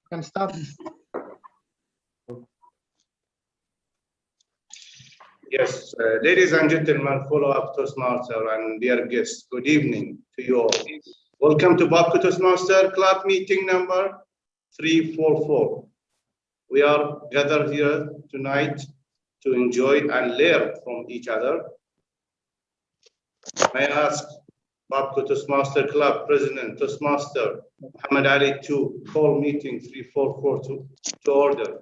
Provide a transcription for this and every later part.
can start. Yes, ladies and gentlemen, follow-up Toastmaster and dear guests, good evening to you all. Welcome to Babco Toastmaster Club meeting number 344. We are gathered here tonight to enjoy and learn from each other. May I ask Babco Toastmaster Club President Toastmaster Muhammad Ali to call meeting 344 to order.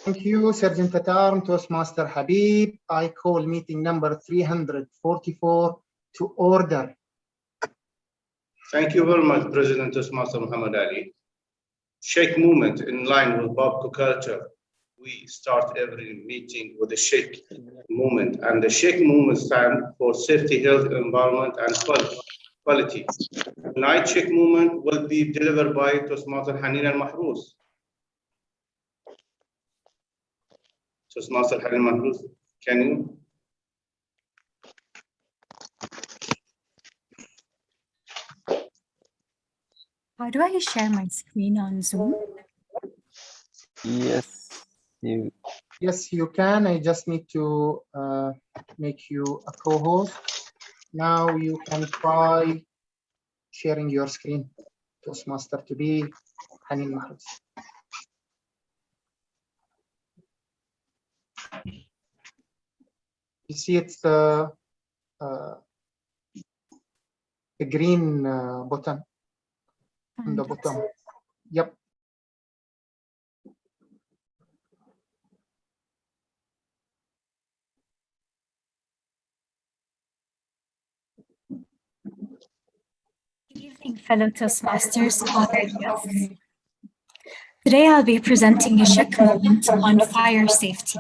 Thank you, Sergeant at Arm, Toastmaster Habib. I call meeting number 344 to order. Thank you very much, President Toastmaster Muhammad Ali. Shake movement in line with Babco culture. We start every meeting with a shake movement, and the shake movement stands for safety, health, environment, and quality. Tonight, shake movement will be delivered by Toastmaster Hanin al-Mahrouz. Toastmaster Hanin al-Mahrouz, can you? How do I share my screen on Zoom? Yes, you can. I just need to make you a co-host. Now you can try sharing your screen. Toastmaster to be Hanin Mahrouz. You see it's the green button on the bottom. Yep. Good evening, fellow Toastmasters, honored guests. Today I'll be presenting a shake moment on fire safety.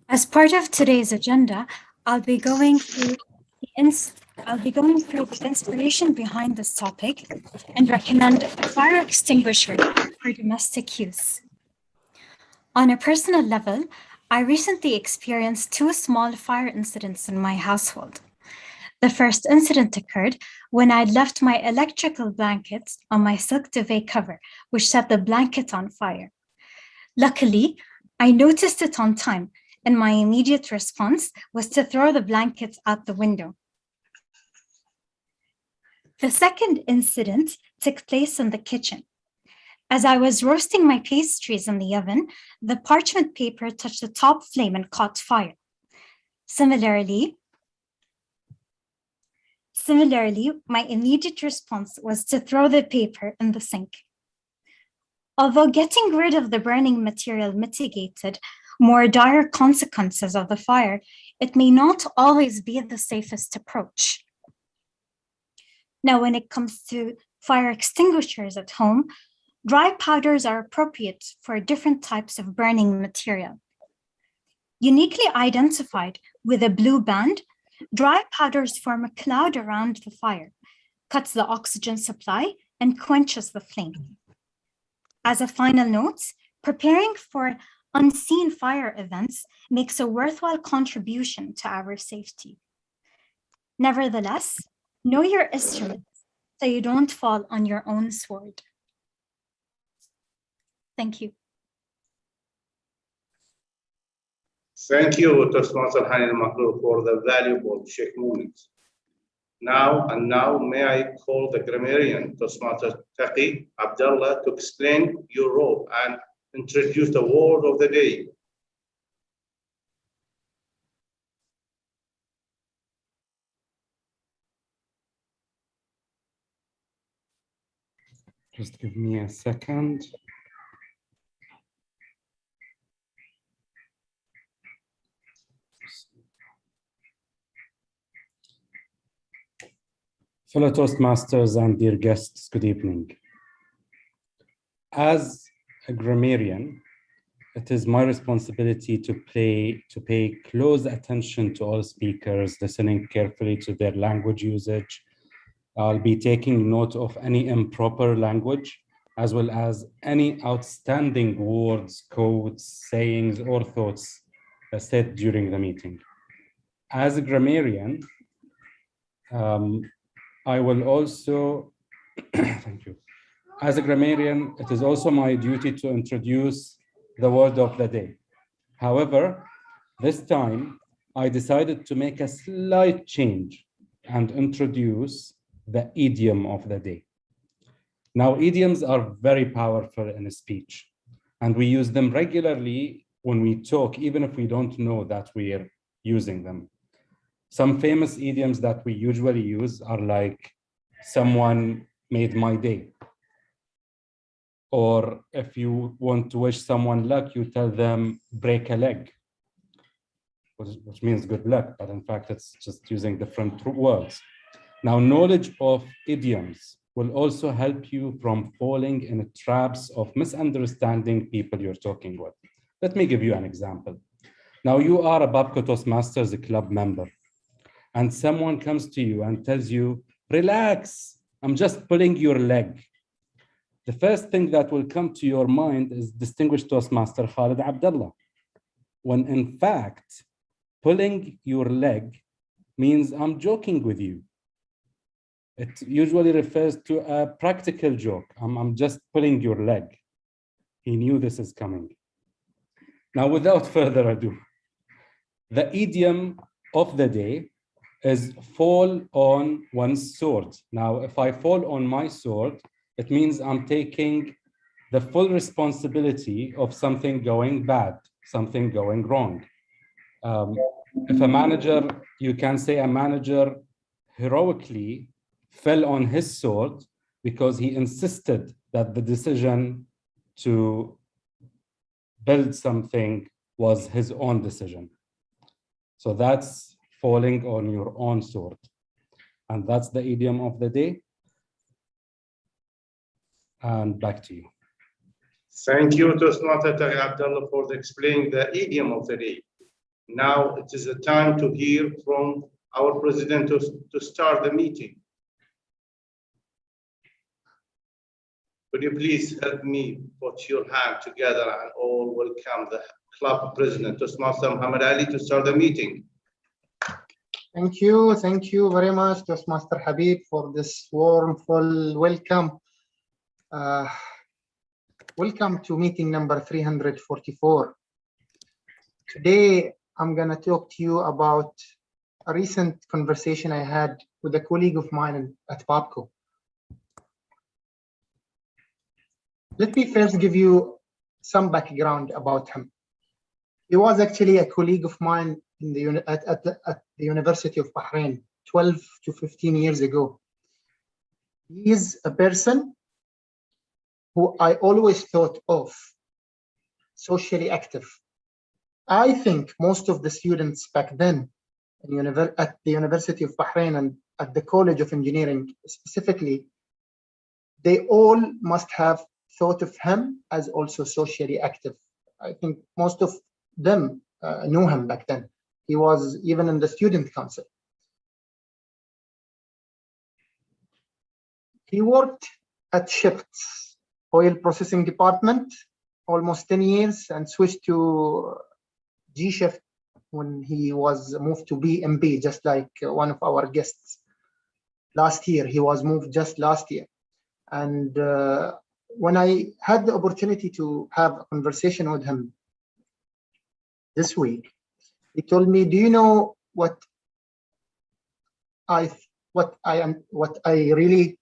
As part of today's agenda, I'll be going through the inspiration behind this topic and recommend a fire extinguisher for domestic use. On a personal level, I recently experienced 2 small fire incidents in my household. The first incident occurred when I left my electrical blankets on my silk duvet cover, which set the blanket on fire. Luckily, I noticed it on time, and my immediate response was to throw the blankets out the window. The second incident took place in the kitchen. As I was roasting my pastries in the oven, the parchment paper touched the top flame and caught fire. Similarly, my immediate response was to throw the paper in the sink. Although getting rid of the burning material mitigated more dire consequences of the fire, it may not always be the safest approach. Now, when it comes to fire extinguishers at home, dry powders are appropriate for different types of burning material. Uniquely identified with a blue band, dry powders form a cloud around the fire, cuts the oxygen supply, and quenches the flame. As a final note, preparing for unseen fire events makes a worthwhile contribution to our safety. Nevertheless, know your instruments so you don't fall on your own sword. Thank you. Thank you, Toastmaster Hanin al-Mahrouz, for the valuable shake moments. Now, may I call the grammarian, Toastmaster Taqi Abdullah, to explain your role and introduce the word of the day. Just give me a second. Fellow Toastmasters and dear guests, good evening. As a grammarian, it is my responsibility to pay close attention to all speakers, listening carefully to their language usage. I'll be taking note of any improper language, as well as any outstanding words, quotes, sayings, or thoughts said during the meeting. As a grammarian, I will also, thank you. As a grammarian, it is also my duty to introduce the word of the day. However, this time I decided to make a slight change and introduce the idiom of the day. Now, idioms are very powerful in a speech, and we use them regularly when we talk, even if we don't know that we're using them. Some famous idioms that we usually use are like, someone made my day. Or if you want to wish someone luck, you tell them break a leg, which means good luck, but in fact, it's just using different words. Now, knowledge of idioms will also help you from falling in traps of misunderstanding people you're talking with. Let me give you an example. Now, you are a Babco Toastmasters Club member, and someone comes to you and tells you, relax, I'm just pulling your leg. The first thing that will come to your mind is distinguished Toastmaster Khalid Abdullah, when in fact, pulling your leg means I'm joking with you. It usually refers to a practical joke. I'm just pulling your leg. He knew this is coming. Now, without further ado, the idiom of the day is fall on one's sword. Now, if I fall on my sword, it means I'm taking the full responsibility of something going bad, something going wrong. If a manager, you can say a manager heroically fell on his sword because he insisted that the decision to build something was his own decision. So that's falling on your own sword. And that's the idiom of the day. And back to you. Thank you, Toastmaster Taghi Abdullah, for explaining the idiom of the day. Now it is the time to hear from our president to start the meeting. Could you please help me put your hand together and all welcome the club president, Toastmaster Muhammad Ali, to start the meeting. Thank you very much, Toastmaster Habib, for this warm, full welcome. Welcome to meeting number 344. Today, I'm going to talk to you about a recent conversation I had with a colleague of mine at Babco. Let me first give you some background about him. He was actually a colleague of mine in at the University of Bahrain 12 to 15 years ago. He is a person who I always thought of socially active. I think most of the students back then at the University of Bahrain and at the College of Engineering specifically, they all must have thought of him as also socially active. I think most of them knew him back then. He was even in the student council. He worked at Shifts oil processing department almost 10 years and switched to G Shift when he was moved to BMB, just like one of our guests last year. He was moved just last year. And when I had the opportunity to have a conversation with him this week, he told me, do you know what I really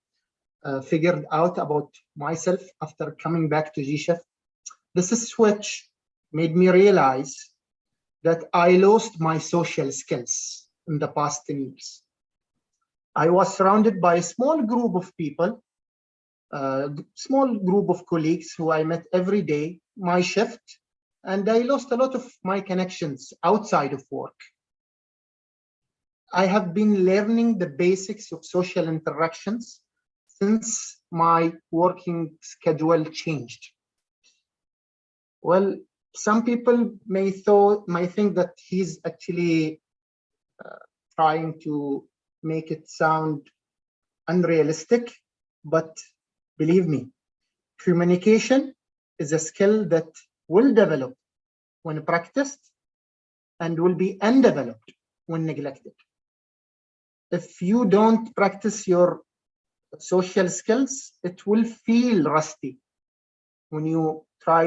figured out about myself after coming back to G-Shift? This switch made me realize that I lost my social skills in the past 10 years. I was surrounded by a small group of people, small group of colleagues who I met every day, my shift, and I lost a lot of my connections outside of work. I have been learning the basics of social interactions since my working schedule changed. Well, some people may think that he's actually trying to make it sound unrealistic, but believe me, communication is a skill that will develop when practiced and will be undeveloped when neglected. if you don't practice your social skills, it will feel rusty when you try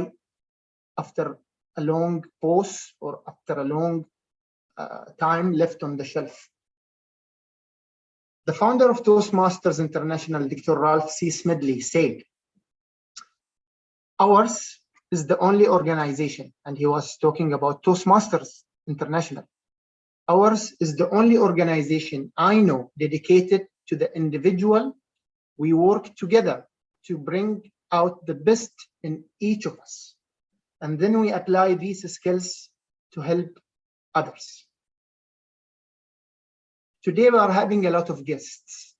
after a long pause or after a long time left on the shelf. The founder of Toastmasters International, Dr. Ralph C. Smedley, said, ours is the only organization, and he was talking about Toastmasters International. Ours is the only organization I know dedicated to the individual. We work together to bring out the best in each of us. And then we apply these skills to help others. Today we are having a lot of guests.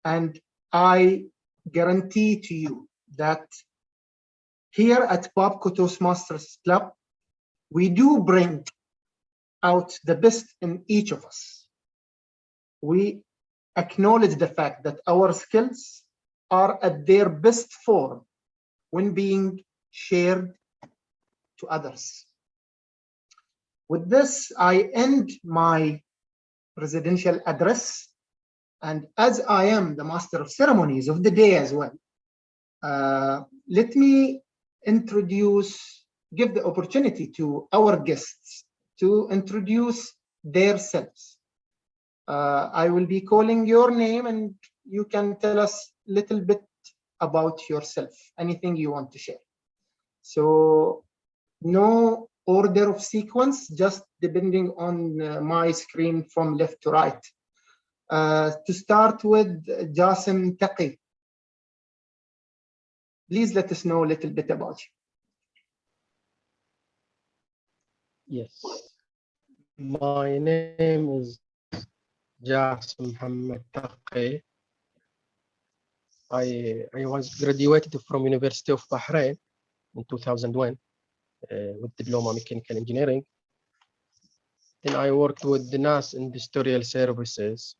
And I guarantee to you that here at Babco Toastmasters Club, we do bring out the best in each of us. We acknowledge the fact that our skills are at their best form when being shared to others. With this, I end my presidential address. And as I am the master of ceremonies of the day as well, let me give the opportunity to our guests to introduce themselves. I will be calling your name and you can tell us a little bit about yourself, anything you want to share. So no order of sequence, just depending on my screen from left to right. To start with, Jasim Taqi. Please let us know a little bit about you. Yes. My name is Jasim Muhammad Taqi. I was graduated from University of Bahrain in 2001 with diploma mechanical engineering. Then I worked with the NAS Industrial Services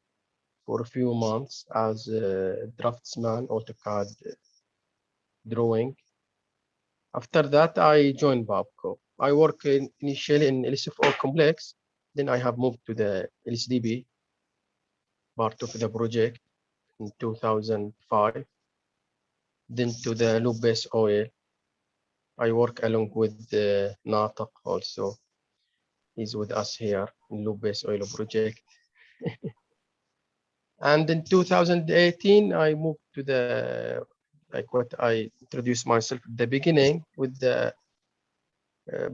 for a few months as a draftsman, AutoCAD drawing. After that, I joined Babco. I work initially in LSFO complex. Then I have moved to the LSDB, part of the project in 2005. Then to the loop base oil. I work along with Nataq also. He's with us here in loop base oil project. And in 2018, I moved to the, like what I introduced myself at the beginning with the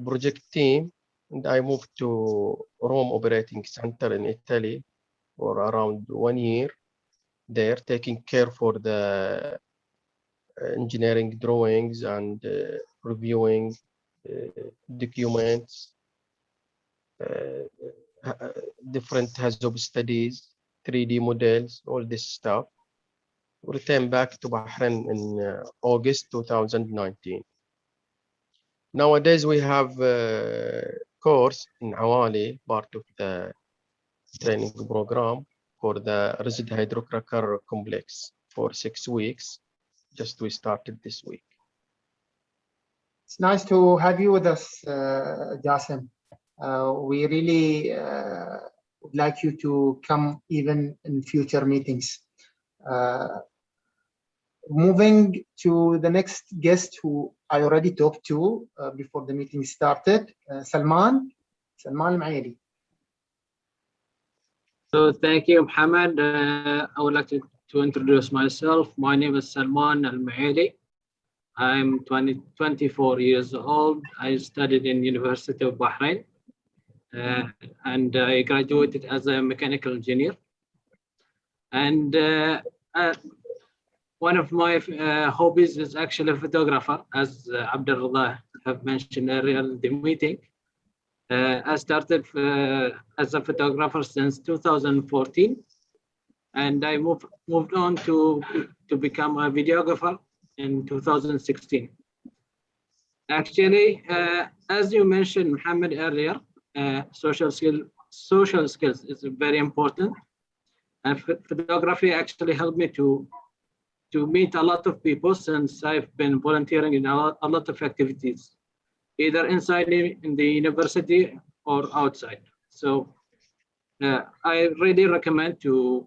project team. And I moved to Rome Operating Center in Italy for around 1 year there, taking care for the engineering drawings and reviewing documents, different HAZOP studies, 3D models, all this stuff. We returned back to Bahrain in August 2019. Nowadays, we have a course in Awali, part of the training program for the resid hydrocracker complex for 6 weeks. Just we started this week. It's nice to have you with us, Jasim. We really would like you to come even in future meetings. Moving to the next guest who I already talked to before the meeting started, Salman Al-Maeli. So thank you, Mohammed. I would like to introduce myself. My name is Salman Al-Maeli. I'm 24 years old. I studied in University of Bahrain and I graduated as a mechanical engineer. And one of my hobbies is actually a photographer, as Abdullah have mentioned earlier in the meeting. I started as a photographer since 2014, and I moved on to become a videographer in 2016. Actually, as you mentioned, Mohammed, earlier, social skills is very important, and photography actually helped me to meet a lot of people since I've been volunteering in a lot of activities, either inside in the university or outside. So I really recommend to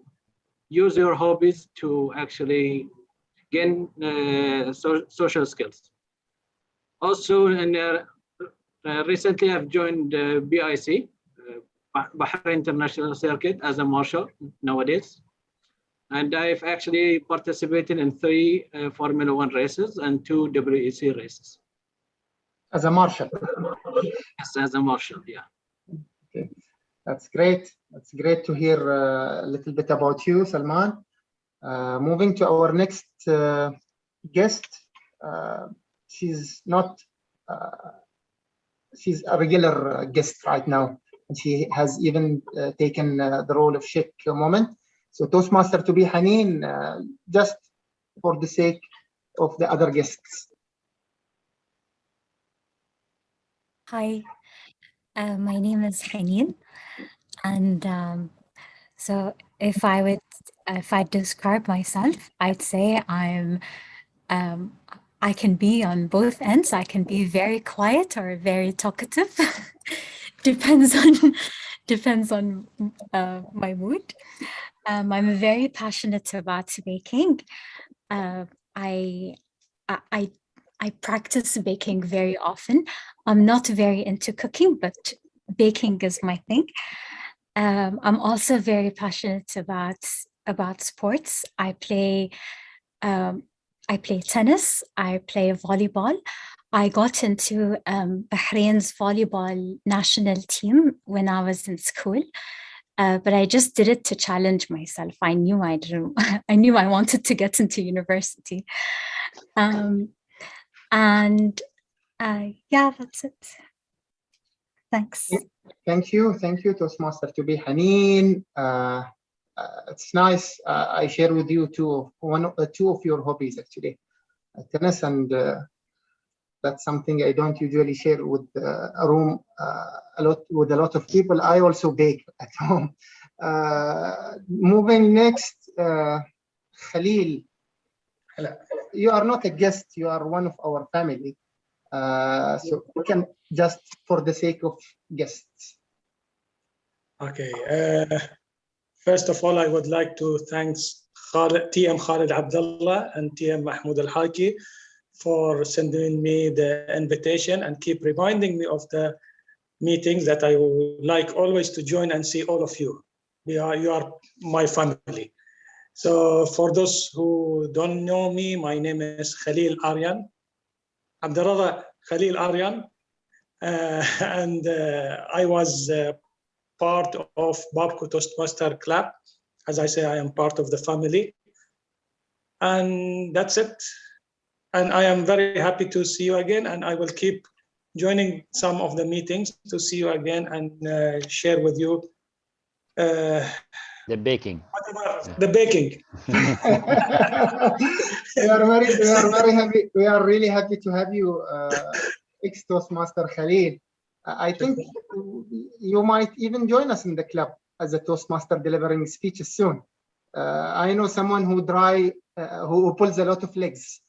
use your hobbies to actually gain social skills. Also, recently I've joined BIC, Bahrain International Circuit, as a marshal nowadays. And I've actually participated in 3 Formula 1 races and 2 WEC races. As a marshal. Yes, as a marshal, yeah. Okay. That's great. That's great to hear a little bit about you, Salman. Moving to our next guest. She's not, she's a regular guest right now. And she has even taken the role of Sheikh Moment. So Toastmaster to be Haneen, just for the sake of the other guests. Hi, my name is Haneen, and so if I describe myself, I'd say I can be on both ends. I can be very quiet or very talkative. depends on my mood. I'm very passionate about baking. I practice baking very often. I'm not very into cooking, but baking is my thing. I'm also very passionate about sports. I play tennis. I play volleyball. I got into Bahrain's volleyball national team when I was in school. But I just did it to challenge myself. I knew I wanted to get into university. Yeah, that's it. Thanks. Thank you, Toastmaster to be Haneen. It's nice. I share with you two of your hobbies actually, tennis, and that's something I don't usually share with a room a lot of people. I also bake at home. Moving next, Khalil. You are not a guest. You are one of our family. So we can just for the sake of guests. Okay. First of all, I would like to thank TM Khalid Abdullah and TM Mahmoud Al-Haki for sending me the invitation and keep reminding me of the meetings that I would like always to join and see all of you. You are my family. So for those who don't know me, my name is Khalil Aryan. Abdullah Khalil Aryan. And I was part of Babco Toastmaster Club. As I say, I am part of the family. And that's it. And I am very happy to see you again. And I will keep joining some of the meetings to see you again and share with you the baking. The baking. We are really happy to have you, ex-Toastmaster Khalil. I think you might even join us in the club as a Toastmaster delivering speeches soon. I know someone who pulls a lot of legs.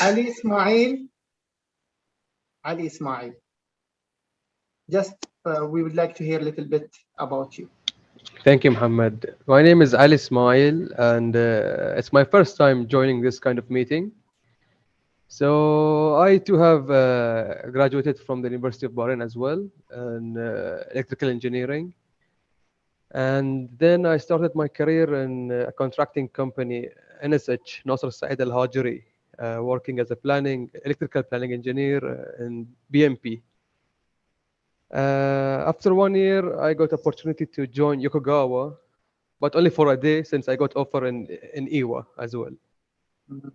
Ali Ismail. Just we would like to hear a little bit about you. Thank you, Muhammad. My name is Ali Ismail, and it's my first time joining this kind of meeting. So I too have graduated from the University of Bahrain as well in electrical engineering. And then I started my career in a contracting company, NSH, Nasser Saeed Al-Hajri, working as a electrical planning engineer in BMP. After 1 year, I got opportunity to join Yokogawa, but only for a day since I got offer in Iwa as well. Mm-hmm.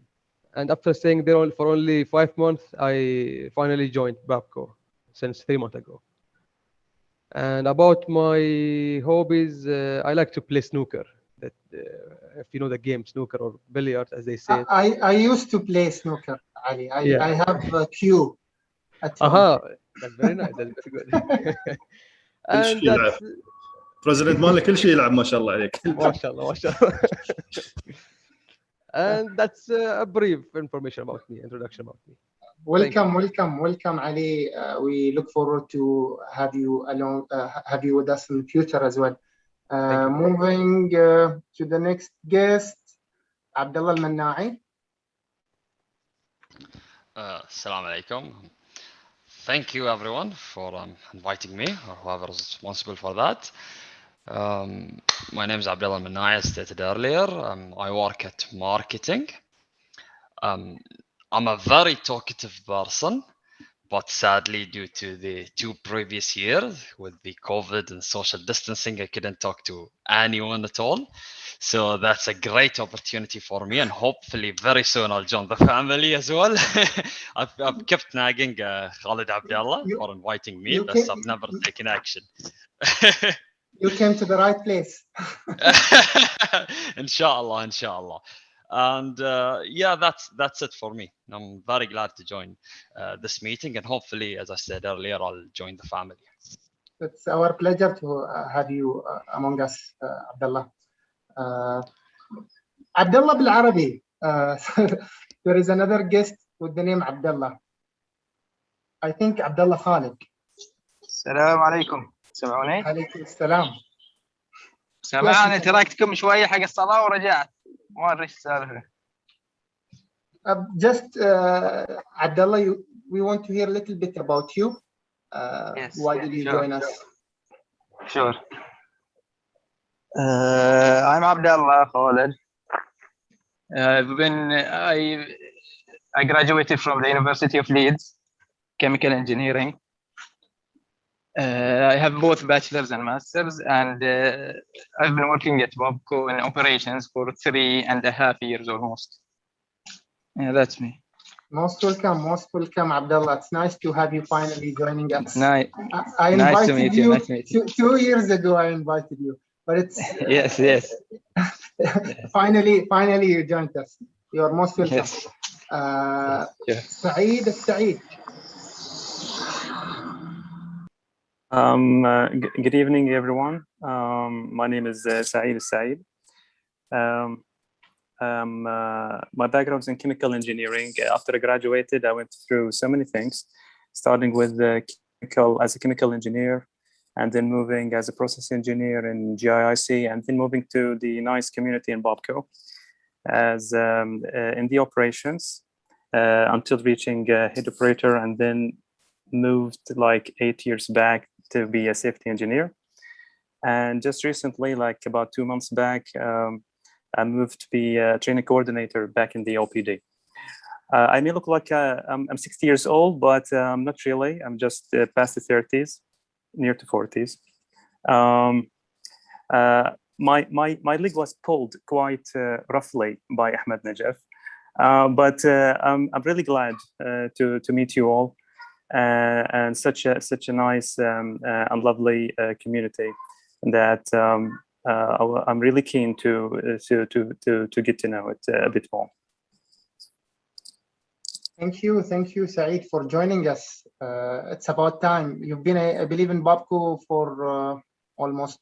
And after staying there for only 5 months, I finally joined Babco since 3 months ago. And about my hobbies, I like to play snooker. That if you know the game snooker or billiards, as they say. I used to play snooker, Ali. I have a cue at home. That's very nice. That's very good. And that's President مالك كل شيء يلعب ما شاء الله عليك. ما شاء الله ما شاء الله. And that's a brief information about me, introduction about me. welcome, Ali. We look forward to have you along, have you with us in the future as well. Moving to the next guest, Abdullah Al-Mannai. Assalamu alaikum. Thank you everyone for inviting me, or whoever is responsible for that. My name is Abdullah Al-Mannai, as stated earlier. I work at marketing. I'm a very talkative person, but sadly, due to the 2 previous years with the COVID and social distancing, I couldn't talk to anyone at all. So that's a great opportunity for me, and hopefully very soon I'll join the family as well. I've kept nagging Khalid Abdullah for inviting me, but I've never taken action. You came to the right place. Inshallah, inshallah. And yeah, that's it for me. I'm very glad to join this meeting, and hopefully, as I said earlier, I'll join the family. It's our pleasure to have you among us, Abdullah. Abdullah bil Arabi. There is another guest with the name Abdullah. I think Abdullah Khalid. السلام عليكم. سمعوني؟ عليكم السلام. سمعوني، تركتكم شوية حق الصلاة ورجعت. ما أدري إيش السالفة. Just Abdullah, we want to hear a little bit about you. Yes, why did you join us? Sure. I'm Abdullah Khalid. I graduated from the University of Leeds, chemical engineering. I have both bachelor's and master's, and I've been working at Babco in operations for 3.5 years almost. Yeah, that's me. Most welcome, Abdullah. It's nice to have you finally joining us. Nice. I Nice to invited meet you. Nice to meet you. 2 years ago. I invited you, but it's yes. finally you joined us. You are most welcome. Yes. Saeed Al-Saeed. Good evening, everyone. My name is Saeed Al-Saeed. My background is in chemical engineering. After I graduated, I went through so many things, starting with as a chemical engineer, and then moving as a process engineer in GIIC, and then moving to the nice community in Babco as in the operations until reaching head operator, and then moved like 8 years back to be a safety engineer. And just recently, like about 2 months back, I moved to be a training coordinator back in the LPD. I may look like I'm 60 years old, but not really. I'm just past the 30s, near to 40s. My leg was pulled quite roughly by Ahmed Najaf, but I'm really glad to meet you all, and such a nice and lovely community that I'm really keen to get to know it a bit more. Thank you, Saeed, for joining us. It's about time. You've been, I believe, in Babco for almost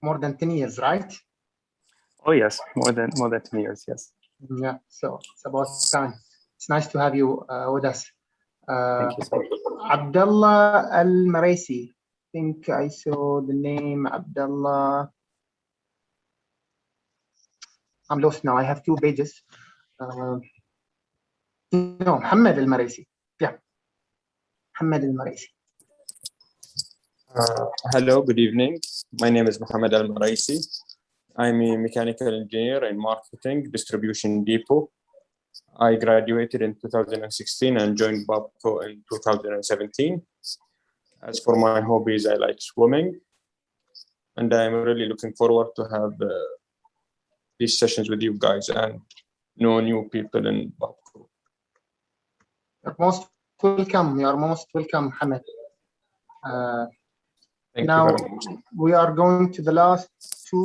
more than 10 years, right? Oh yes, more than 10 years, yes. Yeah, so it's about time. It's nice to have you with us. Thank you so much. Abdullah Al-Maraisi. I think I saw the name Abdullah. I'm lost now. I have 2 pages. No, Muhammad Al-Maraisi. Yeah, Muhammad Al-Maraisi. Hello, good evening. My name is Muhammad Al-Maraisi. I'm a mechanical engineer in marketing distribution depot. I graduated in 2016 and joined Babco in 2017. As for my hobbies, I like swimming, and I'm really looking forward to have these sessions with you guys and know new people in Babco. You're most welcome. You're most welcome, Hamid. Now we are going to the last 2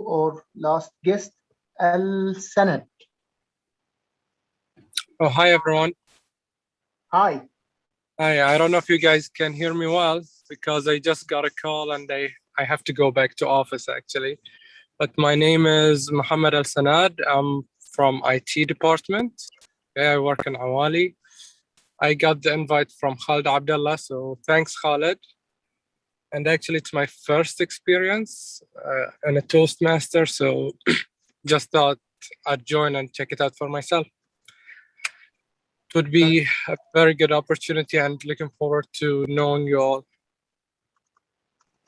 or last guest, Al-Sanad. Oh, hi everyone. Hi. Hi, I don't know if you guys can hear me well because I just got a call and I have to go back to office actually. But my name is Muhammad Al-Sanad. I'm from IT department. Okay, I work in Awali. I got the invite from Khalid Abdullah, so thanks, Khalid. And actually, it's my first experience in a Toastmaster, so just thought I'd join and check it out for myself. It would be a very good opportunity and looking forward to knowing you all.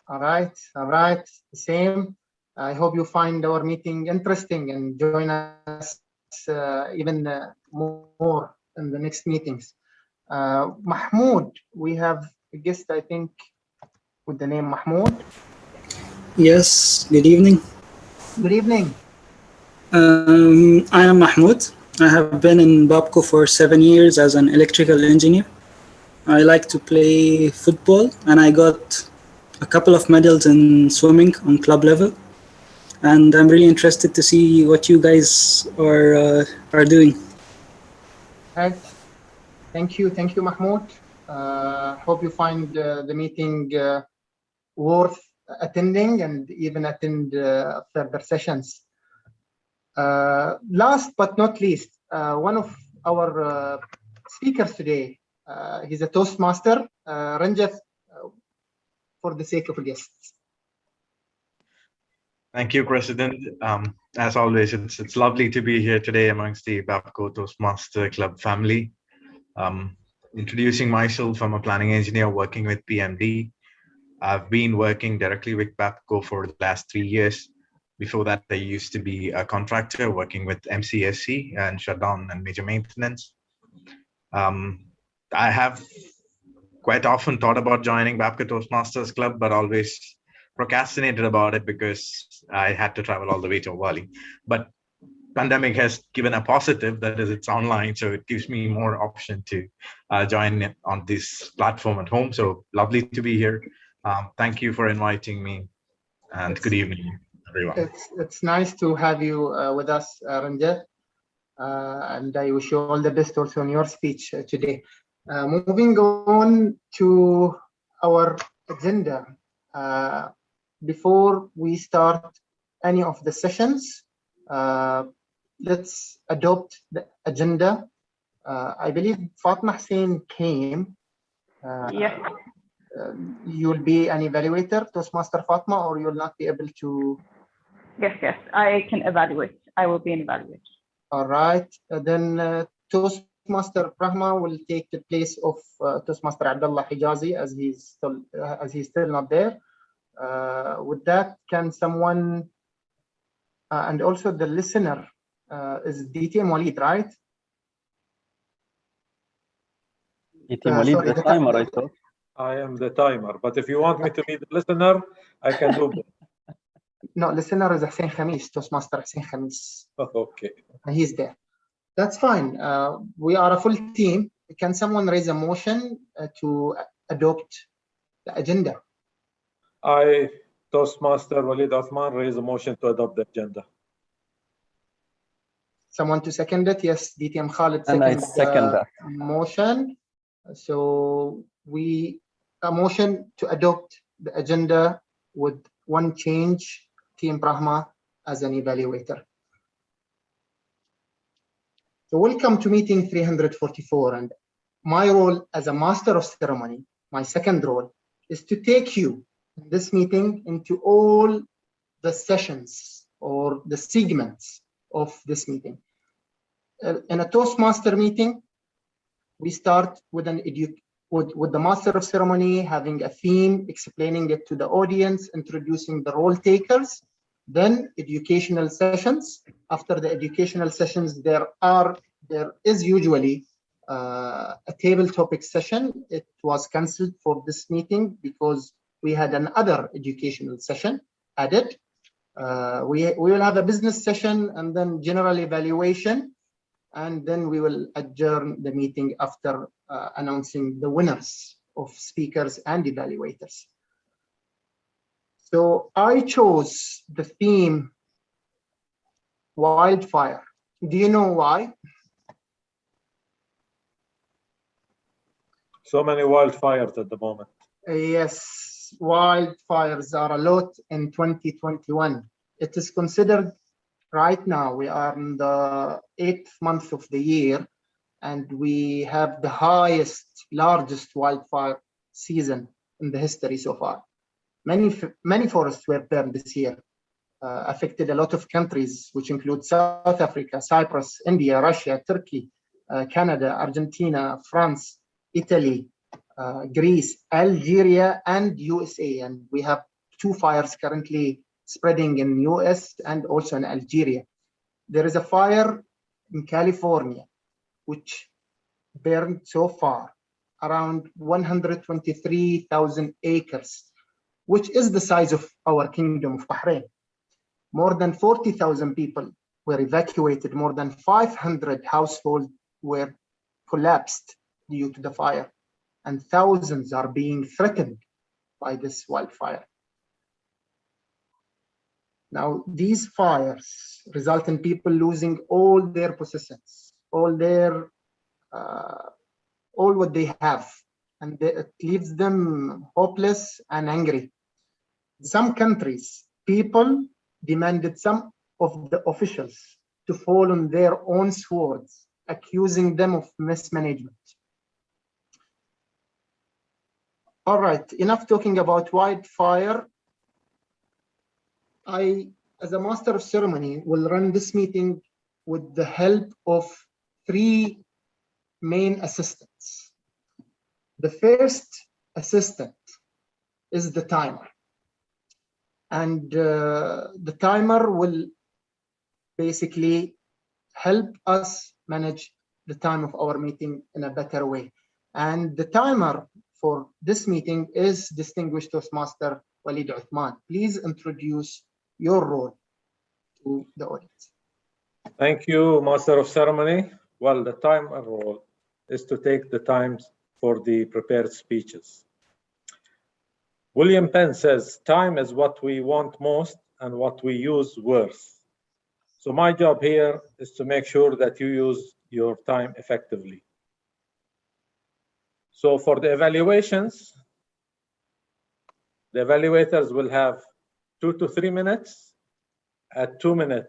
All right, same. I hope you find our meeting interesting and join us even more in the next meetings. Mahmoud, we have a guest, I think, with the name Mahmoud. Yes, good evening. Good evening. I am Mahmoud. I have been in Babco for 7 years as an electrical engineer. I like to play football, and I got a couple of medals in swimming on club level. And I'm really interested to see what you guys are doing. Right. Thank you, Mahmoud. Hope you find the meeting worth attending and even attend further sessions. Last but not least, one of our speakers today, he's a Toastmaster, Ranjit, for the sake of guests. Thank you, President. As always, it's lovely to be here today amongst the Babco Toastmaster Club family. Introducing myself, I'm a planning engineer working with PMD. I've been working directly with Babco for the last 3 years. Before that, I used to be a contractor working with MCSC and shutdown and major maintenance. I have quite often thought about joining Babco Toastmasters Club, but always procrastinated about it because I had to travel all the way to Wali. But pandemic has given a positive, that is it's online, so it gives me more option to join on this platform at home. So lovely to be here. Thank you for inviting me, and good evening, everyone. It's nice to have you with us, Ranjit, and I wish you all the best also in your speech today. Moving on to our agenda. Before we start any of the sessions, let's adopt the agenda. I believe Fatma Hussein came. Yes. You'll be an evaluator, Toastmaster Fatma, or you'll not be able to? Yes, I can evaluate. I will be an evaluator. All right. Then Toastmaster Brahma will take the place of Toastmaster Abdullah Hijazi as he's still not there. With that, can someone, and also the listener, is DTM Walid, right? DTM Walid, sorry, the timer, I thought. I am the timer, but if you want me to be the listener, I can do both. No, listener is Hussein Khamis, Toastmaster Hussein Khamis. Okay. He's there. That's fine. We are a full team. Can someone raise a motion to adopt the agenda? I, Toastmaster Walid Athman, raise a motion to adopt the agenda. Someone to second it? Yes, DTM Khalid And I seconds second that motion. So a motion to adopt the agenda with one change, Team Brahma as an evaluator. So welcome to meeting 344, and my role as a master of ceremony, my second role, is to take you in this meeting into all the sessions or the segments of this meeting. In a Toastmaster meeting, we start with with the master of ceremony having a theme, explaining it to the audience, introducing the role takers, then educational sessions. After the educational sessions, there is usually a table topic session. It was cancelled for this meeting because we had another educational session added. We will have a business session and then general evaluation, and then we will adjourn the meeting after announcing the winners of speakers and evaluators. So I chose the theme wildfire. Do you know why? So many wildfires at the moment. Yes, wildfires are a lot in 2021. It is considered right now, we are in the 8th month of the year. and we have the largest wildfire season in the history so far. Many forests were burned this year, affected a lot of countries, which include South Africa, Cyprus, India, Russia, Turkey, Canada, Argentina, France, Italy, Greece, Algeria, and USA. And we have 2 fires currently spreading in US and also in Algeria. There is a fire in California, which burned so far around 123,000 acres, which is the size of our Kingdom of Bahrain. More than 40,000 people were evacuated. More than 500 households were collapsed due to the fire, and thousands are being threatened by this wildfire. Now, these fires result in people losing all their possessions, all what they have, and it leaves them hopeless and angry. In some countries, people demanded some of the officials to fall on their own swords, accusing them of mismanagement. All right, enough talking about wildfire. I, as a master of ceremony, will run this meeting with the help of 3 main assistants. The first assistant is the timer. And the timer will basically help us manage the time of our meeting in a better way. And the timer for this meeting is distinguished Toastmaster Walid Uthman. Please introduce your role to the audience. Thank you, Master of Ceremony. Well, the timer role is to take the times for the prepared speeches. William Penn says, time is what we want most and what we use worth. So my job here is to make sure that you use your time effectively. So for the evaluations, the evaluators will have 2 to 3 minutes. At 2 minutes,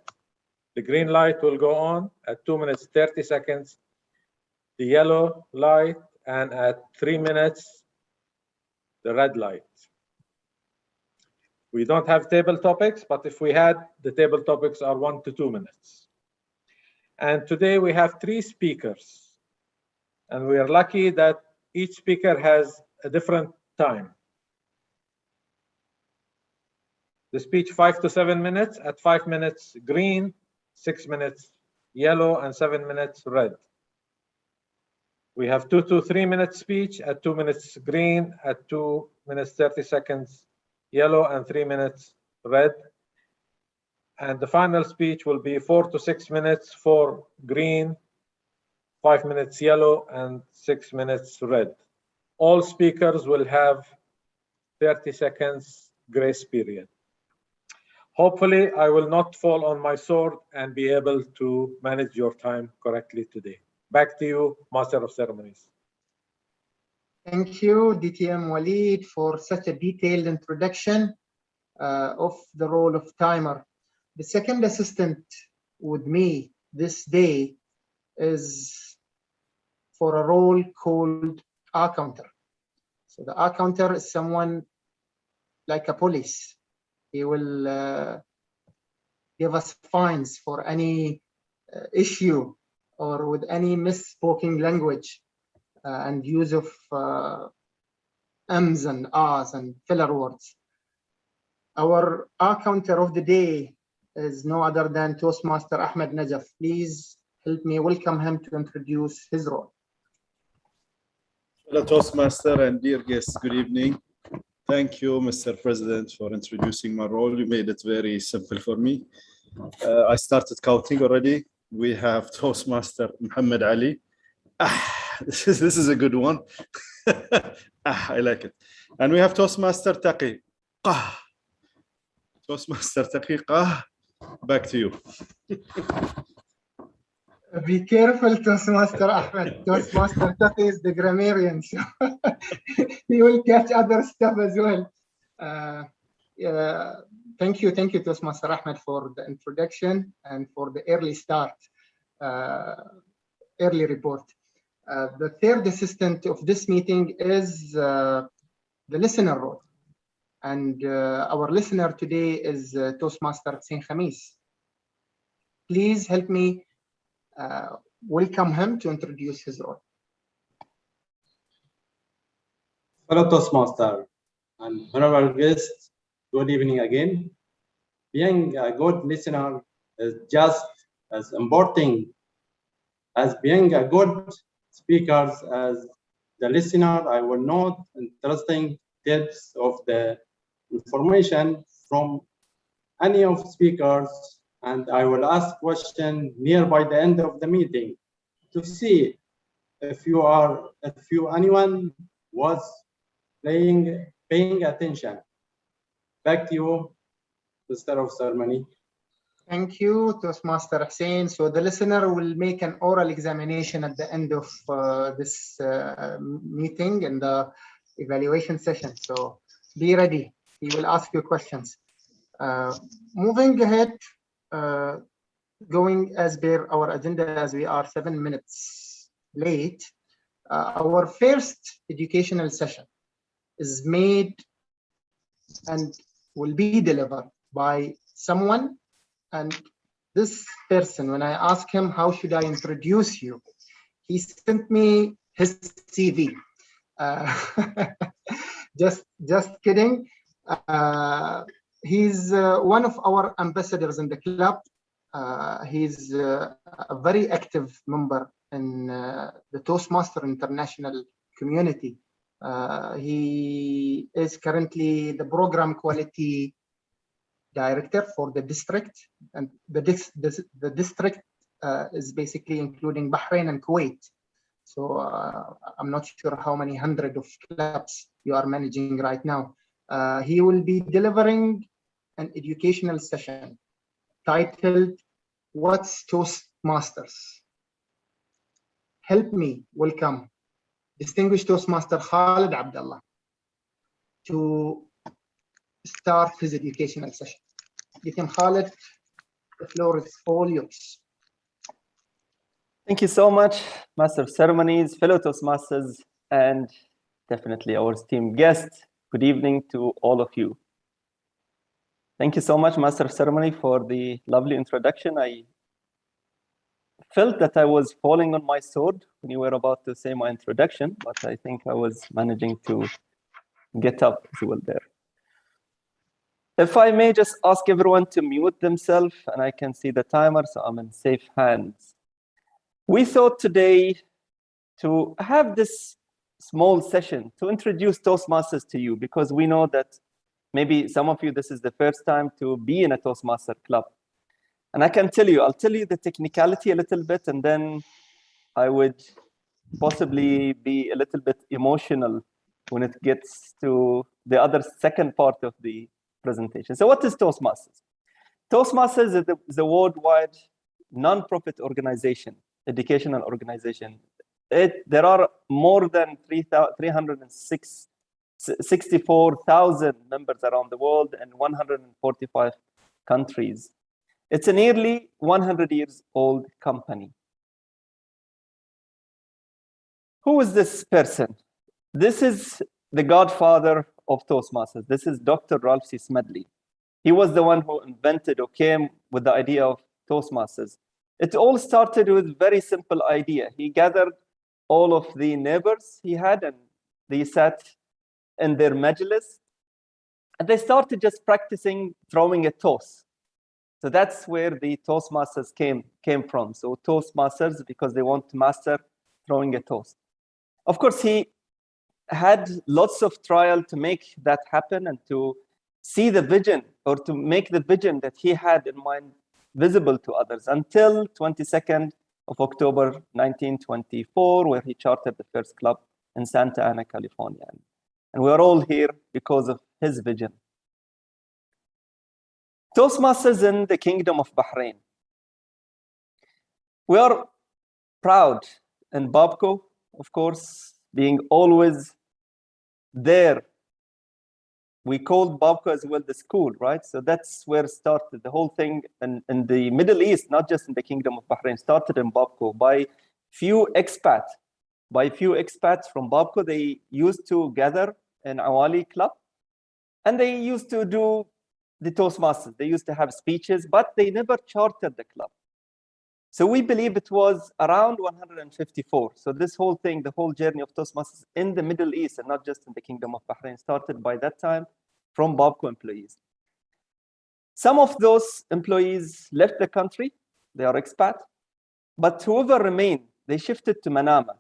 the green light will go on. At 2 minutes, 30 seconds, the yellow light, and at 3 minutes, the red light. We don't have table topics, but if we had, the table topics are 1 to 2 minutes. And today we have 3 speakers. And we are lucky that each speaker has a different time. The speech 5 to 7 minutes, at 5 minutes green, 6 minutes yellow, and 7 minutes red. We have 2 to 3 minute speech at 2 minutes green, at 2 minutes 30 seconds yellow, and 3 minutes red. And the final speech will be 4 to 6 minutes for green, 5 minutes yellow, and 6 minutes red. All speakers will have 30 seconds grace period. Hopefully, I will not fall on my sword and be able to manage your time correctly today. Back to you, Master of Ceremonies. Thank you, DTM Walid, for such a detailed introduction of the role of timer. The second assistant with me this day is for a role called R counter. So the R counter is someone like a police. He will give us fines for any issue or with any misspoken language and use of M's and R's and filler words. Our R counter of the day is no other than Toastmaster Ahmed Najaf. Please help me welcome him to introduce his role. Hello, Toastmaster and dear guests, good evening. Thank you, Mr. President, for introducing my role. You made it very simple for me. I started counting already. We have Toastmaster Muhammad Ali. This is a good one. I like it. And we have Toastmaster Taqi. Toastmaster Taqi. Back to you. Be careful, Toastmaster Ahmed. Toastmaster Taqi is the grammarian, so he will catch other stuff as well. Thank you, Toastmaster Ahmed, for the introduction and for the early start, early report. The third assistant of this meeting is the listener role. And our listener today is Toastmaster Hussein Khamis. Please help me welcome him to introduce his role. Fellow Toastmaster and honorable guests, good evening again. Being a good listener is just as important as being a good speaker. As the listener, I will note interesting tips of the information from any of speakers, and I will ask questions nearby the end of the meeting to see if anyone was paying attention. Back to you, Mr. of Ceremony. Thank you, Toastmaster Hussein. So the listener will make an oral examination at the end of this meeting and the evaluation session. So be ready. He will ask you questions. Moving ahead, going as per our agenda, as we are 7 minutes late, our first educational session is made and will be delivered by someone. And this person, when I asked him, how should I introduce you? He sent me his CV. Just kidding. He's one of our ambassadors in the club. He's a very active member in the Toastmaster International community. He is currently the program quality director for the district, and the district is basically including Bahrain and Kuwait. So I'm not sure how many hundred of clubs you are managing right now. He will be delivering an educational session titled, What's Toastmasters? Help me welcome distinguished Toastmaster Khalid Abdullah to start his educational session. BTM Khalid, the floor is all yours. Thank you so much, Master of Ceremonies, fellow Toastmasters, and definitely our esteemed guests. Good evening to all of you. Thank you so much, Master of Ceremony, for the lovely introduction. I felt that I was falling on my sword when you were about to say my introduction, but I think I was managing to get up as well there. If I may just ask everyone to mute themselves, and I can see the timer, so I'm in safe hands. We thought today to have this small session to introduce Toastmasters to you, because we know that maybe some of you, this is the first time to be in a Toastmaster club. And I can tell you, I'll tell you the technicality a little bit, and then I would possibly be a little bit emotional when it gets to the other second part of the presentation. So what is Toastmasters? Toastmasters is a worldwide non-profit organization, educational organization. There are more than 364,000 members around the world in 145 countries. It's a nearly 100 years old company. Who is this person? This is the godfather of Toastmasters. This is Dr. Ralph C. Smedley. He was the one who invented or came with the idea of Toastmasters. It all started with a very simple idea. He gathered all of the neighbors he had, and they sat in their majlis, and they started just practicing throwing a toast. So that's where the Toastmasters came from. So Toastmasters, because they want to master throwing a toast. Of course, he had lots of trial to make that happen and to see the vision, or to make the vision that he had in mind visible to others, until 22nd of October 1924, where he chartered the first club in Santa Ana, California. And we are all here because of his vision. Toastmasters in the Kingdom of Bahrain. We are proud in Babco, of course, being always there. We called Babco as well the school, right? So that's where it started. The whole thing in the Middle East, not just in the Kingdom of Bahrain, started in Babco by few expats by a few expats from Babco. They used to gather in Awali Club, and they used to do the Toastmasters. They used to have speeches, but they never chartered the club. So we believe it was around 154. So this whole thing, the whole journey of Toastmasters in the Middle East and not just in the Kingdom of Bahrain, started by that time from Babco employees. Some of those employees left the country, they are expat, but whoever remained, they shifted to Manama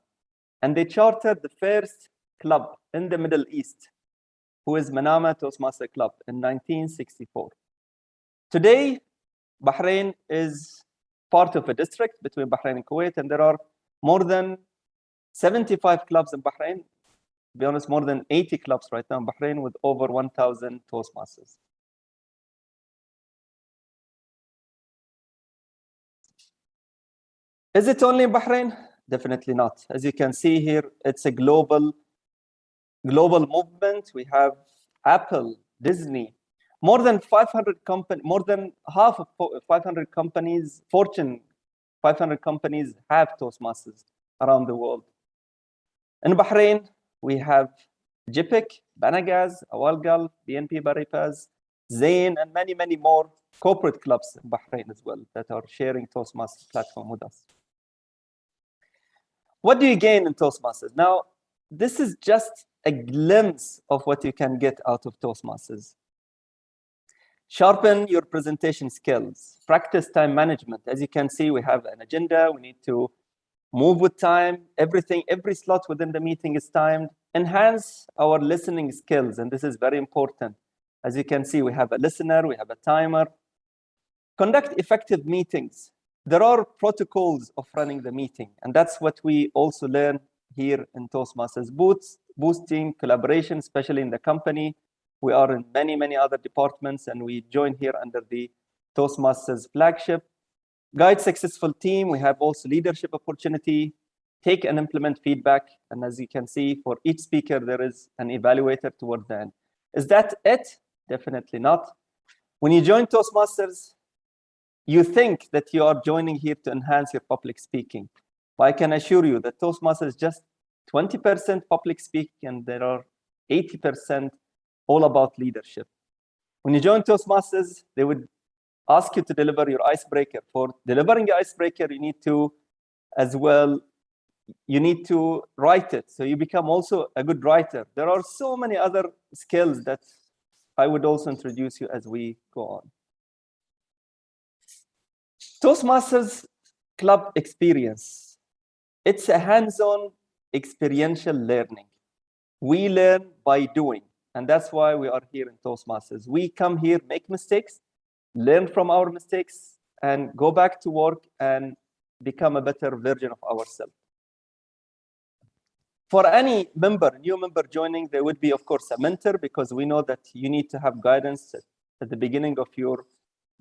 and they chartered the first club in the Middle East, who is Manama Toastmaster Club in 1964. Today, Bahrain is part of a district between Bahrain and Kuwait, and there are more than 75 clubs in Bahrain. To be honest, more than 80 clubs right now in Bahrain with over 1,000 Toastmasters. Is it only in Bahrain? Definitely not. As you can see here, it's a global movement. We have Apple, Disney, more than 500 companies, more than half of 500 companies, Fortune 500 companies have Toastmasters around the world. In Bahrain, we have JPIC, Banagas, Awalgal, BNP Paribas, Zain, and many, many more corporate clubs in Bahrain as well that are sharing Toastmasters platform with us. What do you gain in Toastmasters? Now, this is just a glimpse of what you can get out of Toastmasters. Sharpen your presentation skills, practice time management. As you can see, we have an agenda. We need to move with time. Everything, every slot within the meeting is timed. Enhance our listening skills, and this is very important. As you can see, we have a listener, we have a timer. Conduct effective meetings. There are protocols of running the meeting, and that's what we also learn here in Toastmasters. Boosting collaboration, especially in the company. We are in many, many other departments, and we join here under the Toastmasters flagship. Guide successful team. We have also leadership opportunity. Take and implement feedback. And as you can see, for each speaker, there is an evaluator toward the end. Is that it? Definitely not. When you join Toastmasters, you think that you are joining here to enhance your public speaking. But I can assure you that Toastmasters is just 20% public speaking, and there are 80% all about leadership. When you join Toastmasters, they would ask you to deliver your icebreaker. For delivering your icebreaker, you need to, as well, you need to write it. So you become also a good writer. There are so many other skills that I would also introduce you as we go on. Toastmasters Club experience. It's a hands-on experiential learning. We learn by doing. And that's why we are here in Toastmasters. We come here, make mistakes, learn from our mistakes, and go back to work and become a better version of ourselves. For any member, new member joining, there would be, of course, a mentor, because we know that you need to have guidance at the beginning of your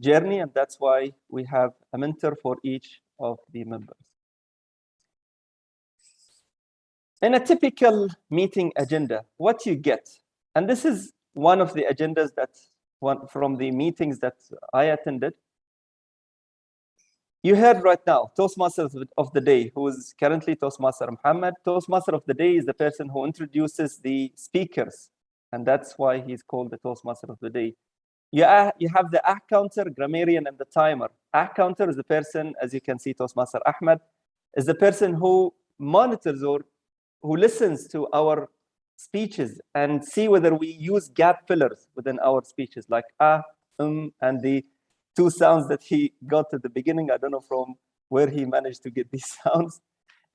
journey, and that's why we have a mentor for each of the members. In a typical meeting agenda, what you get, and this is one of the agendas that from the meetings that I attended. You heard right now, Toastmasters of the day, who is currently Toastmaster Muhammad. Toastmaster of the day is the person who introduces the speakers, and that's why he's called the Toastmaster of the day. You have the counter, grammarian, and the timer. Counter is the person, as you can see, Toastmaster Ahmed, is the person who monitors or who listens to our speeches and see whether we use gap fillers within our speeches, like and the two sounds that he got at the beginning. I don't know from where he managed to get these sounds.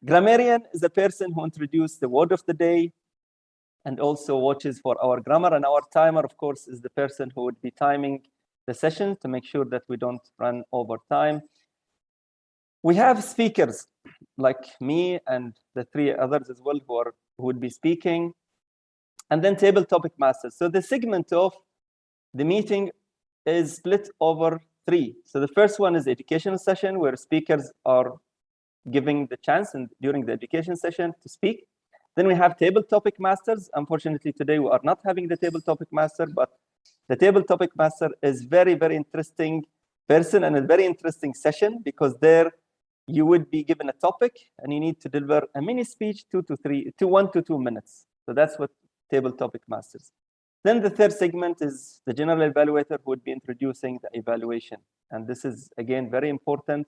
Grammarian is the person who introduced the word of the day and also watches for our grammar. And our timer, of course, is the person who would be timing the session to make sure that we don't run over time. We have speakers like me and the three others as well who would be speaking. And then table topic masters. So the segment of the meeting is split over 3. So the first one is the educational session, where speakers are giving the chance and during the education session to speak. Then we have table topic masters. Unfortunately, today we are not having the table topic master, but the table topic master is very, very interesting person and a very interesting session, because there you would be given a topic and you need to deliver a mini speech, 1 to 2 minutes. So that's what table topic masters. Then the third segment is the general evaluator who would be introducing the evaluation. And this is, again, very important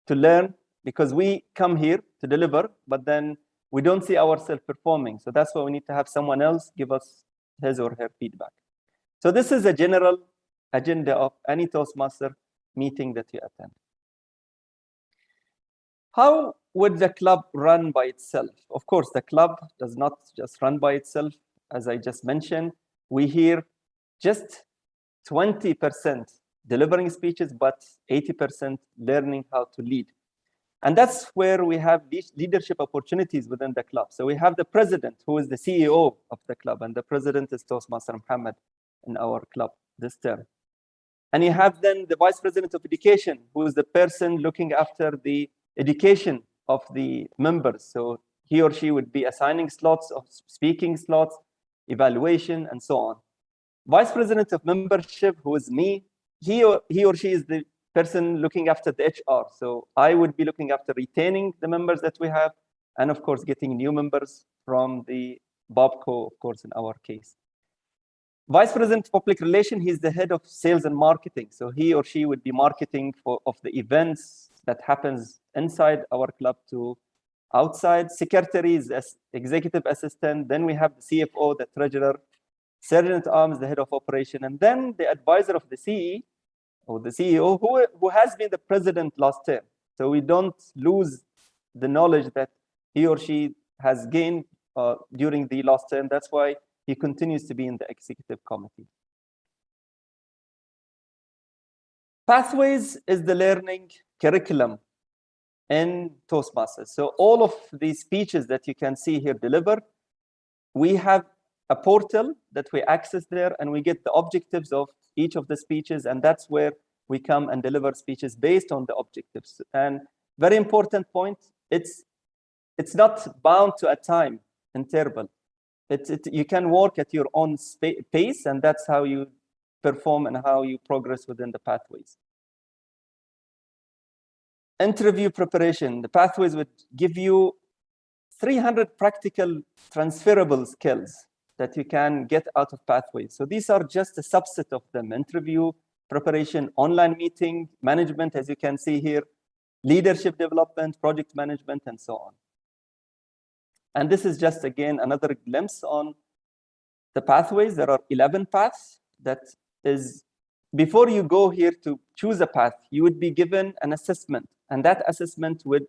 to learn because we come here to deliver, but then we don't see ourselves performing. So that's why we need to have someone else give us his or her feedback. So this is a general agenda of any Toastmaster meeting that you attend. How would the club run by itself? Of course, the club does not just run by itself. As I just mentioned, we hear just 20% delivering speeches, but 80% learning how to lead. And that's where we have these leadership opportunities within the club. So we have the president, who is the CEO of the club, and the president is Toastmaster Muhammad in our club this term. And you have then the vice president of education, who is the person looking after the education of the members. So he or she would be assigning slots of speaking slots, evaluation, and so on. Vice president of membership, who is me, he or she is the person looking after the HR. So I would be looking after retaining the members that we have, and of course, getting new members from the BOBCO, of course, in our case. Vice President of Public Relations, he's the head of sales and marketing. So he or she would be marketing of the events that happens inside our club to outside. Secretary is executive assistant. Then we have the CFO, the treasurer, Sergeant at Arms, the head of operation, and then the advisor of the CE or the CEO, who has been the president last term. So we don't lose the knowledge that he or she has gained during the last term. That's why he continues to be in the executive committee. Pathways is the learning curriculum in Toastmasters. So all of these speeches that you can see here delivered, we have a portal that we access there, and we get the objectives of each of the speeches, and that's where we come and deliver speeches based on the objectives. And very important point, it's not bound to a time interval. You can work at your own pace, and that's how you perform and how you progress within the pathways. Interview preparation. The pathways would give you 300 practical transferable skills that you can get out of pathways. So these are just a subset of them: interview preparation, online meeting, management, as you can see here, leadership development, project management, and so on. And this is just, again, another glimpse on the pathways. There are 11 paths. That is, before you go here to choose a path, you would be given an assessment, and that assessment would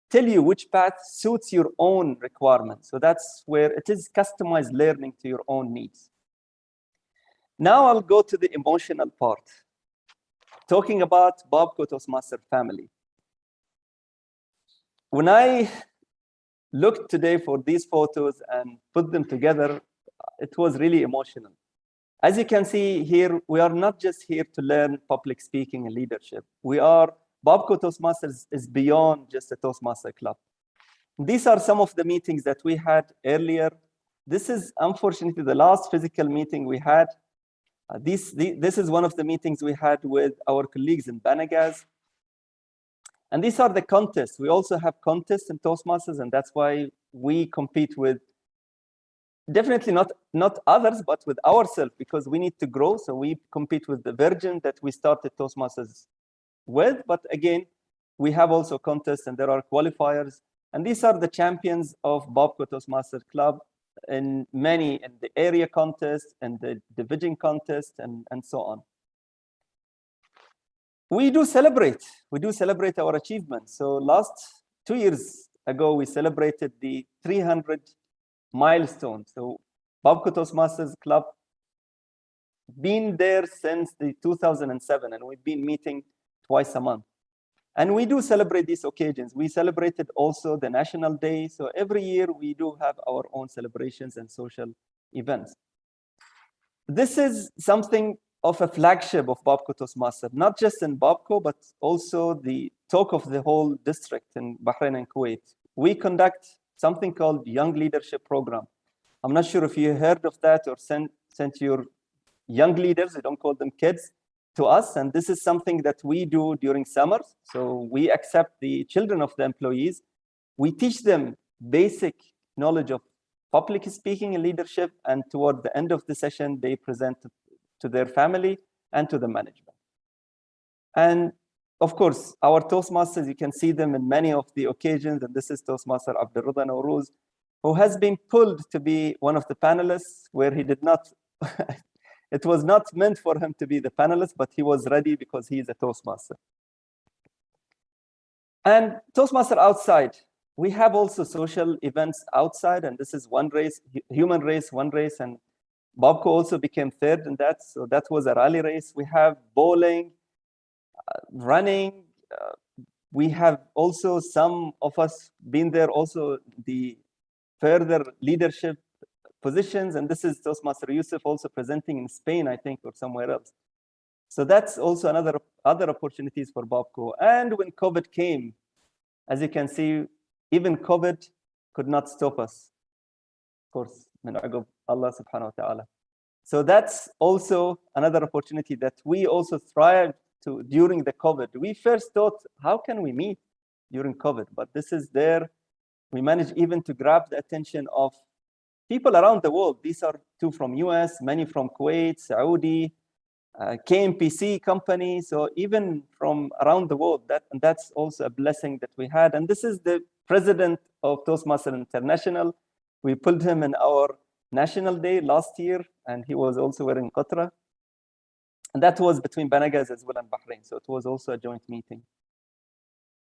tell you which path suits your own requirements. So that's where it is customized learning to your own needs. Now I'll go to the emotional part, talking about BOBCO Toastmaster family. When I looked today for these photos and put them together, it was really emotional. As you can see here, we are not just here to learn public speaking and leadership. BOBCO Toastmasters is beyond just a Toastmaster club. These are some of the meetings that we had earlier. This is unfortunately the last physical meeting we had. This is one of the meetings we had with our colleagues in Banagaz. And these are the contests. We also have contests in Toastmasters, and that's why we compete with, definitely not others, but with ourselves, because we need to grow. So we compete with the version that we started Toastmasters with. But again, we have also contests, and there are qualifiers. And these are the champions of BOBCO Toastmaster Club in the area contest and the division contest and so on. We do celebrate our achievements. So last 2 years ago, we celebrated the 300 milestone. So BOBCO Toastmasters Club been there since the 2007, and we've been meeting twice a month. And we do celebrate these occasions. We celebrated also the National Day. So every year we do have our own celebrations and social events. This is something of a flagship of BOBCO Toastmaster, not just in BOBCO, but also the talk of the whole district in Bahrain and Kuwait. We conduct something called Young Leadership Program. I'm not sure if you heard of that or sent your young leaders, we don't call them kids, to us, and this is something that we do during summers. So we accept the children of the employees. We teach them basic knowledge of public speaking and leadership, and toward the end of the session, they present to their family and to the management. And of course, our Toastmasters, you can see them in many of the occasions, and this is Toastmaster Abdulrada Nawrouz, who has been pulled to be one of the panelists where he did not, it was not meant for him to be the panelist, but he was ready because he is a Toastmaster. And Toastmaster outside, we have also social events outside, and this is one race, human race, one race, and Babco also became third in that. So that was a rally race. We have bowling, running. We have also some of us been there also the further leadership positions, and this is Toastmaster Yusuf also presenting in Spain, I think, or somewhere else. So that's also other opportunities for Babco. And when COVID came, as you can see, even COVID could not stop us. Of course, min agab Allah subhanahu wa ta'ala. So that's also another opportunity that we also thrived to during the COVID. We first thought, how can we meet during COVID? But this is there. We managed even to grab the attention of people around the world. These are two from US, many from Kuwait, Saudi, KMPC company. So even from around the world, that's also a blessing that we had. And this is the president of Toastmasters International. We pulled him in our National Day last year, and he was also wearing Qatra. And that was between Banagas as well and Bahrain. So it was also a joint meeting.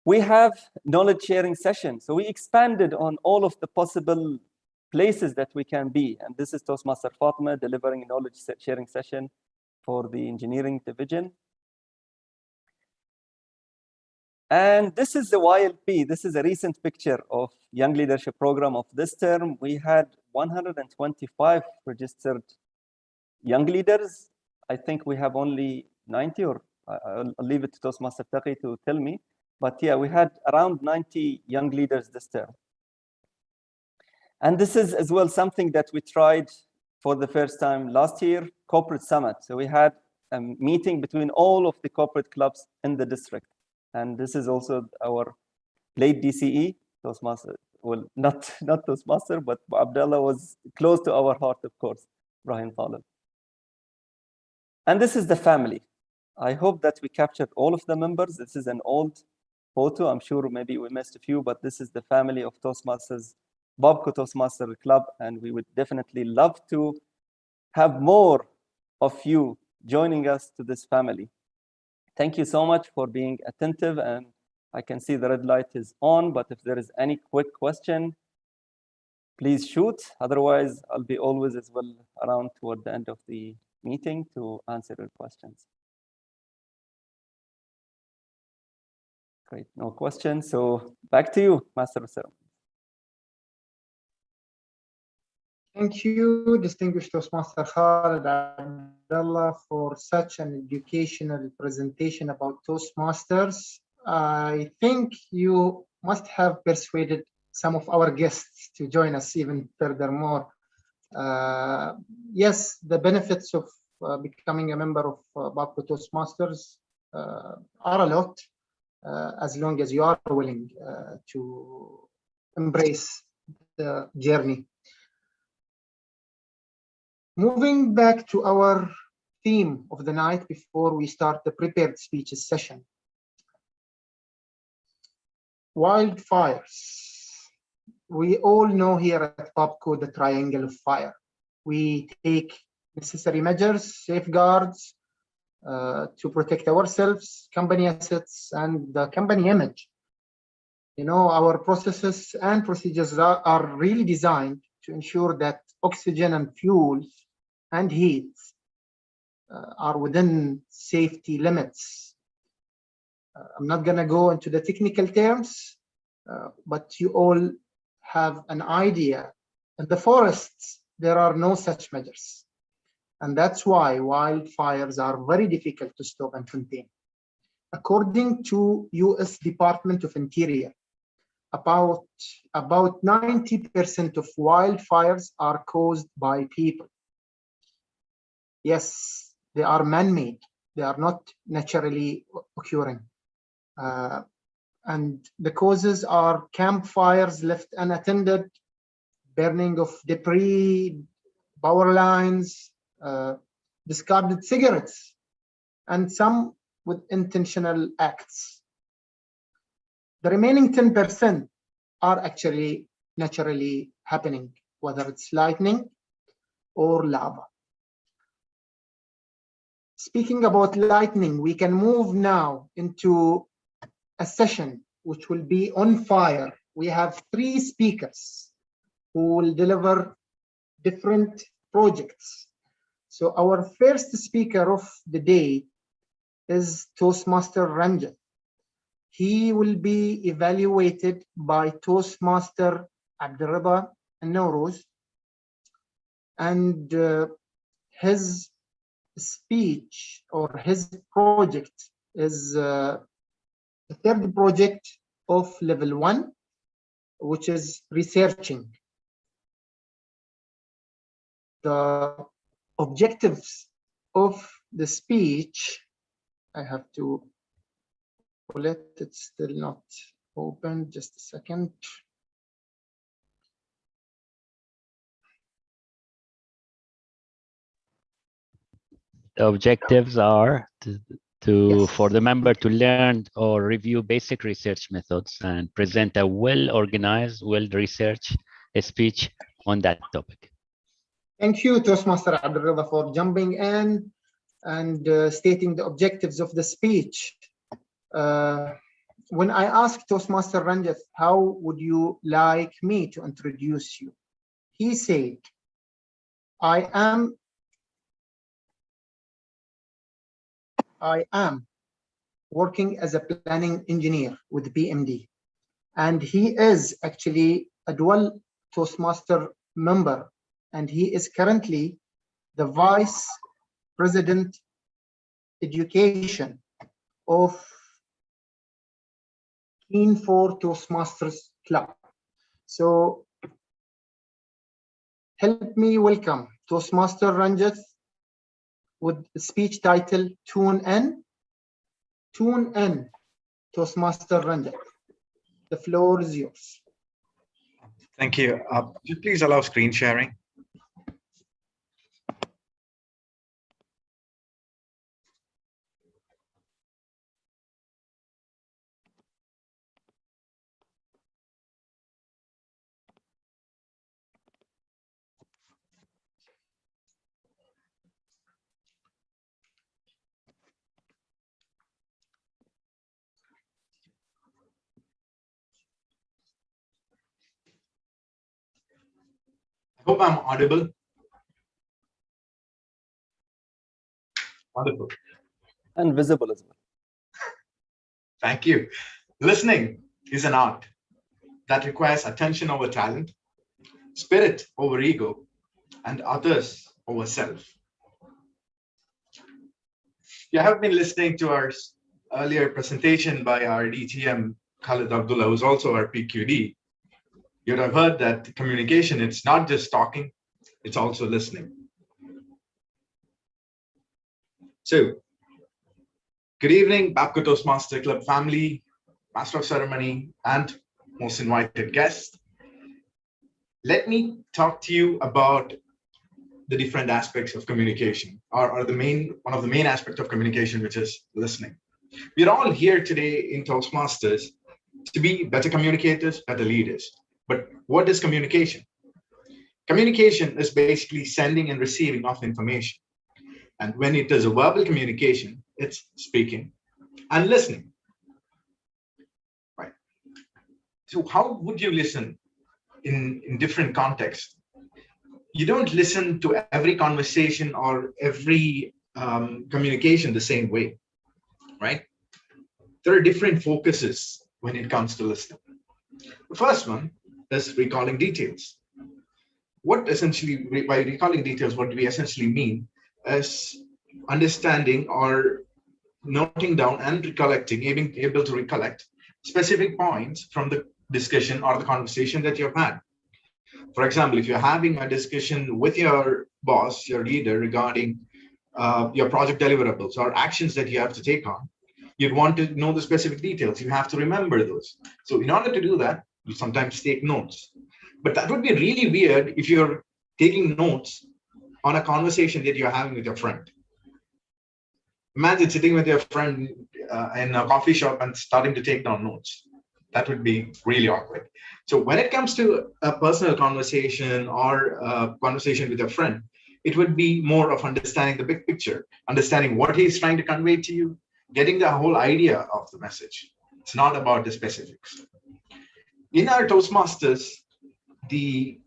We have knowledge sharing sessions. So we expanded on all of the possible places that we can be. And this is Toastmaster Fatima delivering a knowledge sharing session for the engineering division. And this is the YLP. This is a recent picture of Young Leadership Program of this term. We had 125 registered young leaders. I think we have only 90, or I'll leave it to Toastmaster Taqi to tell me. But yeah, we had around 90 young leaders this term. And this is as well something that we tried for the first time last year, Corporate Summit. So we had a meeting between all of the corporate clubs in the district. And this is also our late DCE, Toastmaster. Well, not Toastmaster, but Abdullah was close to our heart, of course, Brahim Talib. And this is the family. I hope that we captured all of the members. This is an old photo. I'm sure maybe we missed a few, but this is the family of Toastmasters, Babco Toastmaster Club, and we would definitely love to have more of you joining us to this family. Thank you so much for being attentive, and I can see the red light is on, but if there is any quick question, please shoot. Otherwise, I'll be always as well around toward the end of the meeting to answer your questions. Great, no questions. So back to you, Master of Ceremony. Thank you, distinguished Toastmaster Khalid Abdullah, for such an educational presentation about Toastmasters. I think you must have persuaded some of our guests to join us even furthermore. Yes, the benefits of becoming a member of Babco Toastmasters are a lot, as long as you are willing to embrace the journey. Moving back to our theme of the night before we start the prepared speeches session. Wildfires. We all know here at Babco the triangle of fire. We take necessary measures, safeguards to protect ourselves, company assets, and the company image. You know, our processes and procedures are really designed to ensure that oxygen and fuels and heat are within safety limits. I'm not going to go into the technical terms, but you all have an idea. In the forests, there are no such measures. And that's why wildfires are very difficult to stop and contain. According to US Department of Interior, about 90% of wildfires are caused by people. Yes, they are man-made, They are not naturally occurring. And the causes are campfires left unattended, burning of debris, power lines, discarded cigarettes, and some with intentional acts. The remaining 10% are actually naturally happening, whether it's lightning or lava. Speaking about lightning, we can move now into a session which will be on fire. We have 3 speakers who will deliver different projects. So our first speaker of the day is Toastmaster Ranjit. He will be evaluated by Toastmaster Abdurrahman and Nowruz, and his speech or his project is the 3rd project of level 1, which is researching. The objectives of the speech, I have to pull it, it's still not open, just a second. The objectives are for the member to learn or review basic research methods and present a well-organized, well-researched speech on that topic. Thank you, Toastmaster Abdulrahman, for jumping in and stating the objectives of the speech. When I asked Toastmaster Ranjit, how would you like me to introduce you? He said, I am working as a planning engineer with BMD, and he is actually a dual Toastmaster member, and he is currently the Vice President Education of Keen for Toastmasters Club. So help me welcome Toastmaster Ranjit with the speech title Tune In. Tune In, Toastmaster Ranjit. The floor is yours. Thank you. Could you please allow screen sharing? I hope I'm audible. Wonderful. And visible as well. Thank you. Listening is an art that requires attention over talent, spirit over ego, and others over self. You have been listening to our earlier presentation by our DTM, Khalid Abdullah, who's also our PQD. You'd have heard that communication, it's not just talking, it's also listening. So, good evening, Babco Toastmaster Club family, Master of Ceremony, and most invited guests. Let me talk to you about the different aspects of communication, or one of the main aspects of communication, which is listening. We're all here today in Toastmasters to be better communicators, better leaders. But what is communication? Communication is basically sending and receiving of information. And when it is a verbal communication, it's speaking and listening. Right. So how would you listen in different contexts? You don't listen to every conversation or every communication the same way, right? There are different focuses when it comes to listening. The first one is recalling details. What essentially, by recalling details, what we essentially mean is understanding or noting down and recollecting, being able to recollect specific points from the discussion or the conversation that you've had. For example, if you're having a discussion with your boss, your leader, regarding your project deliverables or actions that you have to take on, you'd want to know the specific details. You have to remember those. So in order to do that, you sometimes take notes. But that would be really weird if you're taking notes on a conversation that you're having with your friend. Imagine sitting with your friend in a coffee shop and starting to take down notes. That would be really awkward. So when it comes to a personal conversation or a conversation with a friend, it would be more of understanding the big picture, understanding what he's trying to convey to you, getting the whole idea of the message. It's not about the specifics. In our Toastmasters, we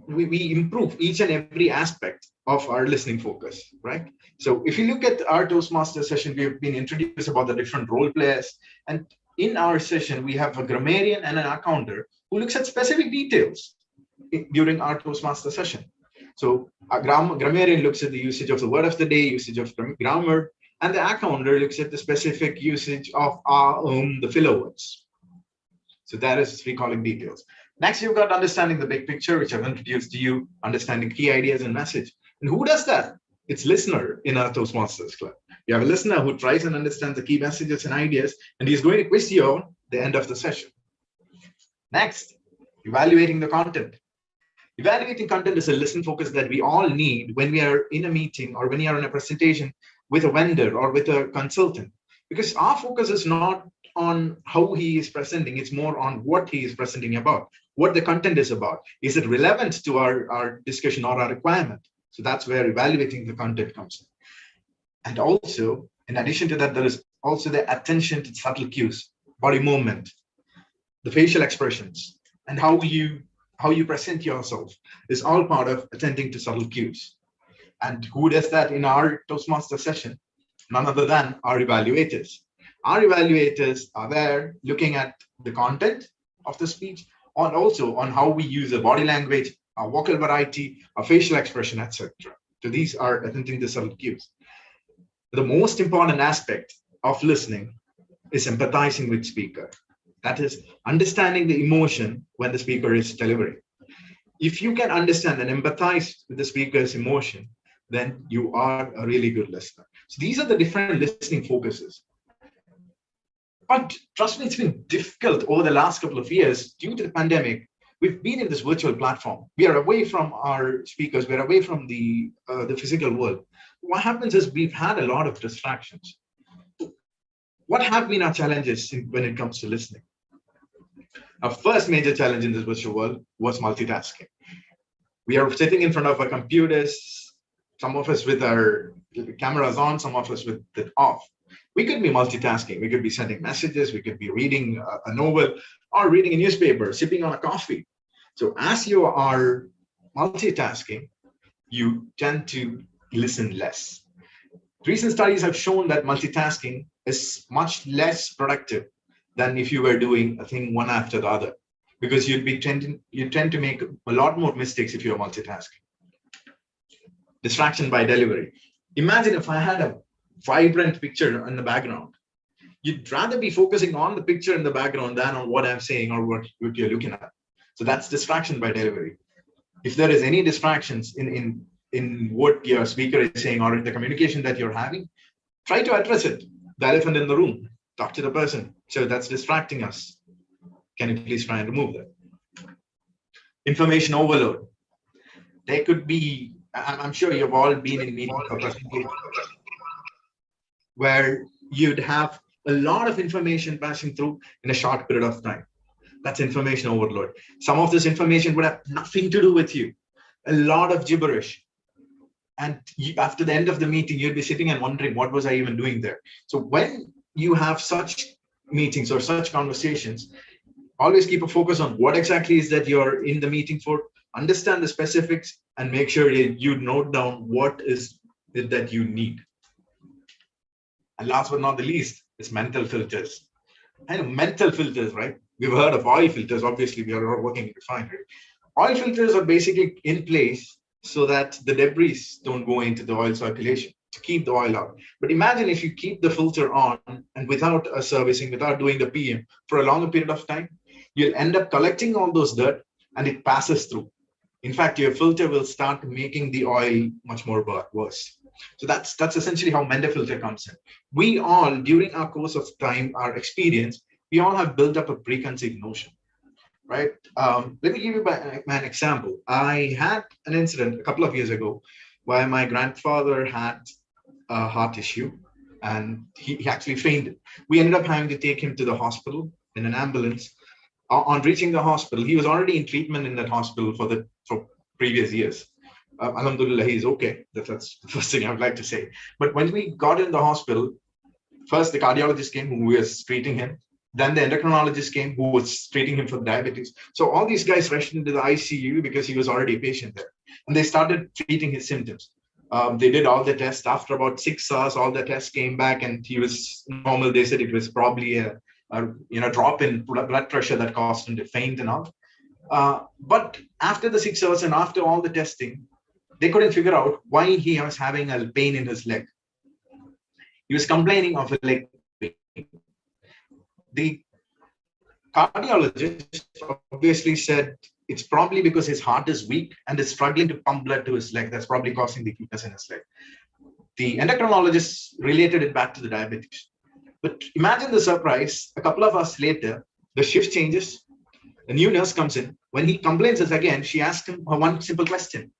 improve each and every aspect of our listening focus, right? So if you look at our Toastmaster session, we've been introduced about the different role players. And in our session, we have a grammarian and an accounter who looks at specific details during our Toastmaster session. So a grammarian looks at the usage of the word of the day, usage of grammar, and the accounter looks at the specific usage of the filler words. So that is recalling details. Next, you've got understanding the big picture, which I've introduced to you, understanding key ideas and message. And who does that? It's listener in our Toastmasters club. You have a listener who tries and understands the key messages and ideas, and he's going to quiz you on the end of the session. Next, evaluating the content. Evaluating content is a listening focus that we all need when we are in a meeting or when you are in a presentation with a vendor or with a consultant, because our focus is not on how he is presenting, it's more on what he is presenting about, what the content is about. Is it relevant to our discussion or our requirement? So that's where evaluating the content comes in. And also, in addition to that, there is also the attention to subtle cues, body movement, the facial expressions, and how you present yourself is all part of attending to subtle cues. And who does that in our Toastmaster session? None other than our evaluators. Our evaluators are there looking at the content of the speech and also on how we use the body language, our vocal variety, our facial expression, etc. So these are attending to subtle cues. The most important aspect of listening is empathizing with speaker. That is understanding the emotion when the speaker is delivering. If you can understand and empathize with the speaker's emotion, then you are a really good listener. So these are the different listening focuses. But trust me, it's been difficult over the last couple of years due to the pandemic. We've been in this virtual platform. We are away from our speakers. We're away from the physical world. What happens is we've had a lot of distractions. What have been our challenges when it comes to listening? Our first major challenge in this virtual world was multitasking. We are sitting in front of our computers, some of us with our cameras on, some of us with it off. We could be multitasking. We could be sending messages. We could be reading a novel or reading a newspaper, sipping on a coffee. So as you are multitasking, you tend to listen less. Recent studies have shown that multitasking is much less productive than if you were doing a thing one after the other, because you tend to make a lot more mistakes if you're multitasking. Distraction by delivery. Imagine if I had a vibrant picture in the background. You'd rather be focusing on the picture in the background than on what I'm saying or what you're looking at. So that's distraction by delivery. If there is any distractions in what your speaker is saying or in the communication that you're having, try to address it. The elephant in the room. Talk to the person. So that's distracting us. Can you please try and remove that? Information overload. There could be, I'm sure you've all been in meetings or presentations where you'd have a lot of information passing through in a short period of time. That's information overload. Some of this information would have nothing to do with you. A lot of gibberish. And after the end of the meeting, you'd be sitting and wondering, what was I even doing there? So when you have such meetings or such conversations, always keep a focus on what exactly is that you're in the meeting for, understand the specifics, and make sure you note down what is it that you need. And last but not the least is mental filters. I know mental filters, right? We've heard of oil filters. Obviously, we are working in refinery. Oil filters are basically in place so that the debris don't go into the oil circulation to keep the oil out. But imagine if you keep the filter on and without a servicing, without doing the PM for a longer period of time, you'll end up collecting all those dirt and it passes through. In fact, your filter will start making the oil much more worse. So that's essentially how Menderfilter comes in. We all, during our course of time, our experience, we all have built up a preconceived notion, right? Let me give you an example. I had an incident a couple of years ago where my grandfather had a heart issue and he actually fainted. We ended up having to take him to the hospital in an ambulance. On reaching the hospital, he was already in treatment in that hospital for previous years. Alhamdulillah, he's okay. That's the first thing I would like to say. But when we got in the hospital, first the cardiologist came who was treating him. Then the endocrinologist came who was treating him for diabetes. So all these guys rushed into the ICU because he was already a patient there. And they started treating his symptoms. They did all the tests. After about 6 hours, all the tests came back and he was normal. They said it was probably a drop in blood pressure that caused him to faint and all. But after the 6 hours and after all the testing, they couldn't figure out why he was having a pain in his leg. He was complaining of a leg pain. The cardiologist obviously said it's probably because his heart is weak and is struggling to pump blood to his leg. That's probably causing the weakness in his leg. The endocrinologist related it back to the diabetes. But imagine the surprise, a couple of hours later, the shift changes, a new nurse comes in. When he complains again, she asks him one simple question.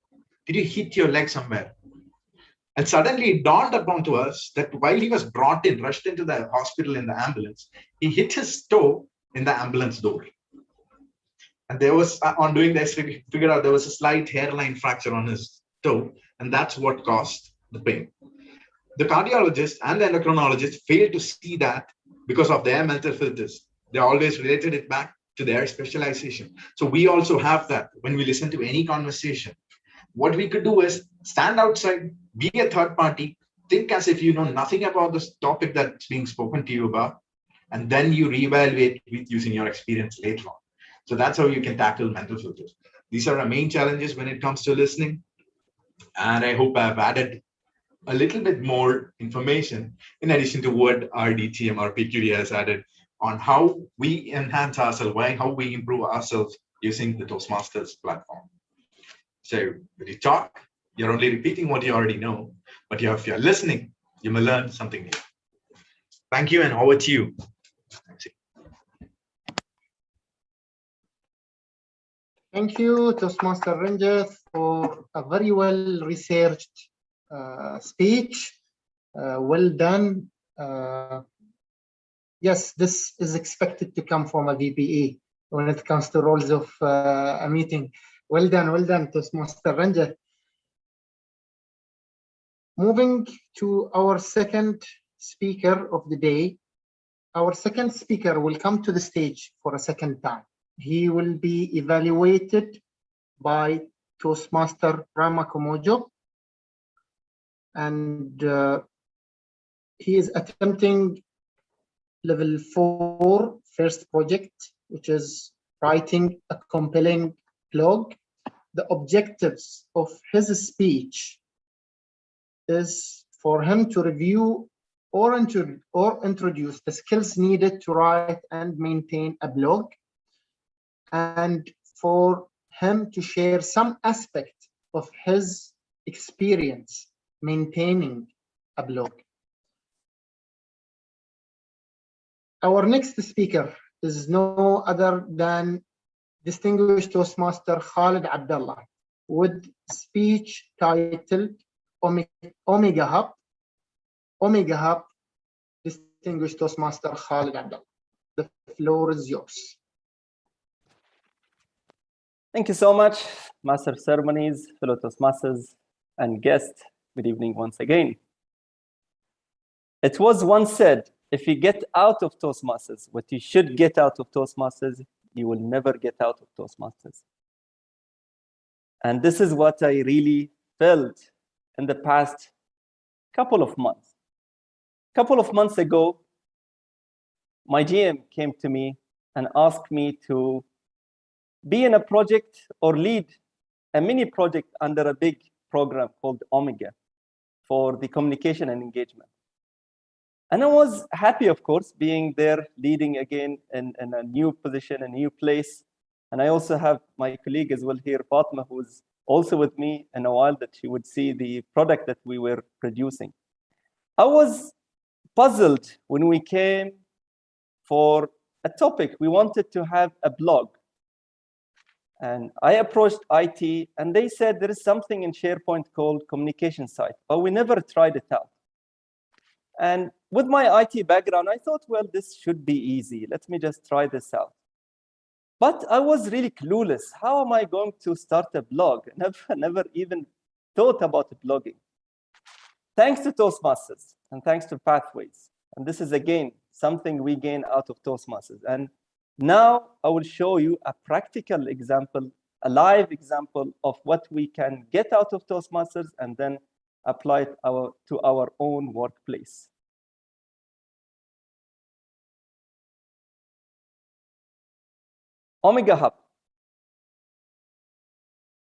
Did you hit your leg somewhere? And suddenly it dawned upon to us that while he was brought in, rushed into the hospital in the ambulance, he hit his toe in the ambulance door. And there was, on doing this, we figured out there was a slight hairline fracture on his toe, and that's what caused the pain. The cardiologist and the endocrinologist failed to see that because of their mental filters. They always related it back to their specialization. So we also have that when we listen to any conversation. What we could do is stand outside, be a third party, think as if you know nothing about this topic that's being spoken to you about, and then you reevaluate with using your experience later on. So that's how you can tackle mental filters. These are our main challenges when it comes to listening. And I hope I've added a little bit more information in addition to what our DTM or PQD has added on how we enhance ourselves, how we improve ourselves using the Toastmasters platform. So when you talk, you're only repeating what you already know, but if you're listening, you may learn something new. Thank you, and over to you. Thank you, Toastmaster Ranjit, for a very well researched speech. Well done. Yes, this is expected to come from a VPE when it comes to roles of a meeting. Well done, Toastmaster Ranjit. Moving to our second speaker of the day. Our second speaker will come to the stage for a second time. He will be evaluated by Toastmaster Rama Komojo, and he is attempting level 4 first project, which is writing a compelling blog. The objectives of his speech is for him to review or introduce the skills needed to write and maintain a blog, and for him to share some aspect of his experience maintaining a blog. Our next speaker is no other than distinguished Toastmaster Khalid Abdullah with speech titled Omega Hub. Omega Hub, distinguished Toastmaster Khalid Abdullah. The floor is yours. Thank you so much, Master of Ceremonies, fellow Toastmasters, and guests. Good evening once again. It was once said, if you get out of Toastmasters what you should get out of Toastmasters, you will never get out of Toastmasters. And this is what I really felt in the past couple of months. A couple of months ago, my GM came to me and asked me to be in a project or lead a mini project under a big program called Omega for the communication and engagement. And I was happy, of course, being there, leading again in a new position, a new place. And I also have my colleague as well here, Fatma, who's also with me in a while that she would see the product that we were producing. I was puzzled when we came for a topic. We wanted to have a blog. And I approached IT and they said there is something in SharePoint called communication site, but we never tried it out. And with my IT background, I thought, well, this should be easy. Let me just try this out. But I was really clueless. How am I going to start a blog? Never even thought about blogging. Thanks to Toastmasters and thanks to Pathways. And this is, again, something we gain out of Toastmasters. And now I will show you a practical example, a live example of what we can get out of Toastmasters and then apply it to our own workplace. Omega Hub.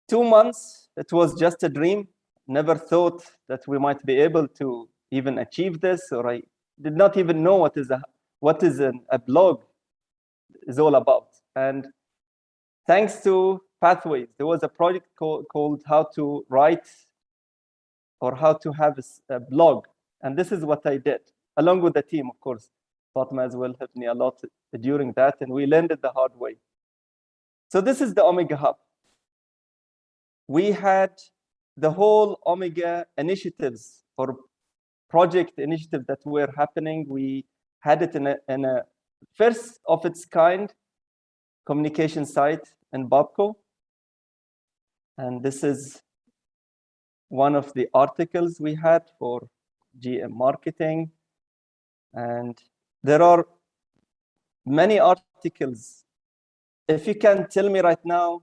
2 months, it was just a dream. Never thought that we might be able to even achieve this, or I did not even know what is a blog is all about. And thanks to Pathways, there was a project called How to Write or How to Have a Blog. And this is what I did, along with the team, of course. Fatma as well helped me a lot during that, and we learned it the hard way. So this is the Omega Hub. We had the whole Omega initiatives or project initiative that were happening. We had it in a first of its kind communication site in Babco. And this is one of the articles we had for GM marketing. And there are many articles. If you can tell me right now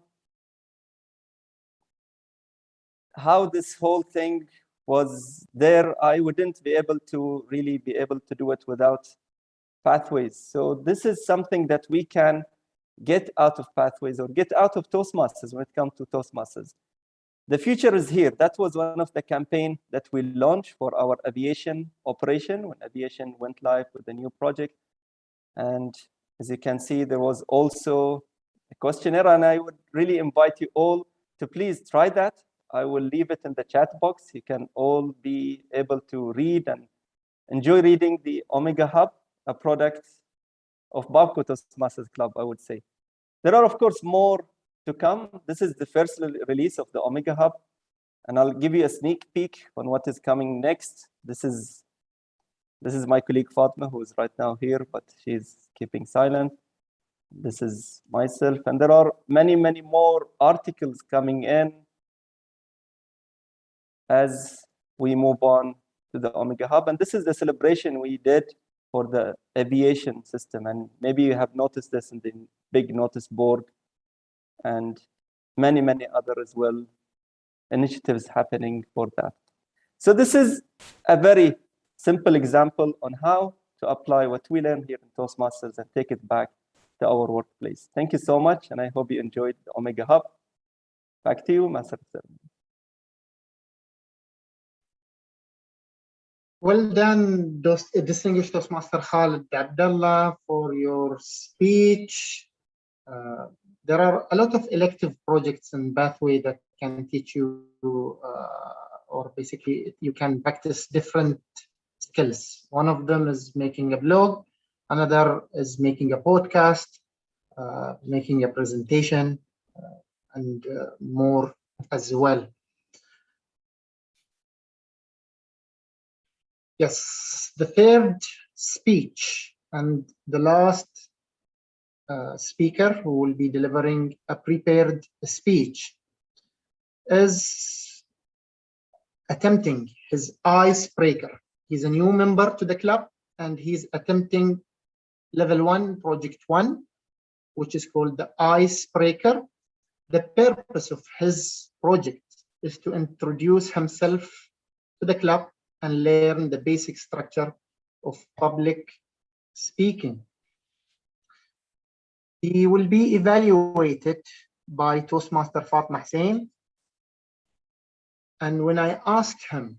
how this whole thing was there, I wouldn't be able to really be able to do it without Pathways. So this is something that we can get out of Pathways or get out of Toastmasters when it comes to Toastmasters. The future is here. That was one of the campaign that we launched for our aviation operation when aviation went live with the new project. And as you can see, there was also a questionnaire, and I would really invite you all to please try that. I will leave it in the chat box. You can all be able to read and enjoy reading the Omega Hub, a product of Babco Toastmasters Club, I would say. There are, of course, more to come. This is the first release of the Omega Hub, and I'll give you a sneak peek on what is coming next. This is my colleague Fatma, who is right now here, but she's keeping silent. This is myself, and there are many, many more articles coming in as we move on to the Omega Hub. And this is the celebration we did for the aviation system. And maybe you have noticed this in the big notice board and many, many other as well initiatives happening for that. So this is a very simple example on how to apply what we learned here in Toastmasters and take it back to our workplace. Thank you so much, and I hope you enjoyed the Omega Hub. Back to you, Master. Well done, distinguished Toastmaster Khalid Abdullah, for your speech. There are a lot of elective projects in Pathway that can teach you, or basically you can practice different skills. One of them is making a blog, another is making a podcast, making a presentation, and more as well. Yes, the third speech and the last speaker who will be delivering a prepared speech is attempting his icebreaker. He's a new member to the club, and he's attempting level 1, project 1, which is called the icebreaker. The purpose of his project is to introduce himself to the club and learn the basic structure of public speaking. He will be evaluated by Toastmaster Fatma Hussein. And when I asked him,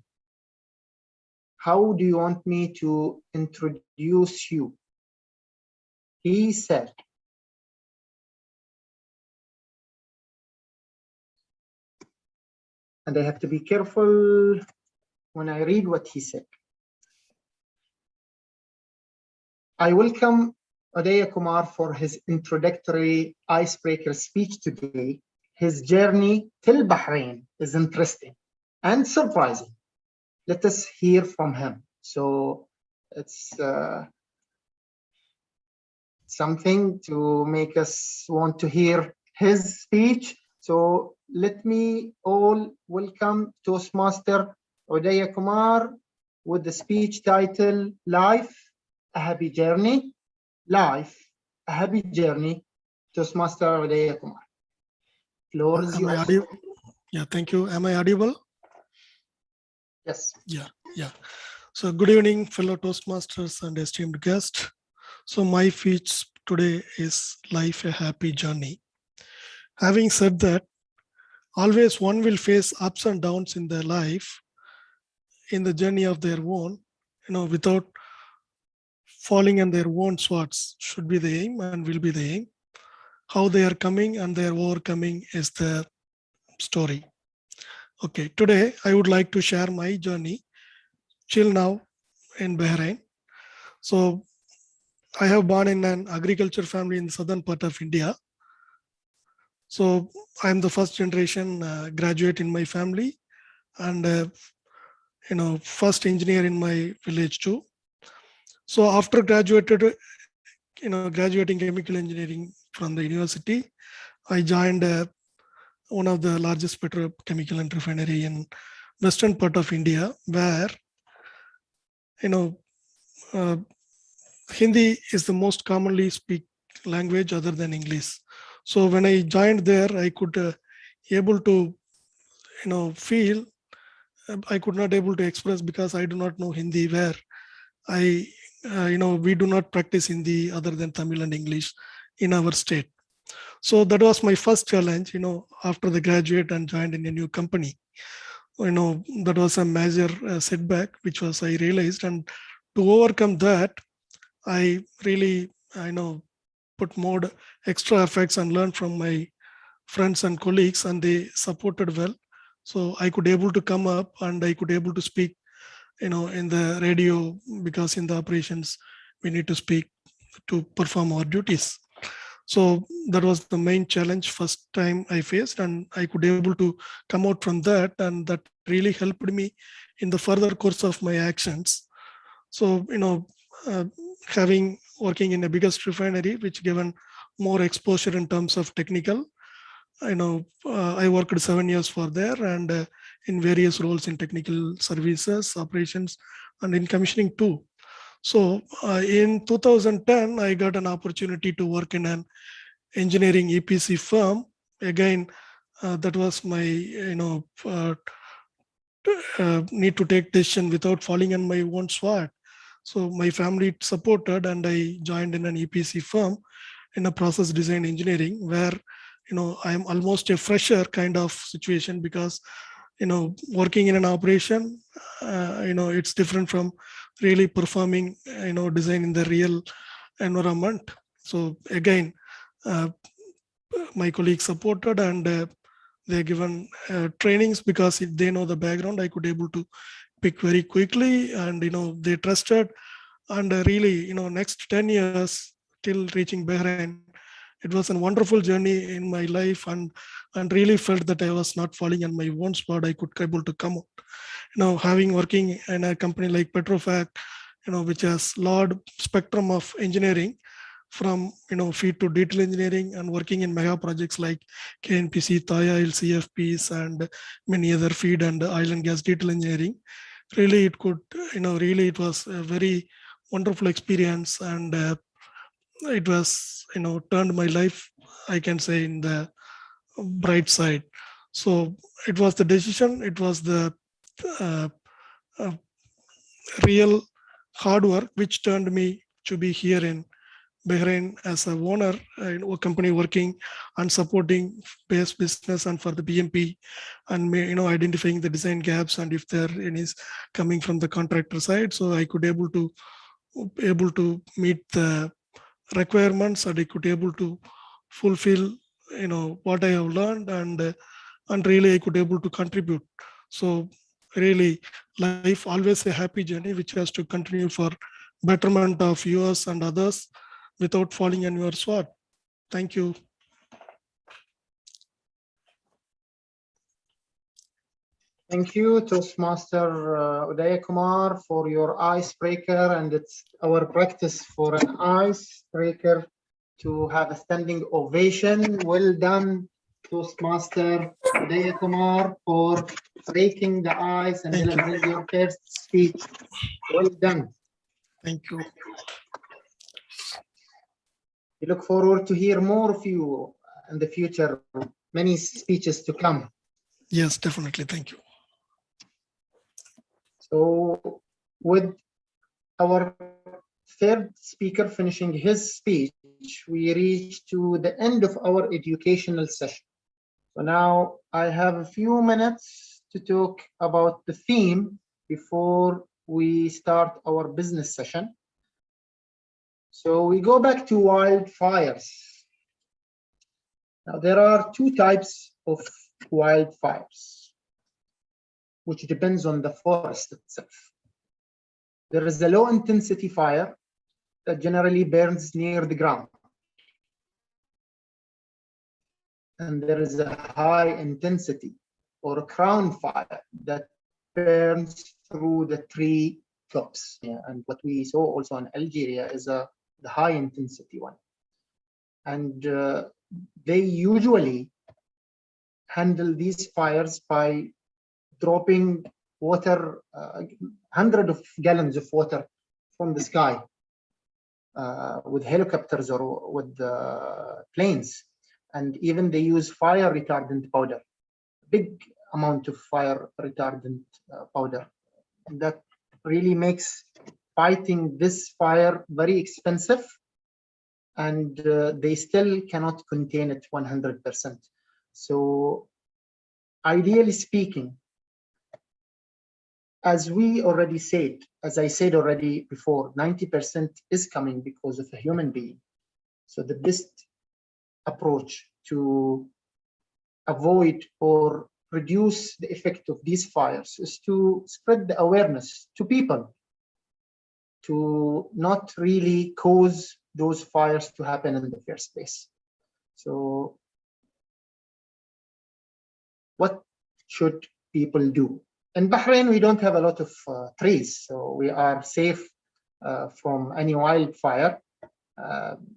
how do you want me to introduce you? He said, and I have to be careful when I read what he said. I welcome Udaya Kumar for his introductory icebreaker speech today. His journey till Bahrain is interesting and surprising. Let us hear from him. So it's something to make us want to hear his speech. So let me all welcome Toastmaster Udaya Kumar with the speech title, Life, a Happy Journey. Life, a Happy Journey. Toastmaster Udaya Kumar. Floor is yours. Yeah, thank you. Am I audible? Yes. Yeah. So good evening, fellow Toastmasters and esteemed guests. So my speech today is Life, a Happy Journey. Having said that, always one will face ups and downs in their life, in the journey of their own, without falling on their own swords should be the aim and will be the aim. How they are coming and they are overcoming is the story. Okay, today I would like to share my journey till now in Bahrain. So I have born in an agriculture family in the southern part of India. So I'm the first generation graduate in my family and first engineer in my village too. So after graduating chemical engineering from the university, I joined one of the largest petrochemical and refinery in western part of India, where Hindi is the most commonly speak language other than English. So when I joined there, I could able to feel I could not able to express because I do not know Hindi, where we do not practice Hindi other than Tamil and English in our state. So that was my first challenge, after the graduate and joined in a new company. That was a major setback, which was I realized. And to overcome that, I really, put more extra effects and learned from my friends and colleagues, and they supported well. So I could able to come up and I could able to speak, in the radio, because in the operations, we need to speak to perform our duties. So that was the main challenge first time I faced, and I could able to come out from that, and that really helped me in the further course of my actions. So, working in a biggest refinery, which given more exposure in terms of technical, I worked 7 years for there and in various roles in technical services, operations, and in commissioning too. So in 2010, I got an opportunity to work in an engineering EPC firm. Again, that was my, need to take decision without falling on my own sword. So my family supported, and I joined in an EPC firm in a process design engineering, where I'm almost a fresher kind of situation, because working in an operation, it's different from really performing design in the real environment. So again, my colleagues supported, and they're given trainings, because if they know the background, I could able to pick very quickly, and they trusted. And really, next 10 years till reaching Bahrain, it was a wonderful journey in my life, and really felt that I was not falling on my own spot. I could able to come out. Having working in a company like Petrofac, which has large spectrum of engineering, from feed to detail engineering, and working in mega projects like KNPC, Thai Oil, CFPs, and many other feed and oil and gas detail engineering. Really, it could, really it was a very wonderful experience, and it was, turned my life, I can say, in the bright side. So it was the decision, it was the uh, real hard work which turned me to be here in Bahrain as a owner in a company working and supporting base business and for the BMP, and identifying the design gaps, and if there any is coming from the contractor side, so I could able to meet the requirements, and I could able to fulfill what I have learned, and and really I could able to contribute. So really, life always a happy journey, which has to continue for betterment of yours and others without falling on your sword. Thank you. Thank you, Toastmaster Udaya Kumar, for your icebreaker, and it's our practice for an icebreaker to have a standing ovation. Well done, Toastmaster Udaya Kumar, for breaking the ice and delivering your first speech. Well done. Thank you. We look forward to hear more of you in the future, many speeches to come. Yes, definitely. Thank you. So with our third speaker finishing his speech, we reach to the end of our educational session. So now I have a few minutes to talk about the theme before we start our business session. So we go back to wildfires. Now there are two types of wildfires, which depends on the forest itself. There is a low intensity fire that generally burns near the ground. And there is a high intensity or a crown fire that burns through the tree tops. Yeah, and what we saw also in Algeria is the high intensity one. And they usually handle these fires by dropping water, hundreds of gallons of water from the sky with helicopters or with planes. And even they use fire retardant powder, big amount of fire retardant powder. And that really makes fighting this fire very expensive, and they still cannot contain it 100%. So ideally speaking, as we already said, as I said already before, 90% is coming because of a human being. So the best approach to avoid or reduce the effect of these fires is to spread the awareness to people, to not really cause those fires to happen in the first place. So what should people do? In Bahrain, we don't have a lot of trees, so we are safe from any wildfire.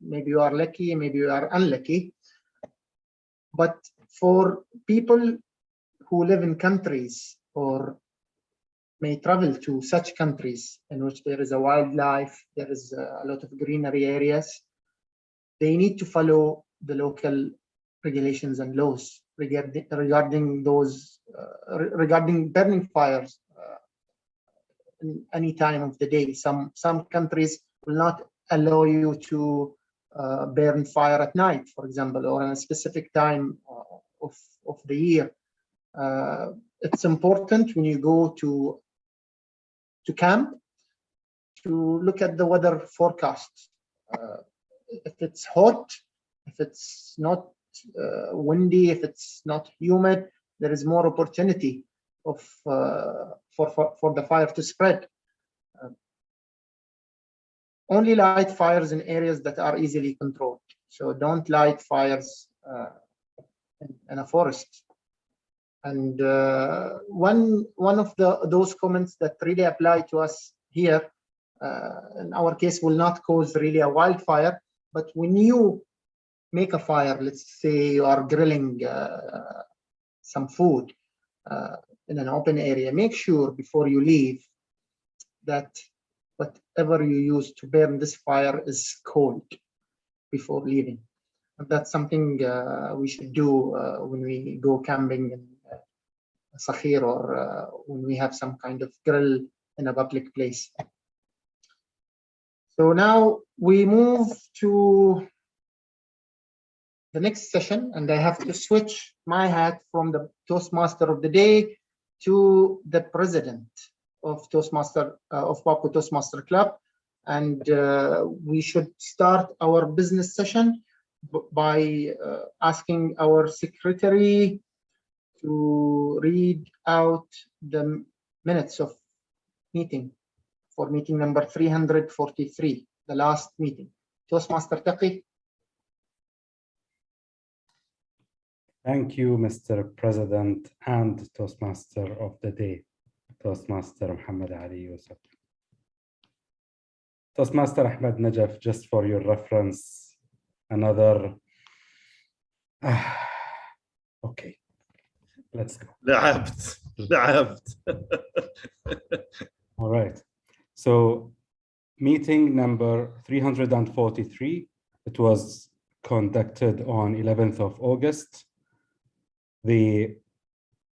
Maybe you are lucky, maybe you are unlucky. But for people who live in countries or may travel to such countries in which there is a wildlife, there is a lot of greenery areas, they need to follow the local regulations and laws regarding those regarding burning fires in any time of the day. Some countries will not allow you to burn fire at night, for example, or in a specific time of the year. It's important when you go to camp to look at the weather forecast. If it's hot, if it's not windy, if it's not humid, there is more opportunity of for the fire to spread. Only light fires in areas that are easily controlled. So don't light fires in a forest. And one of those comments that really apply to us here, in our case, will not cause really a wildfire, but when you make a fire, let's say you are grilling some food in an open area, make sure before you leave that whatever you use to burn this fire is cold before leaving. And that's something we should do when we go camping in Sakhir or when we have some kind of grill in a public place. So now we move to the next session, and I have to switch my hat from the Toastmaster of the day to the president of Toastmaster of Babco Toastmaster Club, and we should start our business session by asking our secretary to read out the minutes of meeting for meeting number 343, the last meeting. Toastmaster Taqi. Thank you, Mr. President and Toastmaster of the day, Toastmaster Muhammad Ali Yusuf. Toastmaster Ahmed Najaf, just for your reference, another. Okay, let's go. لعبت. All right. So, meeting number 343, it was conducted on 11th of August. The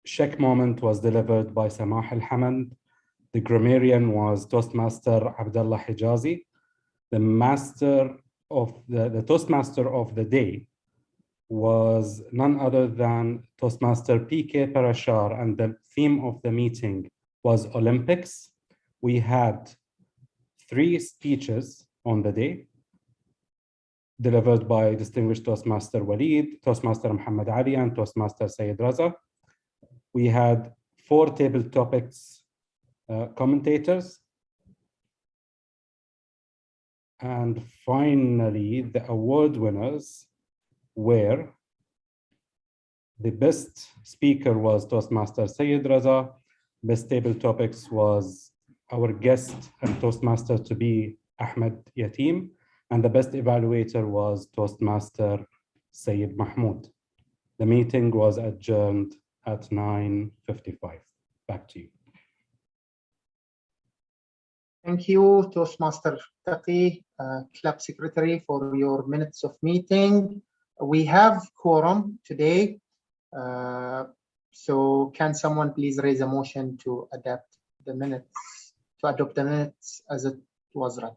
check moment was delivered by Samah Al-Hamad. The grammarian was Toastmaster Abdullah Hijazi. The Toastmaster of the day was none other than Toastmaster PK Parashar, and the theme of the meeting was Olympics. We had 3 speeches on the day delivered by distinguished Toastmaster Walid, Toastmaster Muhammad Ali, and Toastmaster Sayyid Raza. We had 4 table topics commentators. And finally, the award winners were: the best speaker was Toastmaster Sayyid Raza, best table topics was our guest and Toastmaster to be Ahmed Yatim, and the best evaluator was Toastmaster Sayyid Mahmoud. The meeting was adjourned at 9:55. Back to you. Thank you, Toastmaster Taqi, Club Secretary, for your minutes of meeting. We have quorum today. So can someone please raise a motion to adopt the minutes as it was read?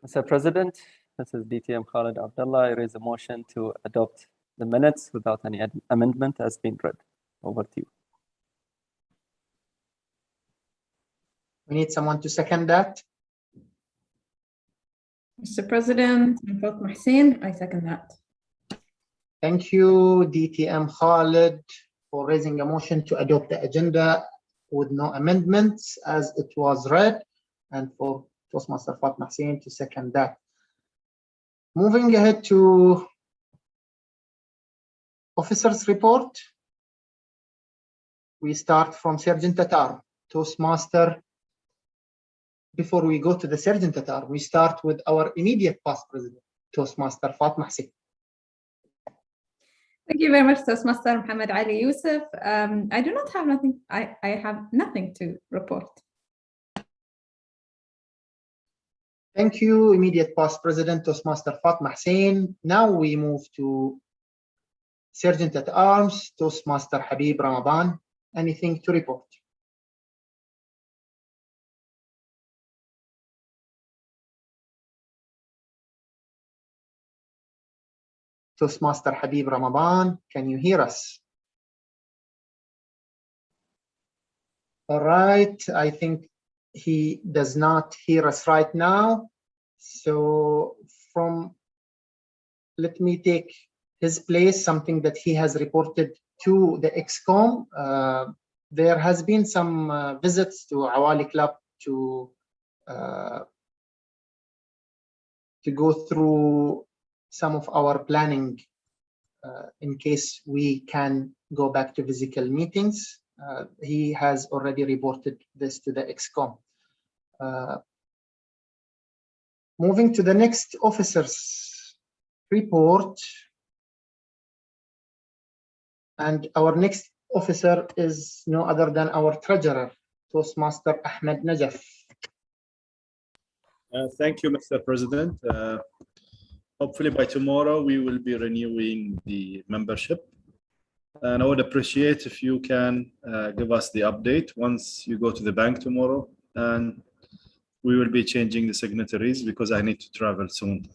Mr. President, this is BTM Khalid Abdullah. I raise a motion to adopt the minutes without any amendment as been read. Over to you. We need someone to second that. Mr. President, I'm Fatma Hussein. I second that. Thank you, DTM Khalid, for raising a motion to adopt the agenda with no amendments as it was read, and for Toastmaster Fatma Hussein to second that. Moving ahead to officers' report. We start from Sergeant Tatar, Toastmaster. Before we go to the Sergeant Tatar, we start with our immediate past president, Toastmaster Fatma Hussein. Thank you very much, Toastmaster Muhammad Ali Yusuf. I do not have nothing. I have nothing to report. Thank you, immediate past president, Toastmaster Fatma Hussein. Now we move to Sergeant at Arms, Toastmaster Habib Ramadan. Anything to report? Toastmaster Habib Ramadan, can you hear us? All right, I think he does not hear us right now. So let me take his place, something that he has reported to the ExCom. There has been some visits to Awali Club to go through some of our planning in case we can go back to physical meetings. He has already reported this to the ExCom. Moving to the next officer's report. And our next officer is no other than our treasurer, Toastmaster Ahmed Najaf. Thank you, Mr. President. Hopefully by tomorrow, we will be renewing the membership. And I would appreciate if you can give us the update once you go to the bank tomorrow. And we will be changing the signatories because I need to travel soon.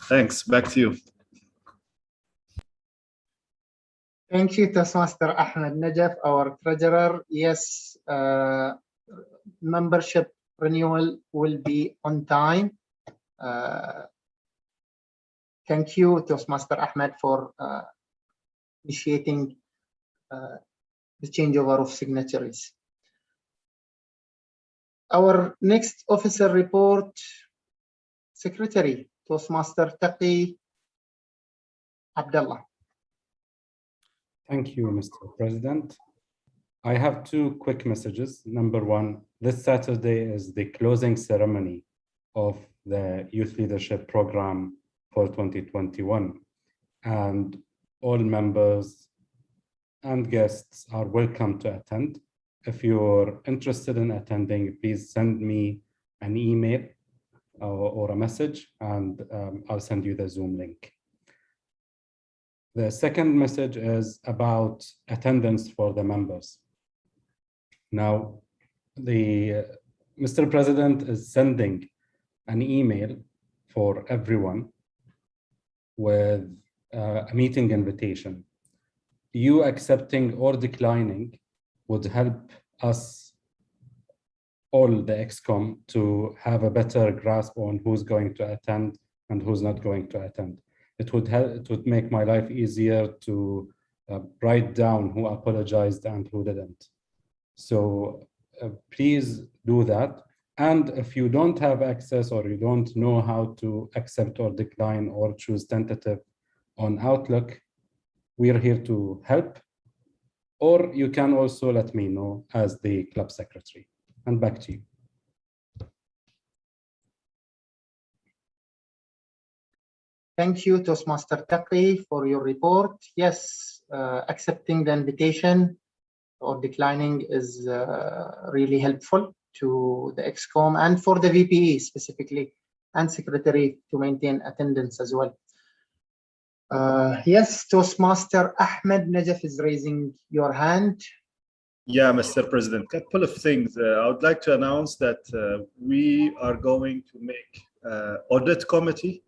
Thanks. Back to you. Thank you, Toastmaster Ahmed Najaf, our treasurer. Yes, membership renewal will be on time. Thank you, Toastmaster Ahmed, for initiating the changeover of signatories. Our next officer report, Secretary, Toastmaster Taqi Abdullah. Thank you, Mr. President. I have two quick messages. Number one, this Saturday is the closing ceremony of the Youth Leadership Program for 2021. And all members and guests are welcome to attend. If you're interested in attending, please send me an email or a message, and I'll send you the Zoom link. The second message is about attendance for the members. Now, Mr. President is sending an email for everyone with a meeting invitation. You accepting or declining would help us, all the ExCom, to have a better grasp on who's going to attend and who's not going to attend. It would help. It would make my life easier to write down who apologized and who didn't. So please do that. And if you don't have access or you don't know how to accept or decline or choose tentative on Outlook, we are here to help. Or you can also let me know as the club secretary. And back to you. Thank you, Toastmaster Taqi, for your report. Yes, accepting the invitation or declining is really helpful to the ExCom and for the VPE specifically, and Secretary to maintain attendance as well. Yes, Toastmaster Ahmed Najaf is raising your hand. Yeah, Mr. President, a couple of things. I would like to announce that we are going to make audit committee,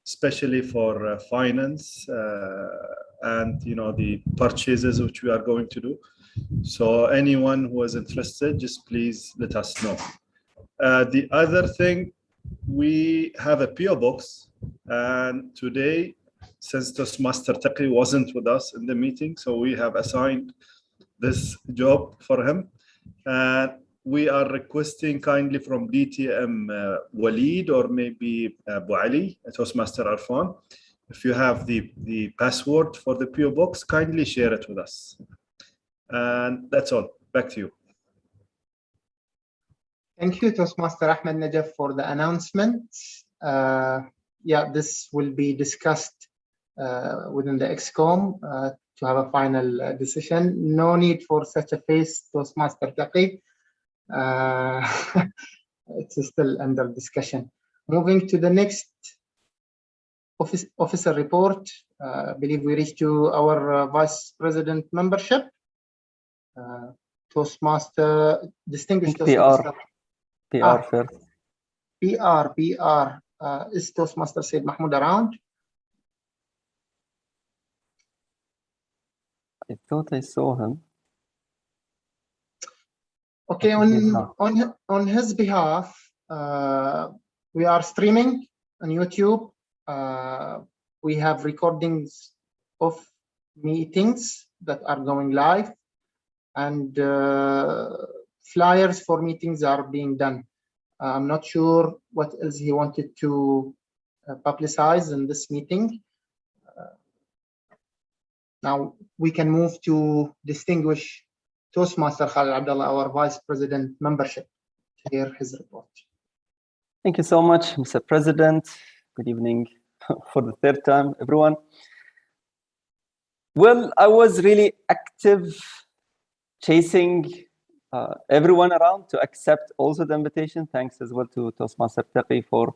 especially for finance and the purchases which we are going to do. So anyone who is interested, just please let us know. The other thing, we have a PO box, and today, since Toastmaster Taqi wasn't with us in the meeting, so we have assigned this job for him. And we are requesting kindly from DTM Walid or maybe Abu Ali, Toastmaster Arfan, if you have the password for the PO box, kindly share it with us. And that's all. Back to you. Thank you, Toastmaster Ahmed Najaf, for the announcement. Yeah, this will be discussed within the ExCom to have a final decision. No need for such a face, Toastmaster Taqi. It's still under discussion. Moving to the next officer report. I believe we reached to our Vice President membership. Toastmaster, distinguished Toastmaster. PR first. PR. Is Toastmaster Said Mahmoud around? I thought I saw him. Okay, on his behalf, we are streaming on YouTube. We have recordings of meetings that are going live, and flyers for meetings are being done. I'm not sure what else he wanted to publicize in this meeting. Now we can move to distinguish Toastmaster Khalid Abdullah, our Vice President membership, to hear his report. Thank you so much, Mr. President. Good evening for the third time, everyone. Well, I was really active chasing everyone around to accept also the invitation. Thanks as well to Toastmaster Taqi for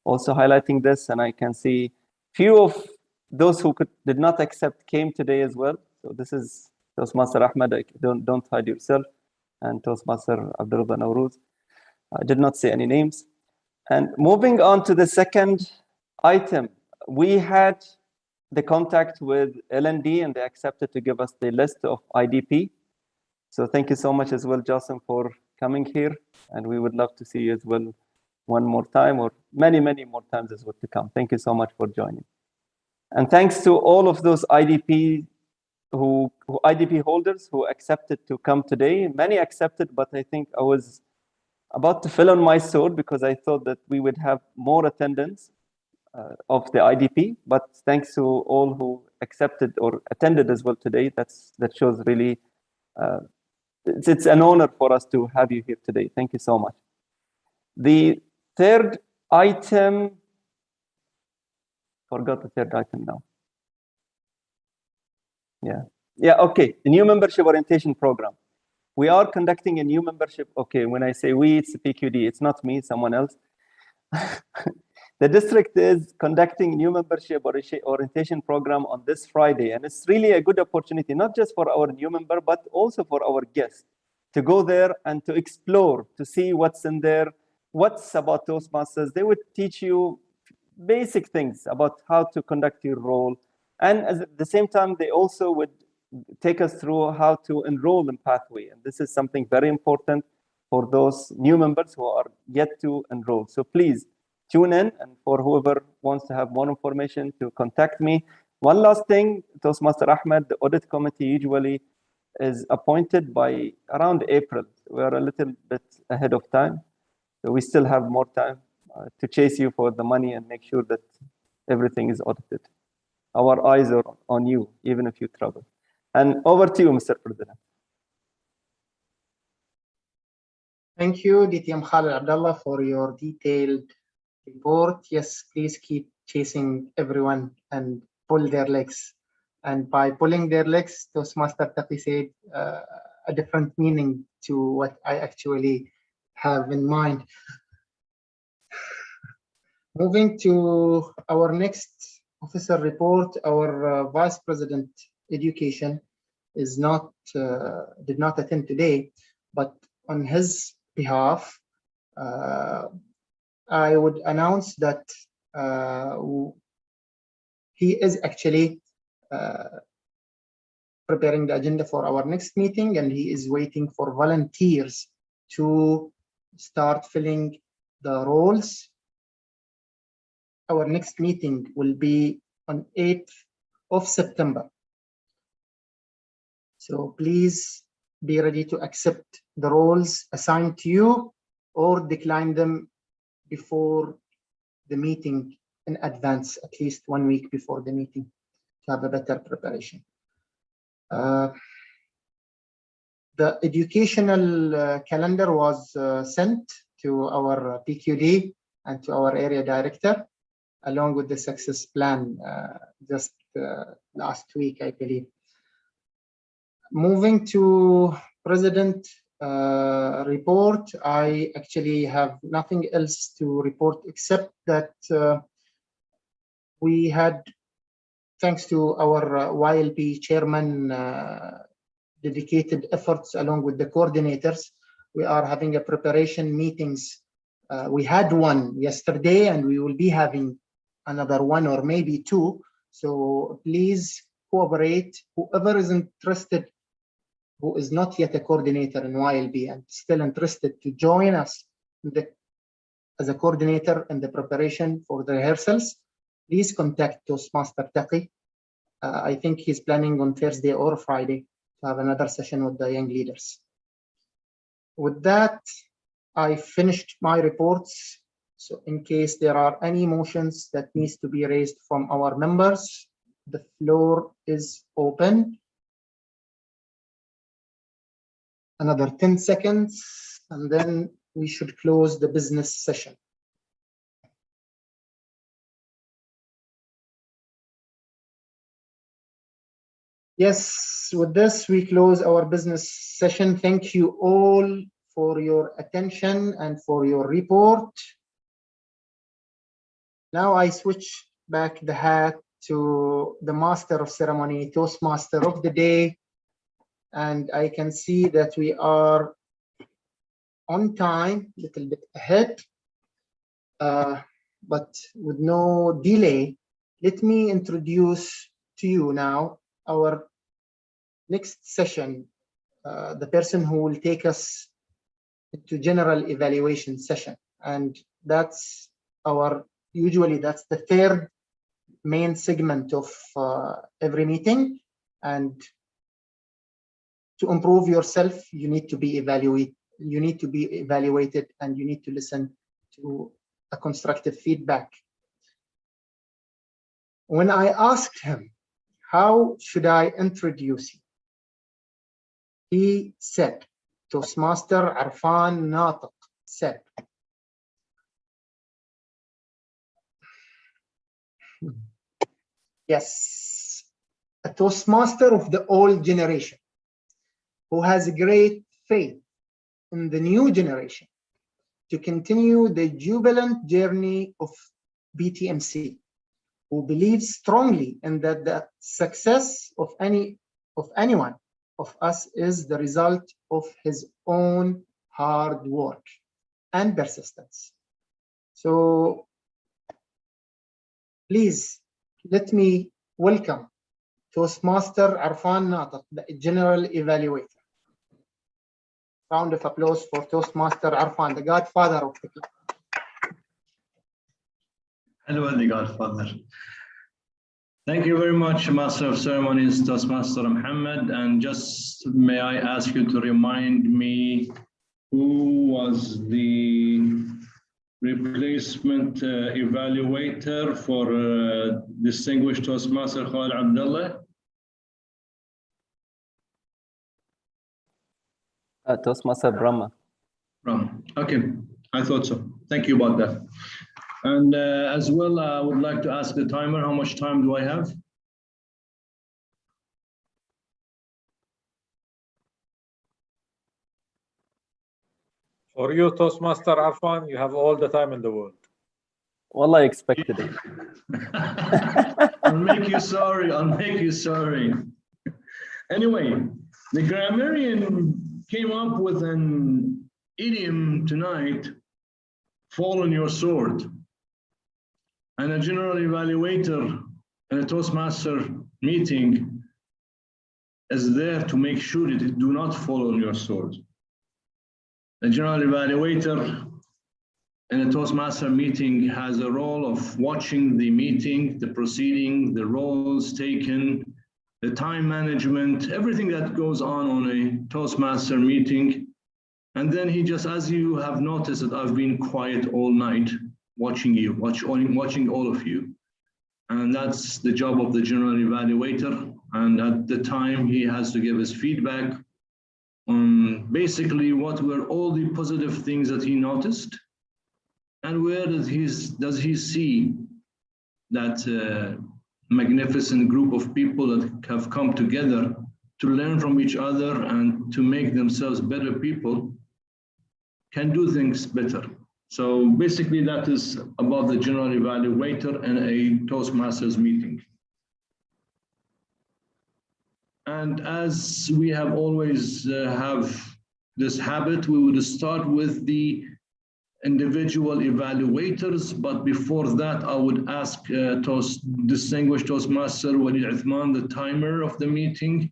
also highlighting this. And I can see few of those who did not accept came today as well. So this is Toastmaster Ahmed, don't hide yourself, and Toastmaster Abdullah Nawruz. I did not say any names. And moving on to the second item, we had the contact with L&D and they accepted to give us the list of IDP. So thank you so much as well, Jasim, for coming here. And we would love to see you as well one more time or many, many more times as well to come. Thank you so much for joining. And thanks to all of those IDP who IDP holders who accepted to come today. Many accepted, but I think I was about to fill on my sword because I thought that we would have more attendance of the IDP. But thanks to all who accepted or attended as well today, that shows really it's an honor for us to have you here today. Thank you so much. The third item, forgot the third item now. Yeah, okay. The new membership orientation program. We are conducting a new membership. Okay, when I say we, it's the PQD. It's not me, it's someone else. The district is conducting a new membership orientation program on this Friday. And it's really a good opportunity, not just for our new member, but also for our guests to go there and to explore, to see what's in there, what's about Toastmasters. They would teach you basic things about how to conduct your role. And at the same time, they also would take us through how to enroll in Pathway. And this is something very important for those new members who are yet to enroll. So please tune in, and for whoever wants to have more information to contact me. One last thing, Toastmaster Ahmed, the audit committee usually is appointed by around April. We are a little bit ahead of time. So we still have more time to chase you for the money and make sure that everything is audited. Our eyes are on you, even if you travel. And over to you, Mr. President. Thank you, DTM Khalid Abdullah, for your detailed report. Yes, please keep chasing everyone and pull their legs. And by pulling their legs, Toastmaster Taqi said a different meaning to what I actually have in mind. Moving to our next officer report, our Vice President Education is not did not attend today, but on his behalf, I would announce that he is actually preparing the agenda for our next meeting, and he is waiting for volunteers to start filling the roles. Our next meeting will be on 8th of September. So please be ready to accept the roles assigned to you or decline them before the meeting in advance, at least 1 week before the meeting, to have a better preparation. The educational calendar was sent to our PQD and to our area director, along with the success plan just last week, I believe. Moving to President report, I actually have nothing else to report except that we had, thanks to our YLP chairman, dedicated efforts along with the coordinators, we are having a preparation meetings. We had one yesterday and we will be having another one or maybe two. So please cooperate. Whoever is interested, who is not yet a coordinator in YLB and still interested to join us as a coordinator in the preparation for the rehearsals, please contact Toastmaster Taqi. I think he's planning on Thursday or Friday to have another session with the young leaders. With that, I finished my reports. So in case there are any motions that needs to be raised from our members, the floor is open. Another 10 seconds, and then we should close the business session. Yes, with this, we close our business session. Thank you all for your attention and for your report. Now I switch back the hat to the master of ceremony, Toastmaster of the day. And I can see that we are on time, a little bit ahead, but with no delay. Let me introduce to you now our next session, the person who will take us to general evaluation session. And that's usually that's the third main segment of every meeting. And to improve yourself, you need to be evaluated. You need to be evaluated, and you need to listen to a constructive feedback. When I asked him, how should I introduce you? He said, Toastmaster Arfan Natiq said, yes, a Toastmaster of the old generation who has great faith in the new generation to continue the jubilant journey of BTMC, who believes strongly in that the success of anyone of us is the result of his own hard work and persistence. So please let me welcome Toastmaster Arfan Natiq, the General Evaluator. Round of applause for Toastmaster Arfan, the godfather of the club. Hello, the godfather. Thank you very much, Master of Ceremonies, Toastmaster Muhammad. And just may I ask you to remind me who was the replacement evaluator for distinguished Toastmaster Khalid Abdullah? Toastmaster Brahma. Brahma. Okay, I thought so. Thank you about that. And as well, I would like to ask the timer, how much time do I have? For you, Toastmaster Arfan, you have all the time in the world. Well, I expected it. I'll make you sorry. I'll make you sorry. Anyway, the grammarian came up with an idiom tonight, fall on your sword. And a general evaluator and a Toastmaster meeting is there to make sure that it do not fall on your sword. The general evaluator in a Toastmaster meeting has a role of watching the meeting, the proceeding, the roles taken, the time management, everything that goes on a Toastmaster meeting. And then he just, as you have noticed that I've been quiet all night, watching you, watching all of you. And that's the job of the general evaluator. And at the time, he has to give his feedback on basically what were all the positive things that he noticed, and where does he see that magnificent group of people that have come together to learn from each other and to make themselves better people can do things better. So basically that is about the general evaluator and a Toastmasters meeting. And as we have always have this habit, we would start with the individual evaluators. But before that, I would ask distinguished Toastmaster Walid Uthman, the timer of the meeting,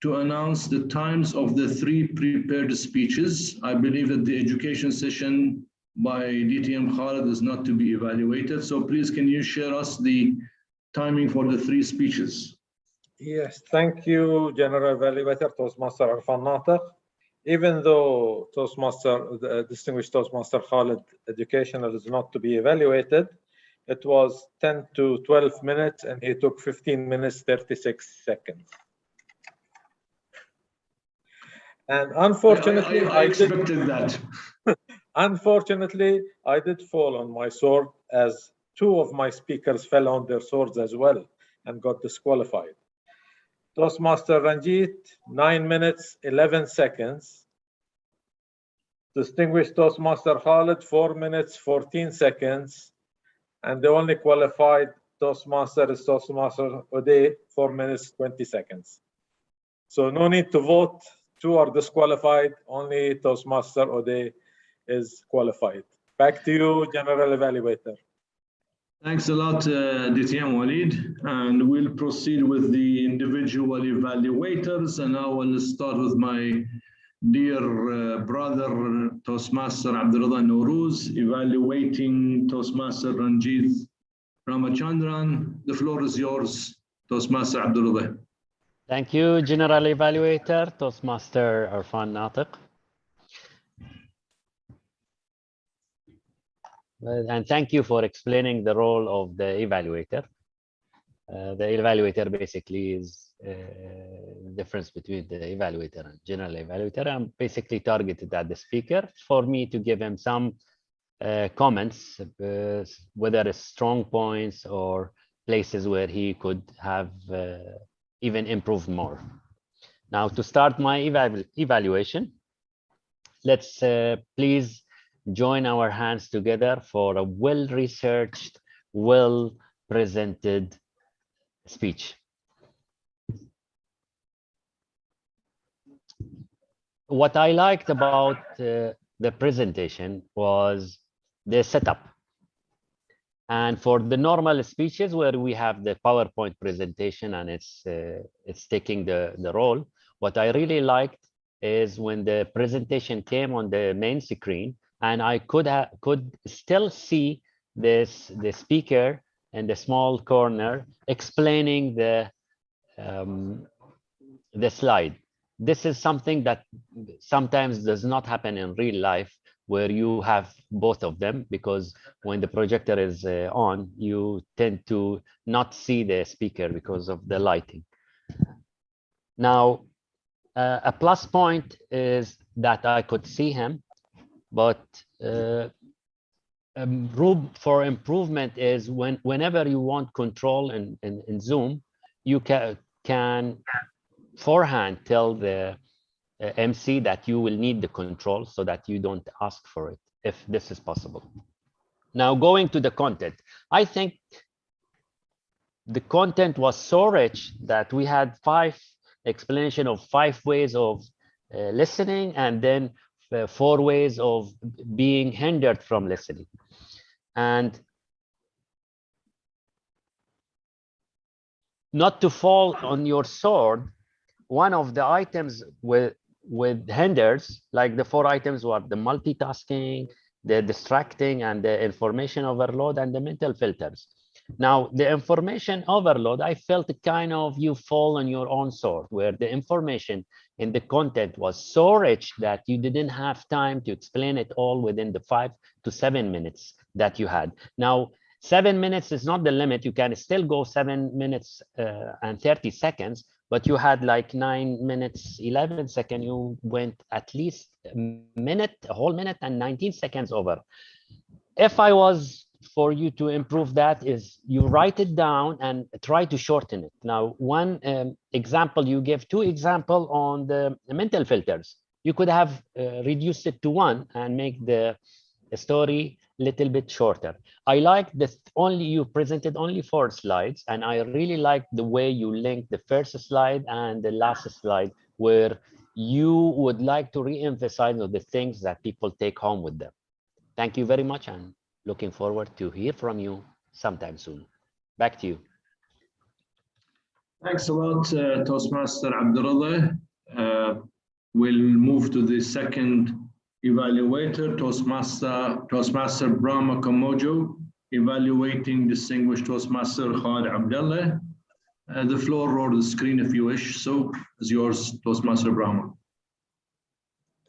to announce the times of the 3 prepared speeches. I believe that the education session by DTM Khalid is not to be evaluated. So please, can you share us the timing for the 3 speeches? Yes, thank you, General Evaluator Toastmaster Arfan Natiq. Even though the distinguished Toastmaster Khalid educational is not to be evaluated, it was 10 to 12 minutes and he took 15 minutes, 36 seconds. And unfortunately, I expected that. Unfortunately, I did fall on my sword as 2 of my speakers fell on their swords as well and got disqualified. Toastmaster Ranjit, 9 minutes, 11 seconds. Distinguished Toastmaster Khalid, 4 minutes, 14 seconds. And the only qualified Toastmaster is Toastmaster Uday, 4 minutes, 20 seconds. So no need to vote. 2 are disqualified. Only Toastmaster Uday is qualified. Back to you, General Evaluator. Thanks a lot, DTM Walid. And we'll proceed with the individual evaluators. And I will start with my dear brother, Toastmaster Abdullah Nouruz, evaluating Toastmaster Ranjit Ramachandran. The floor is yours, Toastmaster Abdullah. Thank you, General Evaluator, Toastmaster Arfan Natiq. And thank you for explaining the role of the evaluator. The evaluator basically is the difference between the evaluator and general evaluator. I'm basically targeted at the speaker for me to give him some comments, whether it's strong points or places where he could have even improved more. Now, to start my evaluation, let's please join our hands together for a well-researched, well-presented speech. What I liked about the presentation was the setup. And for the normal speeches where we have the PowerPoint presentation and it's taking the role, what I really liked is when the presentation came on the main screen and I could still see the speaker in the small corner explaining the slide. This is something that sometimes does not happen in real life, where you have both of them, because when the projector is on, you tend to not see the speaker because of the lighting. Now, a plus point is that I could see him, but room for improvement is whenever you want control in Zoom, you can beforehand tell the MC that you will need the control so that you don't ask for it, if this is possible. Now, going to the content, I think the content was so rich that we had 5 explanation of 5 ways of listening, and then 4 ways of being hindered from listening. And not to fall on your sword, one of the items with hinders, like the 4 items, were the multitasking, the distracting, and the information overload, and the mental filters. Now, the information overload, I felt kind of you fall on your own sword, where the information in the content was so rich that you didn't have time to explain it all within the 5 to 7 minutes that you had. Now, 7 minutes is not the limit. You can still go 7 minutes and 30 seconds, but you had like 9 minutes, 11 seconds. You went at least a whole minute and 19 seconds over. If I was for you to improve that, is you write it down and try to shorten it. Now, one example, you give 2 examples on the mental filters. You could have reduced it to 1 and make the story a little bit shorter. I like this, you presented only 4 slides, and I really like the way you link the first slide and the last slide, where you would like to re-emphasize the things that people take home with them. Thank you very much, and looking forward to hear from you sometime soon. Back to you. Thanks a lot, Toastmaster Abdullah. We'll move to the second evaluator, Toastmaster Brahma Kamojo, evaluating distinguished Toastmaster Khalid Abdullah. The floor or the screen, if you wish. So is yours, Toastmaster Brahma.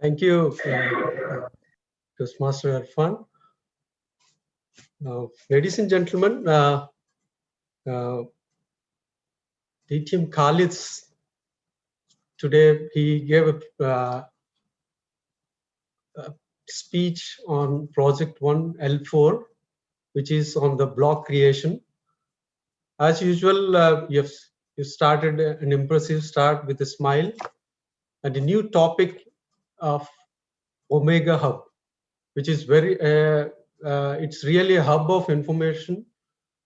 Thank you, Toastmaster Arfan. Ladies and gentlemen, DTM Khalid's today, he gave a speech on Project 1L4, which is on the block creation. As usual, you started an impressive start with a smile and a new topic of Omega Hub, which is very, it's really a hub of information.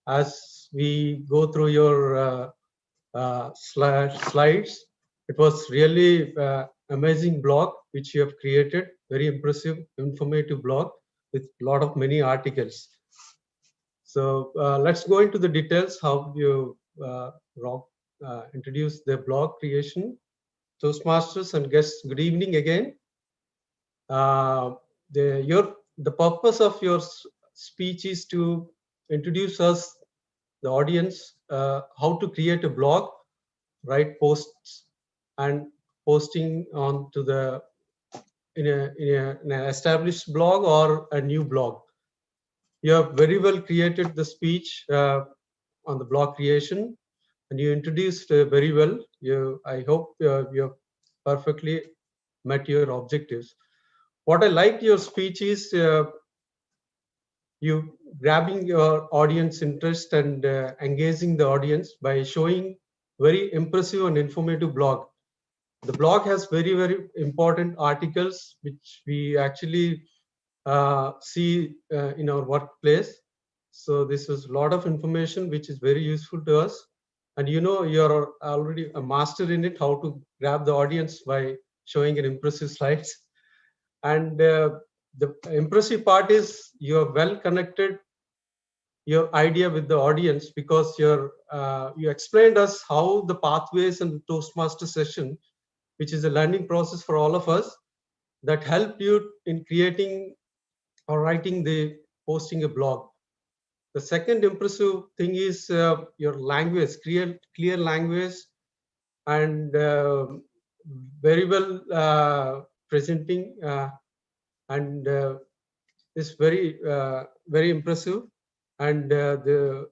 As we go through your slides, it was really amazing blog which you have created, very impressive, informative blog with a lot of many articles. So let's go into the details how you introduce the blog creation. Toastmasters and guests, good evening again. The purpose of your speech is to introduce us, the audience, how to create a blog write posts and posting onto the in an established blog or a new blog. You have very well created the speech on the blog creation, and you introduced very well. I hope you have perfectly met your objectives. What I liked your speech is you grabbing your audience interest and engaging the audience by showing very impressive and informative blog. The blog has very, very important articles which we actually see in our workplace. So this is a lot of information which is very useful to us. And you know, you're already a master in it, how to grab the audience by showing an impressive slides. And the impressive part is you're well connected your idea with the audience, because you explained us how the pathways and Toastmaster session, which is a learning process for all of us, that helped you in creating or writing posting a blog. The second impressive thing is your language, clear language, and very well presenting, and is very impressive. And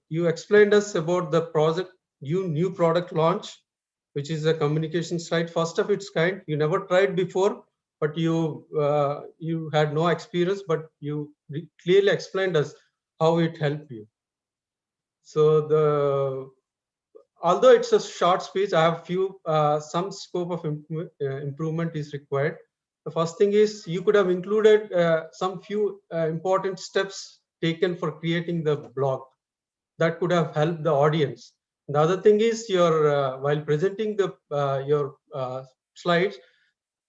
you explained us about the project, new product launch, which is a communication site, first of its kind. You never tried before, but you had no experience, but you clearly explained us how it helped you. So although it's a short speech, I have some scope of improvement is required. The first thing is you could have included some few important steps taken for creating the blog that could have helped the audience. The other thing is while presenting your slides,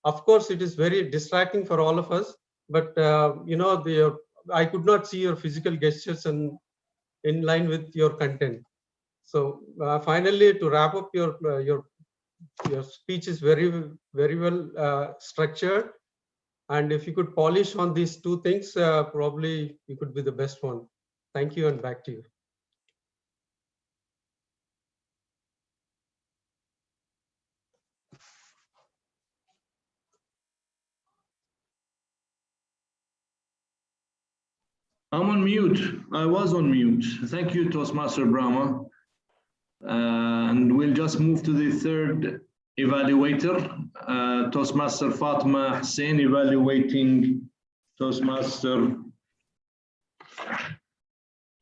of course, it is very distracting for all of us, but you know, I could not see your physical gestures and in line with your content. So finally, to wrap up, your speech is very well structured, and if you could polish on these two things, probably you could be the best one. Thank you, and back to you. I'm on mute. I was on mute. Thank you, Toastmaster Brahma. And we'll just move to the third evaluator, Toastmaster Fatma Hussein, evaluating Toastmaster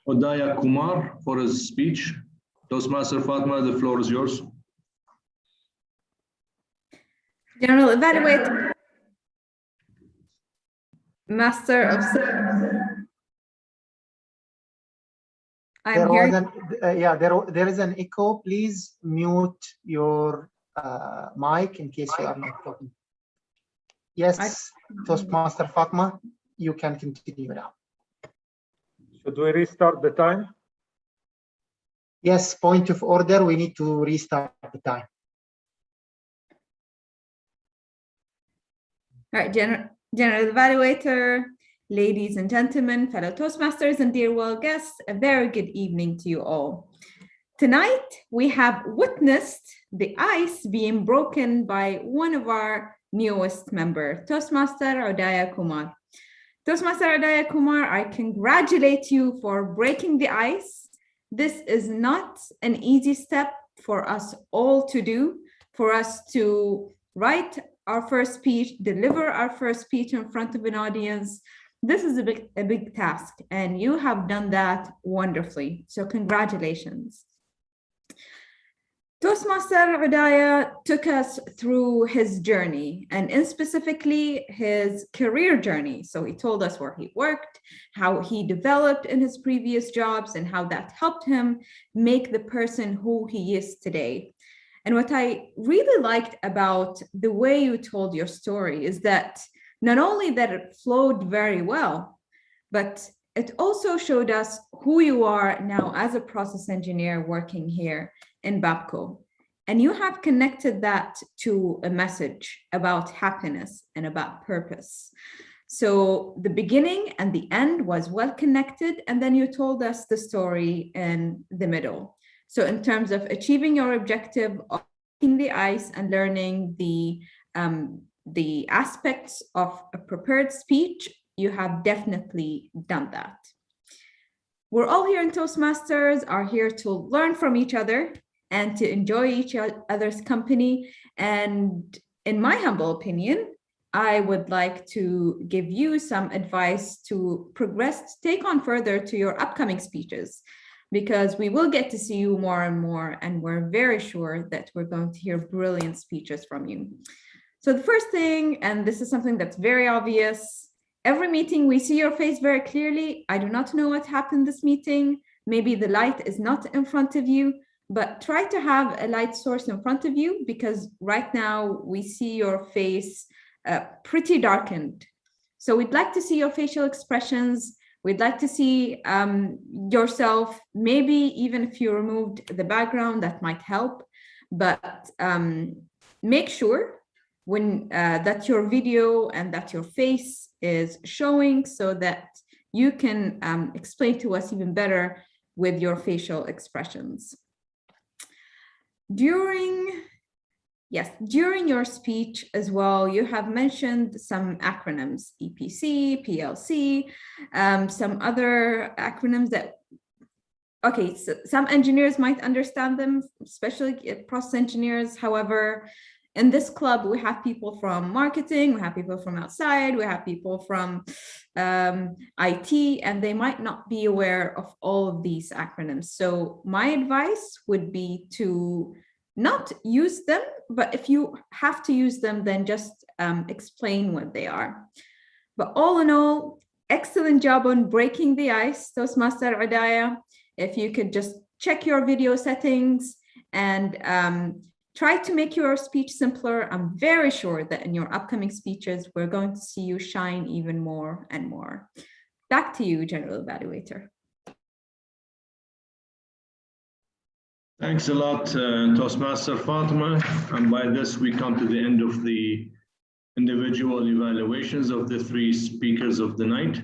Udaya Kumar for his speech. Toastmaster Fatma, the floor is yours. General Evaluator, Master of There was there is an echo. Please mute your mic in case you are not talking. Yes, Toastmaster Fatma, you can continue now. Should we restart the time? Yes, point of order. We need to restart the time. All right, General Evaluator, ladies and gentlemen, fellow Toastmasters and dear world guests, a very good evening to you all. Tonight, we have witnessed the ice being broken by one of our newest members, Toastmaster Udaya Kumar. Toastmaster Udaya Kumar, I congratulate you for breaking the ice. This is not an easy step for us all to do, for us to write our first speech, deliver our first speech in front of an audience. This is a big task, and you have done that wonderfully. So congratulations. Toastmaster Udaya took us through his journey, and in specifically his career journey. So he told us where he worked, how he developed in his previous jobs, and how that helped him make the person who he is today. And what I really liked about the way you told your story is that not only that it flowed very well, but it also showed us who you are now as a process engineer working here in Babco. And you have connected that to a message about happiness and about purpose. So the beginning and the end was well connected, and then you told us the story in the middle. So in terms of achieving your objective the ice and learning the aspects of a prepared speech, you have definitely done that. We're all here in Toastmasters, are here to learn from each other and to enjoy each other's company. And in my humble opinion, I would like to give you some advice to progress, take on further to your upcoming speeches, because we will get to see you more and more, and we're very sure that we're going to hear brilliant speeches from you. So the first thing, and this is something that's very obvious, every meeting we see your face very clearly. I do not know what happened this meeting. Maybe the light is not in front of you, but try to have a light source in front of you, because right now we see your face pretty darkened. So we'd like to see your facial expressions. We'd like to see yourself, maybe even if you removed the background, that might help. But make sure when that your video and that your face is showing, so that you can explain to us even better with your facial expressions. During your speech as well, you have mentioned some acronyms, EPC, PLC, some other acronyms that, okay, so some engineers might understand them, especially process engineers. However, in this club, we have people from marketing, we have people from outside, we have people from IT, and they might not be aware of all of these acronyms. So my advice would be to not use them, but if you have to use them, then just explain what they are. But all in all, excellent job on breaking the ice, Toastmaster Adaya. If you could just check your video settings and try to make your speech simpler. I'm very sure that in your upcoming speeches, we're going to see you shine even more and more. Back to you, General Evaluator. Thanks a lot, Toastmaster Fatima. And by this, we come to the end of the individual evaluations of the three speakers of the night.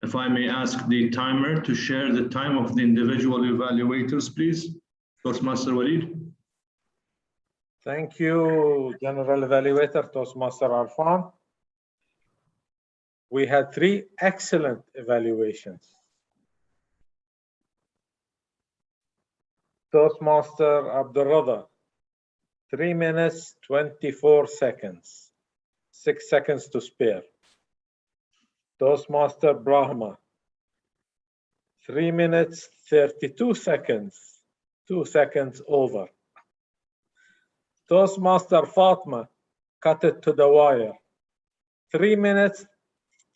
If I may ask the timer to share the time of the individual evaluators, please. Toastmaster Walid. Thank you, General Evaluator Toastmaster Arfan. We had 3 excellent evaluations. Toastmaster Abdulrada, 3 minutes, 24 seconds, 6 seconds to spare. Toastmaster Brahma, 3 minutes, 32 seconds, 2 seconds over. Toastmaster Fatma, cut it to the wire. 3 minutes,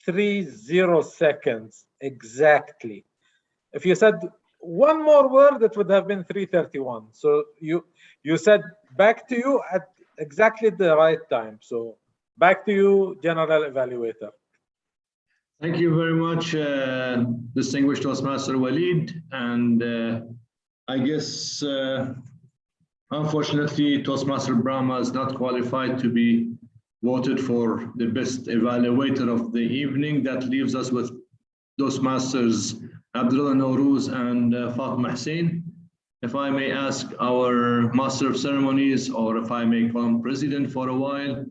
30 seconds, exactly. If you said one more word, it would have been 3:31. So you said back to you at exactly the right time. So back to you, General Evaluator. Thank you very much, distinguished Toastmaster Walid. And I guess, unfortunately, Toastmaster Brahma is not qualified to be voted for the best evaluator of the evening. That leaves us with Toastmasters Abdullah Nowruz and Fatima Hussein. If I may ask our Master of Ceremonies, or if I may call him President for a while,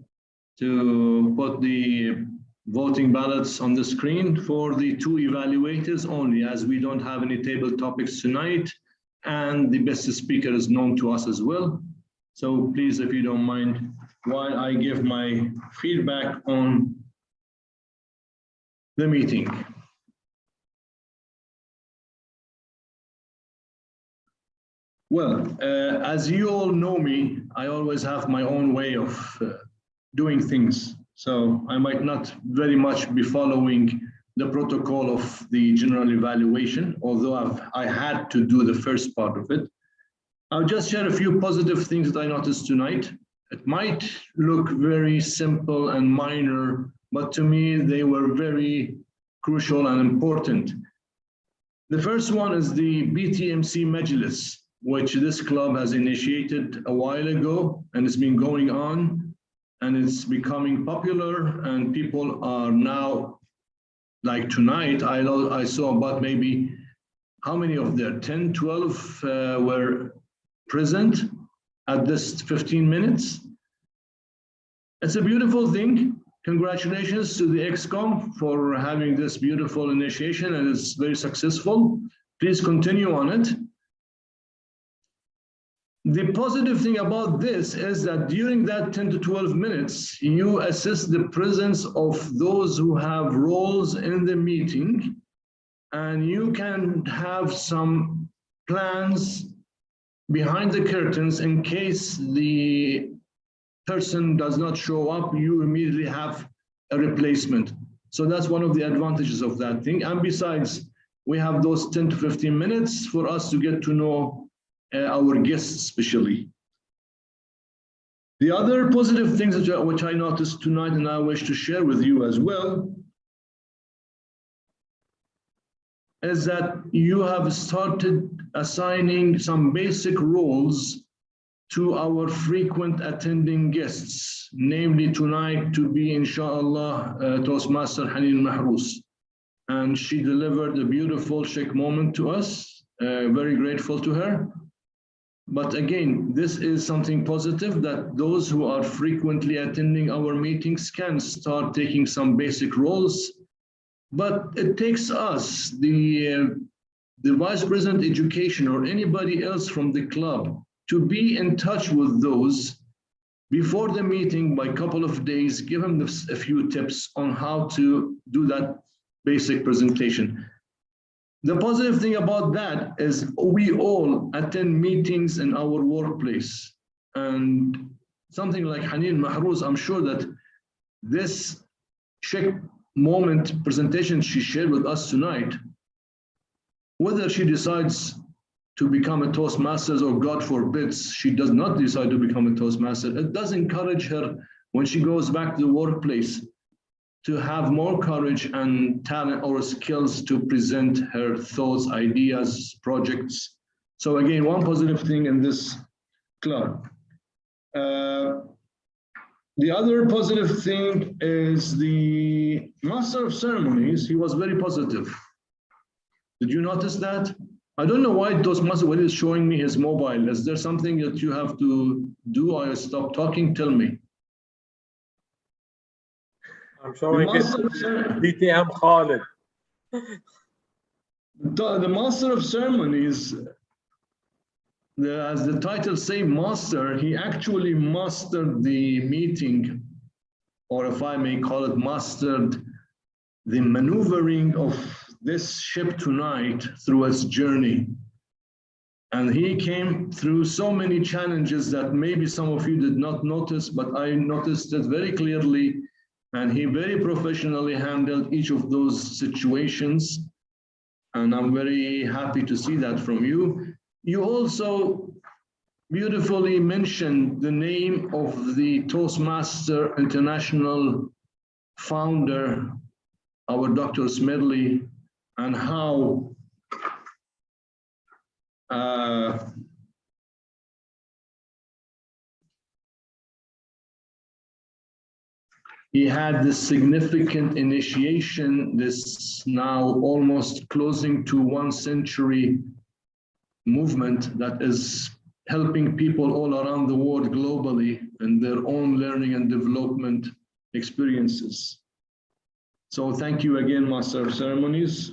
to put the voting ballots on the screen for the 2 evaluators only, as we don't have any table topics tonight, and the best speaker is known to us as well. So please, if you don't mind, while I give my feedback on the meeting. Well, as you all know me, I always have my own way of doing things. So I might not very much be following the protocol of the general evaluation, although I had to do the first part of it. I'll just share a few positive things that I noticed tonight. It might look very simple and minor, but to me, they were very crucial and important. The first one is the BTMC Majlis, which this club has initiated a while ago, and it's been going on, and it's becoming popular, and people are now, like tonight, I saw about maybe, how many of there, 10, 12 were present, at this 15 minutes. It's a beautiful thing. Congratulations to the ExCom for having this beautiful initiation, and it's very successful. Please continue on it. The positive thing about this is that during that 10 to 12 minutes, you assess the presence of those who have roles in the meeting, and you can have some plans behind the curtains in case the person does not show up, you immediately have a replacement. So that's one of the advantages of that thing. And besides, we have those 10 to 15 minutes for us to get to know our guests especially. The other positive things which I noticed tonight and I wish to share with you as well is that you have started assigning some basic roles to our frequent attending guests, namely tonight to be, inshallah, Toastmaster Haneen Mahrous. And she delivered a beautiful Sheikh moment to us, very grateful to her. But again, this is something positive that those who are frequently attending our meetings can start taking some basic roles. But it takes us, the Vice President Education or anybody else from the club, to be in touch with those before the meeting by a couple of days, give them a few tips on how to do that basic presentation. The positive thing about that is we all attend meetings in our workplace, and something like Haneen Mahrous, I'm sure that this Sheikh moment presentation she shared with us tonight, whether she decides to become a Toastmasters or God forbids, she does not decide to become a Toastmaster, it does encourage her when she goes back to the workplace to have more courage and talent or skills to present her thoughts, ideas, projects. So again, one positive thing in this club. The other positive thing is the Master of Ceremonies. He was very positive. Did you notice that? I don't know why Toastmaster, when he's showing me his mobile, is there something that you have to do? I stop talking, tell me. I'm showing it BTM Khalid. The Master of Ceremonies, as the title say, master, he actually mastered the meeting, or if I may call it, mastered the maneuvering of this ship tonight through its journey. And he came through so many challenges that maybe some of you did not notice, but I noticed it very clearly. And he very professionally handled each of those situations. And I'm very happy to see that from you. You also beautifully mentioned the name of the Toastmaster International founder, our Dr. Smedley, and how he had this significant initiation, this now almost closing to 1 century movement that is helping people all around the world globally in their own learning and development experiences. So thank you again, Master of Ceremonies.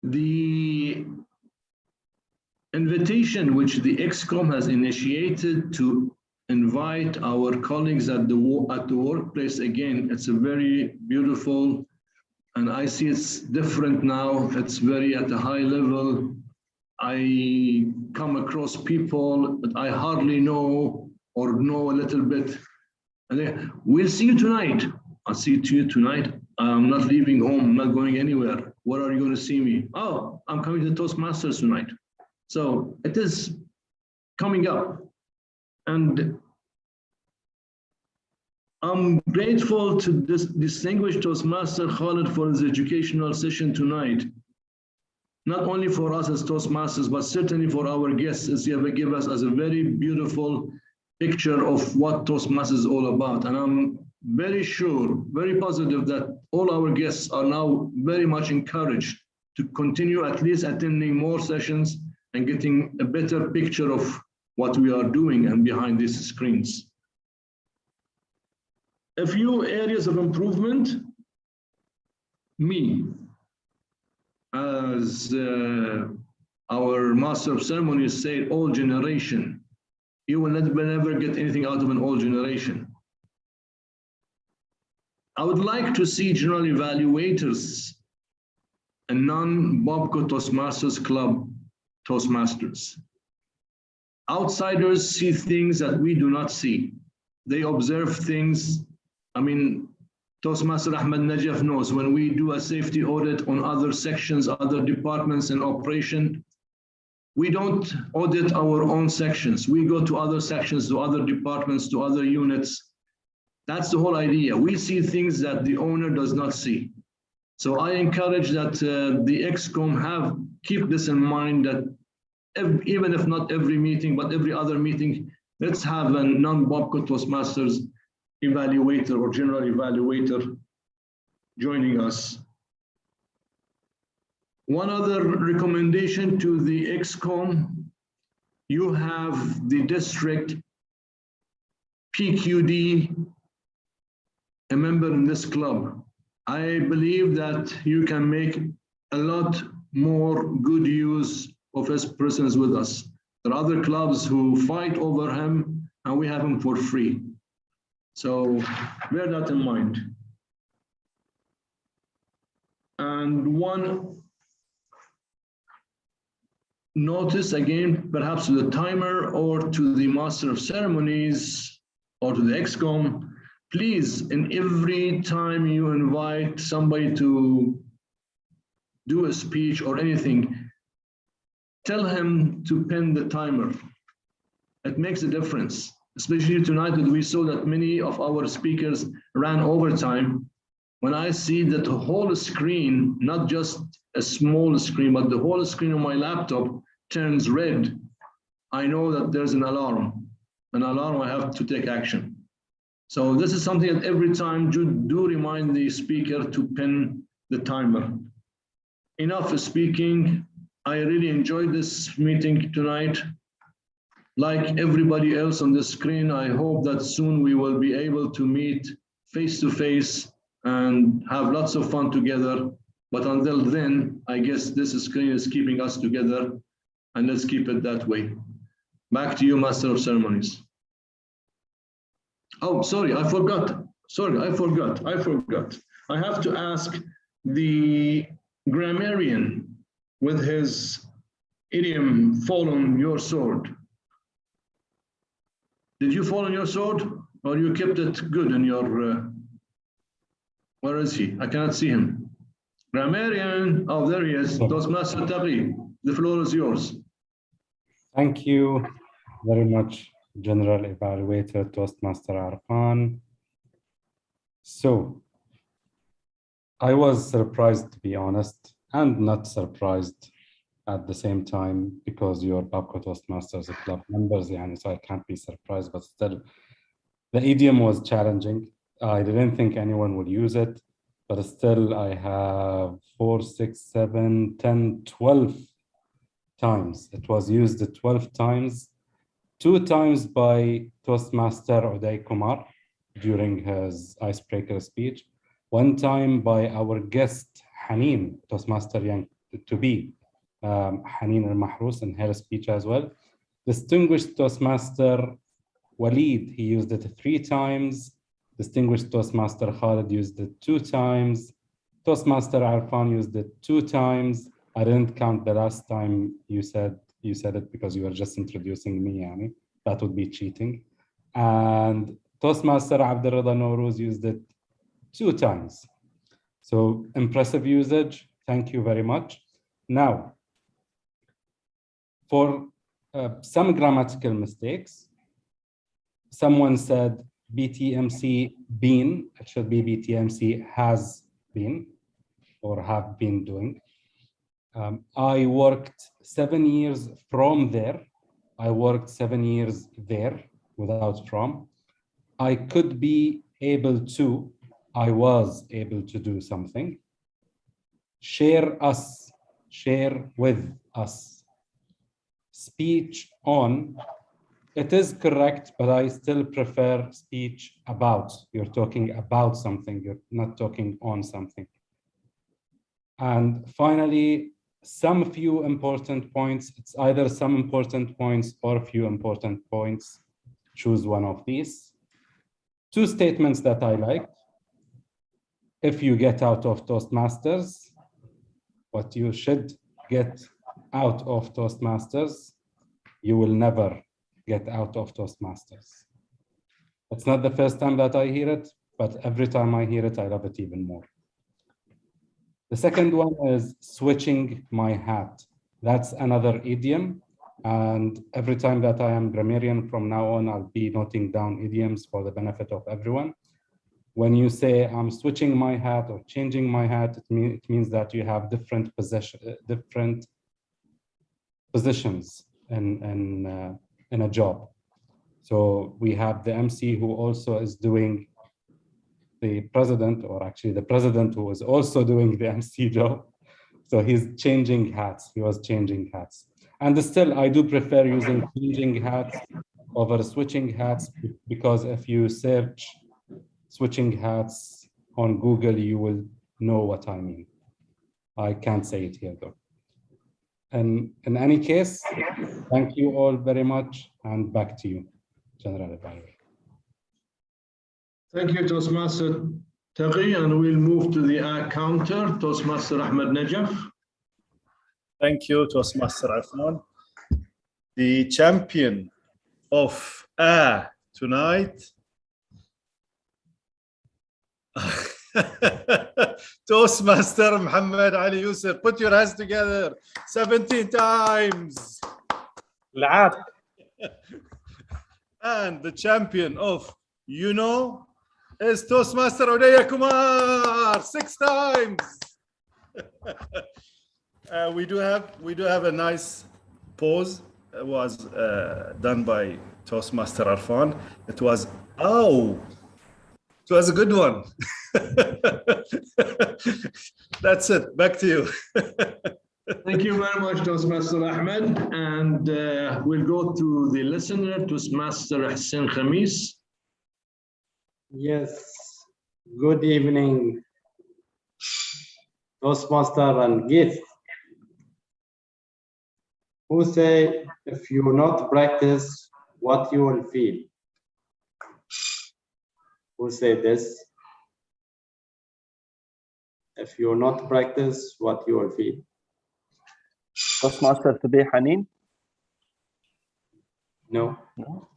The invitation which the ExCom has initiated to invite our colleagues at the workplace, again, it's a very beautiful, and I see it's different now. It's very at a high level. I come across people that I hardly know or know a little bit. And they, we'll see you tonight. I'll see you tonight. I'm not leaving home. I'm not going anywhere. Where are you going to see me? Oh, I'm coming to Toastmasters tonight. So it is coming up. And I'm grateful to this distinguished Toastmaster Khalid for his educational session tonight. Not only for us as Toastmasters, but certainly for our guests, as you have given us as a very beautiful picture of what Toastmasters is all about. And I'm very sure, very positive that all our guests are now very much encouraged to continue at least attending more sessions and getting a better picture of what we are doing and behind these screens. A few areas of improvement. Me, as our Master of Ceremonies said, old generation. You will never get anything out of an old generation. I would like to see general evaluators and non-BOBCO Toastmasters Club Toastmasters. Outsiders see things that we do not see. They observe things. I mean, Toastmaster Ahmed Najaf knows when we do a safety audit on other sections, other departments in operation, we don't audit our own sections. We go to other sections, to other departments, to other units. That's the whole idea. We see things that the owner does not see. So I encourage that the ExCom keep this in mind, that even if not every meeting, but every other meeting, let's have a non-BOBCO Toastmasters evaluator or general evaluator joining us. One other recommendation to the ExCom, you have the district PQD, a member in this club. I believe that you can make a lot more good use of his presence with us. There are other clubs who fight over him and we have him for free. So bear that in mind. And one notice again, perhaps to the timer or to the Master of Ceremonies or to the ExCom, please, in every time you invite somebody to do a speech or anything, tell him to pin the timer. It makes a difference, especially tonight that we saw that many of our speakers ran overtime. When I see that the whole screen, not just a small screen, but the whole screen on my laptop turns red, I know that there's an alarm. An alarm, I have to take action. So this is something that every time do remind the speaker to pin the timer. Enough speaking. I really enjoyed this meeting tonight. Like everybody else on the screen, I hope that soon we will be able to meet face to face and have lots of fun together. But until then, I guess this screen is keeping us together, and let's keep it that way. Back to you, Master of Ceremonies. Oh, sorry, I forgot. Sorry, I forgot. I have to ask the grammarian with his idiom, fall on your sword. Did you fall on your sword, or you kept it good in your, where is he? I cannot see him. Grammarian, oh, there he is. Toastmaster Taqi, the floor is yours. Thank you very much, General Evaluator Toastmaster Arfan. So, I was surprised, to be honest, and not surprised at the same time, because you're BOBCO Toastmasters Club members, so I can't be surprised, but still, the idiom was challenging. I didn't think anyone would use it, but still I have 4, 6, 7, 10, 12 times. It was used 12 times, 2 times by Toastmaster Uday Kumar during his icebreaker speech, 1 time by our guest, Haneen, Toastmaster Young to be, Haneen al-Mahrous in her speech as well. Distinguished Toastmaster Walid, he used it 3 times. Distinguished Toastmaster Khalid used it 2 times. Toastmaster Arfan used it 2 times. I didn't count the last time you said it because you were just introducing me, Yani. That would be cheating. And Toastmaster Abdurrada Nowruz used it 2 times. So impressive usage. Thank you very much. Now, for some grammatical mistakes, someone said BTMC been, it should be BTMC has been or have been doing. I worked 7 years from there. I worked 7 years there. without from. I could be able to, I was able to do something. Share us, share with us. Speech on, it is correct, but I still prefer speech about. You're talking about something, you're not talking on something. And finally, some few important points. It's either some important points or few important points. Choose one of these. Two statements that I like. If you get out of Toastmasters, what you should get out of Toastmasters, you will never get out of Toastmasters. It's not the first time that I hear it, but every time I hear it, I love it even more. The second one is switching my hat. That's another idiom. And every time that I am grammarian from now on, I'll be noting down idioms for the benefit of everyone. When you say I'm switching my hat or changing my hat, it means that you have different positions in a job. So we have the MC who also is doing the president, or actually the president who is also doing the MC job. So he's changing hats. He was changing hats. And still, I do prefer using changing hats over switching hats, because if you search switching hats on Google, you will know what I mean. I can't say it here though. And in any case, thank you all very much, and back to you, General Advisor. Thank you, Toastmaster Taghi, and we'll move to the counter, Toastmaster Ahmed Najaf. Thank you, Toastmaster Arfan. The champion of tonight, Toastmaster Muhammad Ali Yusuf. Put your hands together 17 times. And the champion of is Toastmaster Uday Kumar 6 times. We do have a nice pause. It was done by Toastmaster Arfan. It was it was a good one. That's it. Back to you. Thank you very much, Toastmaster Ahmed. And we'll go to the listener, Toastmaster Hussein Khamis. Yes. Good evening, Toastmaster and guest. Who say if you not practice, what you will feel? Who say this? If you not practice, what you will feel? Toastmaster today, Hanin? No. No.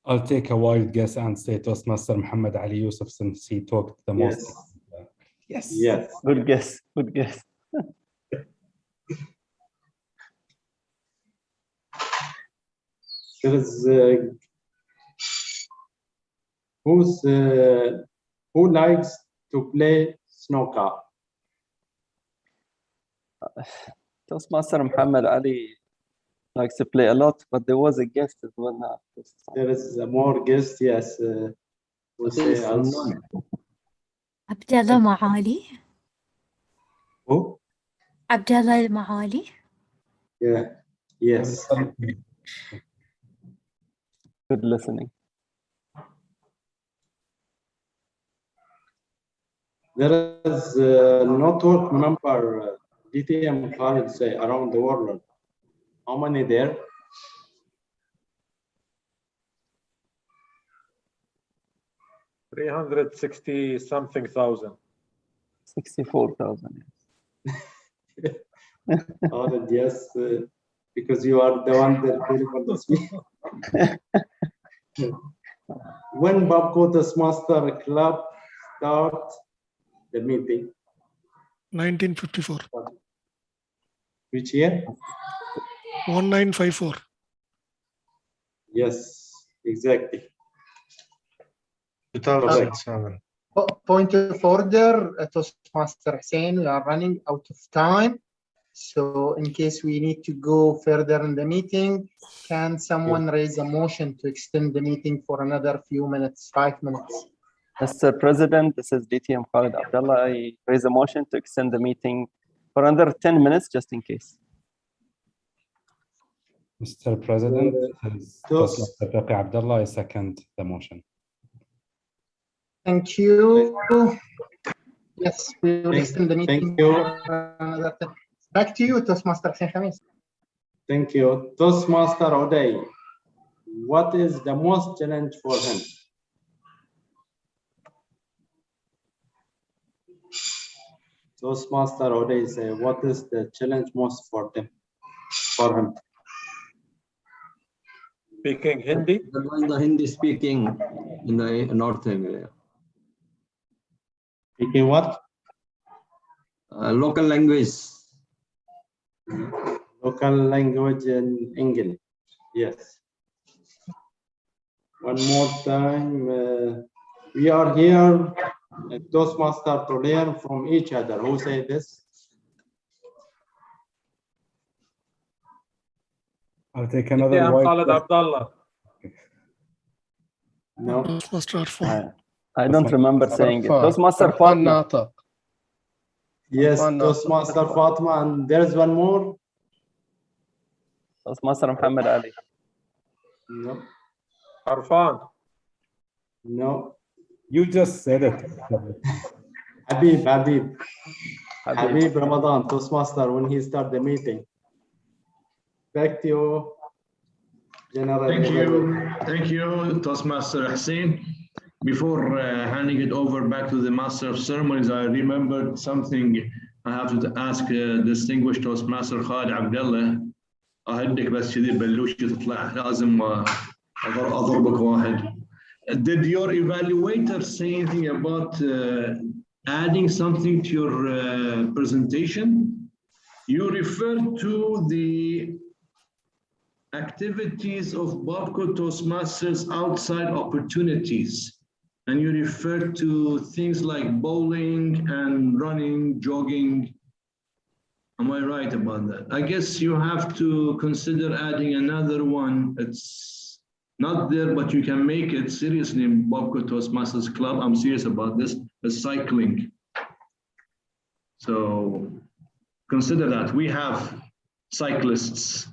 I'll take a wild guess and say Toastmaster Muhammad Ali Yusuf, since he talked the most. Yes. Yes. Good guess. Good guess. There is who likes to play snooker? Toastmaster Muhammad Ali likes to play a lot, but there was a guest as well now. There is more guest, yes. Who say also? Abdullah Maali. Who? Abdullah Maali. Yeah. Yes. Good listening. There is network member BTM college say around the world. How many there? $360 something. 64,000. Yes, because you are the one that delivered the speech. When Babco Toastmaster Club start the meeting? 1954. Which year? 1954. Yes, exactly. 2007. Point of order, Toastmaster Hussein, we are running out of time. So in case we need to go further in the meeting, can someone raise a motion to extend the meeting for another few minutes, 5 minutes? Mr. President, this is DTM Khalid Abdullah. I raise a motion to extend the meeting for another 10 minutes, just in case. Mr. President, Toastmaster Taqi Abdullah, I second the motion. Thank you. Yes, we will extend the meeting. Thank you. For another 10. Back to you, Toastmaster Hussein Khamis. Thank you. Toastmaster Uday, what is the most challenge for him? Toastmaster Uday say, what is the challenge most for him? Speaking Hindi? The Hindi speaking in the northern area. Speaking what? Local language. Local language in English. Yes. One more time. We are here, Toastmaster, to learn from each other. Who say this? I'll take another Yeah, white. Khalid Abdullah. No. Toastmaster Arfan. I don't remember saying it. Toastmaster Fatma. Yes, Toastmaster Fatma, and there's one more. Toastmaster Muhammad Ali. No. Arfan. No. You just said it. Habib Ramadan, Toastmaster, when he start the meeting. Back to you, General. Thank you, Toastmaster Hussein. Before handing it over back to the Master of Ceremonies, I remembered something I have to ask distinguished Toastmaster Khalid Abdullah. أهدك بس كذي بلوش تطلع لازم أضربك واحد. Did your evaluator say anything about adding something to your presentation? You referred to the activities of Babco Toastmasters outside opportunities. And you referred to things like bowling and running, jogging. Am I right about that? I guess you have to consider adding another one. It's not there, but you can make it seriously in Babco Toastmasters Club. I'm serious about this, cycling. So consider that. We have cyclists.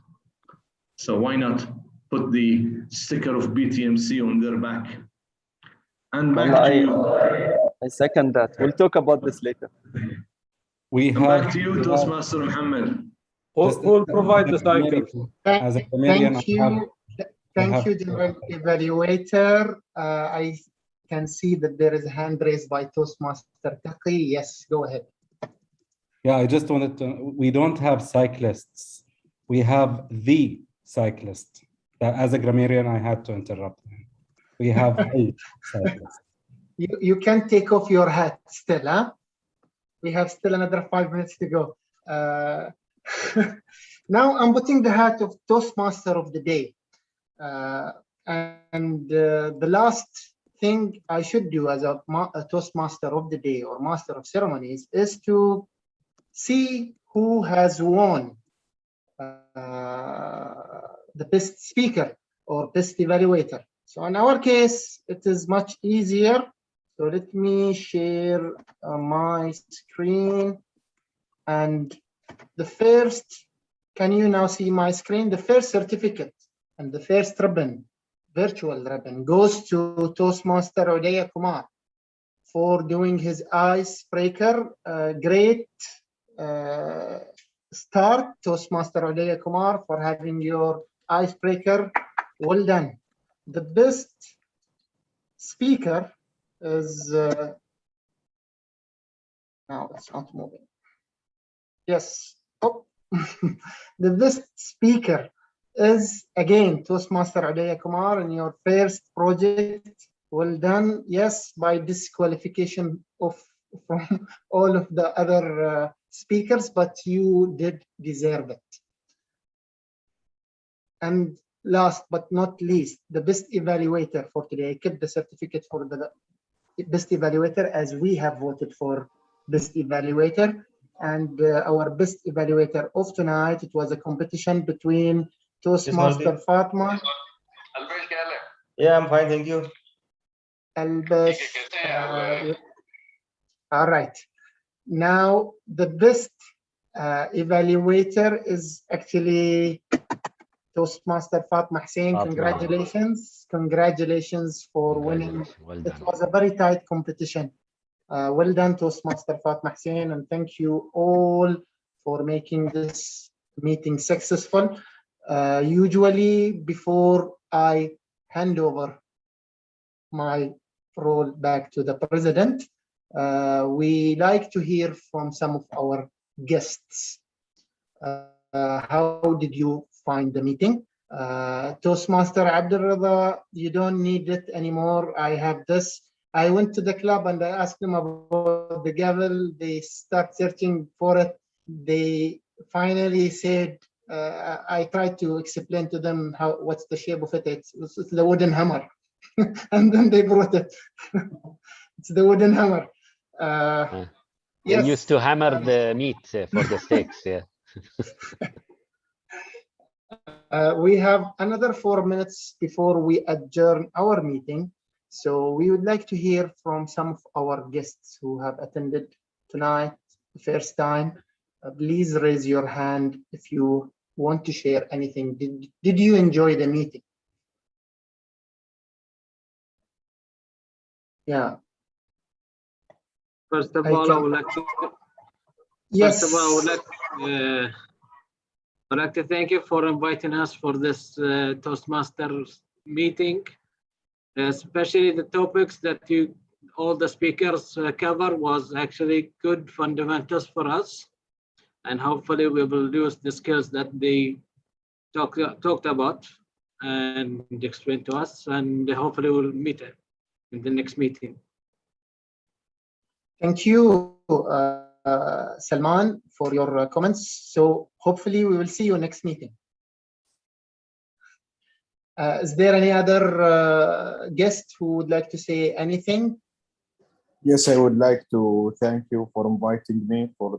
So why not put the sticker of BTMC on their back? And back to you. I second that. We'll talk about this later. We and have back to you, Toastmaster Muhammad. Who will provide the cycle? As a comedian, Thank you, General Evaluator. I can see that there is a hand raised by Toastmaster Taqi. Yes, go ahead. Yeah, I just wanted to, we don't have cyclists. We have the cyclist. As a grammarian, I had to interrupt him. We have a cyclist. You can take off your hat still, huh? We have still another 5 minutes to go. Now I'm putting the hat of Toastmaster of the day. The last thing I should do as a Toastmaster of the day or Master of Ceremonies is to see who has won the best speaker or best evaluator. So in our case, it is much easier. So let me share my screen. And the first, can you now see my screen? The first certificate and the first ribbon, virtual ribbon, goes to Toastmaster Uday Kumar for doing his icebreaker. Great start, Toastmaster Uday Kumar, for having your icebreaker. Well done. The best speaker is now it's not moving. Yes. Oh. The best speaker is again Toastmaster Uday Kumar in your first project. Well done. Yes, by disqualification from all of the other speakers, but you did deserve it. And last but not least, the best evaluator for today. I kept the certificate for the best evaluator as we have voted for best evaluator. and our best evaluator of tonight. It was a competition between Toastmaster Fatma. Yeah, I'm fine, thank you. Albas. All right. Now the best evaluator is actually Toastmaster Fatma Hussein. Congratulations. Congratulations for winning. Well It done. was a very tight competition. Well done, Toastmaster Fatma Hussein, and thank you all for making this meeting successful. Usually, before I hand over my role back to the president, we like to hear from some of our guests. How did you find the meeting? Toastmaster Abdul, you don't need it anymore. I have this. I went to the club and I asked them about the gavel. They start searching for it. They finally said, I tried to explain to them what's the shape of it. It's the wooden hammer. And then they brought it. It's the wooden hammer. We used to hammer the meat for the steaks, yeah. We have another 4 minutes before we adjourn our meeting. So we would like to hear from some of our guests who have attended tonight the first time. Please raise your hand if you want to share anything. Did you enjoy the meeting? Yeah. First of all, I would like to. Yes. First of all, I would like to thank you for inviting us for this Toastmasters meeting, especially the topics that all the speakers cover was actually good fundamentals for us, and hopefully we will use the skills that they talked about and explained to us, and hopefully we'll meet in the next meeting. Thank you, Salman, for your comments. So hopefully we will see you next meeting. Is there any other guest who would like to say anything? Yes, I would like to thank you for inviting me for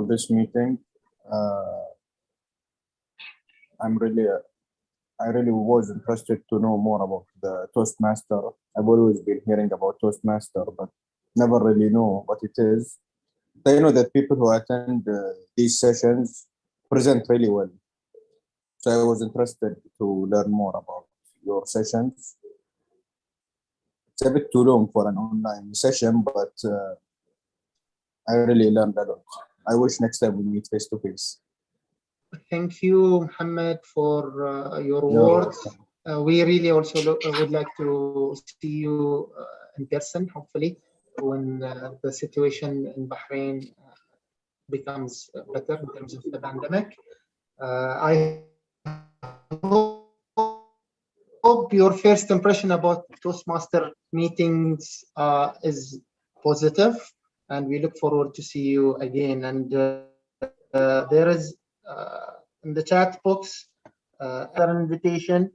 this meeting. I really was interested to know more about the Toastmaster. I've always been hearing about Toastmaster, but never really know what it is. I know that people who attend these sessions present really well. So I was interested to learn more about your sessions. It's a bit too long for an online session, but I really learned a lot. I wish next time we meet face to face. Thank you, Mohammed, for your words. We really also would like to see you in person, hopefully, when the situation in Bahrain becomes better in terms of the pandemic. I hope your first impression about Toastmaster meetings is positive, and we look forward to see you again. And there is in the chat box an invitation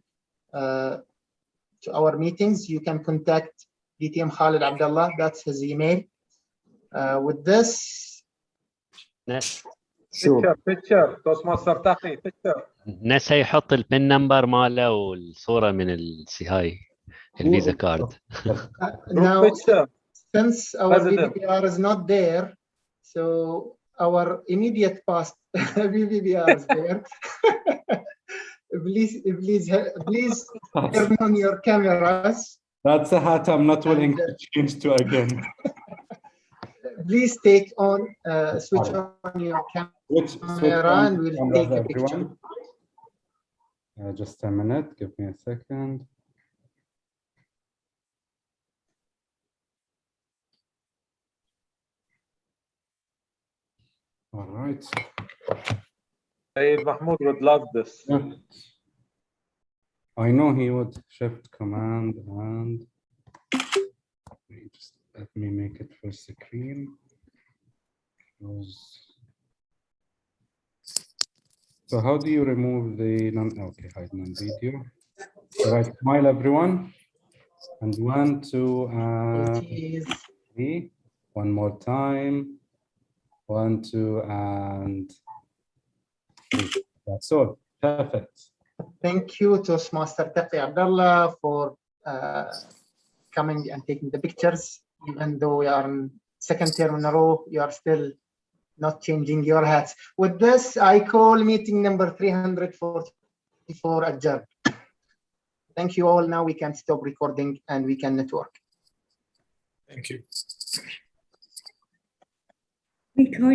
to our meetings. You can contact BTM Khalid Abdullah. That's his email. With this, picture Toastmaster Taqi picture. نسى يحط البن نمبر ماله والصورة من هاي الفيزا كارد. now, since our BBBR is not there, so our immediate past BBBR is there. please turn on your cameras. That's a hat I'm not willing to change to again. Please take on, switch on your camera and we'll take a picture. Just a minute, give me a second. All right. Hey, Mahmoud would love this. Yeah. I know he would. Shift Command and just let me make it full screen. So how do you remove the hide non-video? All right, smile everyone. And 1, 2, 3. One more time. 1, 2, and 3. That's all. Perfect. Thank you, Toastmaster Taqi Abdullah, for coming and taking the pictures. Even though we are in second term in a row, you are still not changing your hats. With this, I call meeting number 344 adjourned. Thank you all. Now we can stop recording and we can network. Thank you. Record.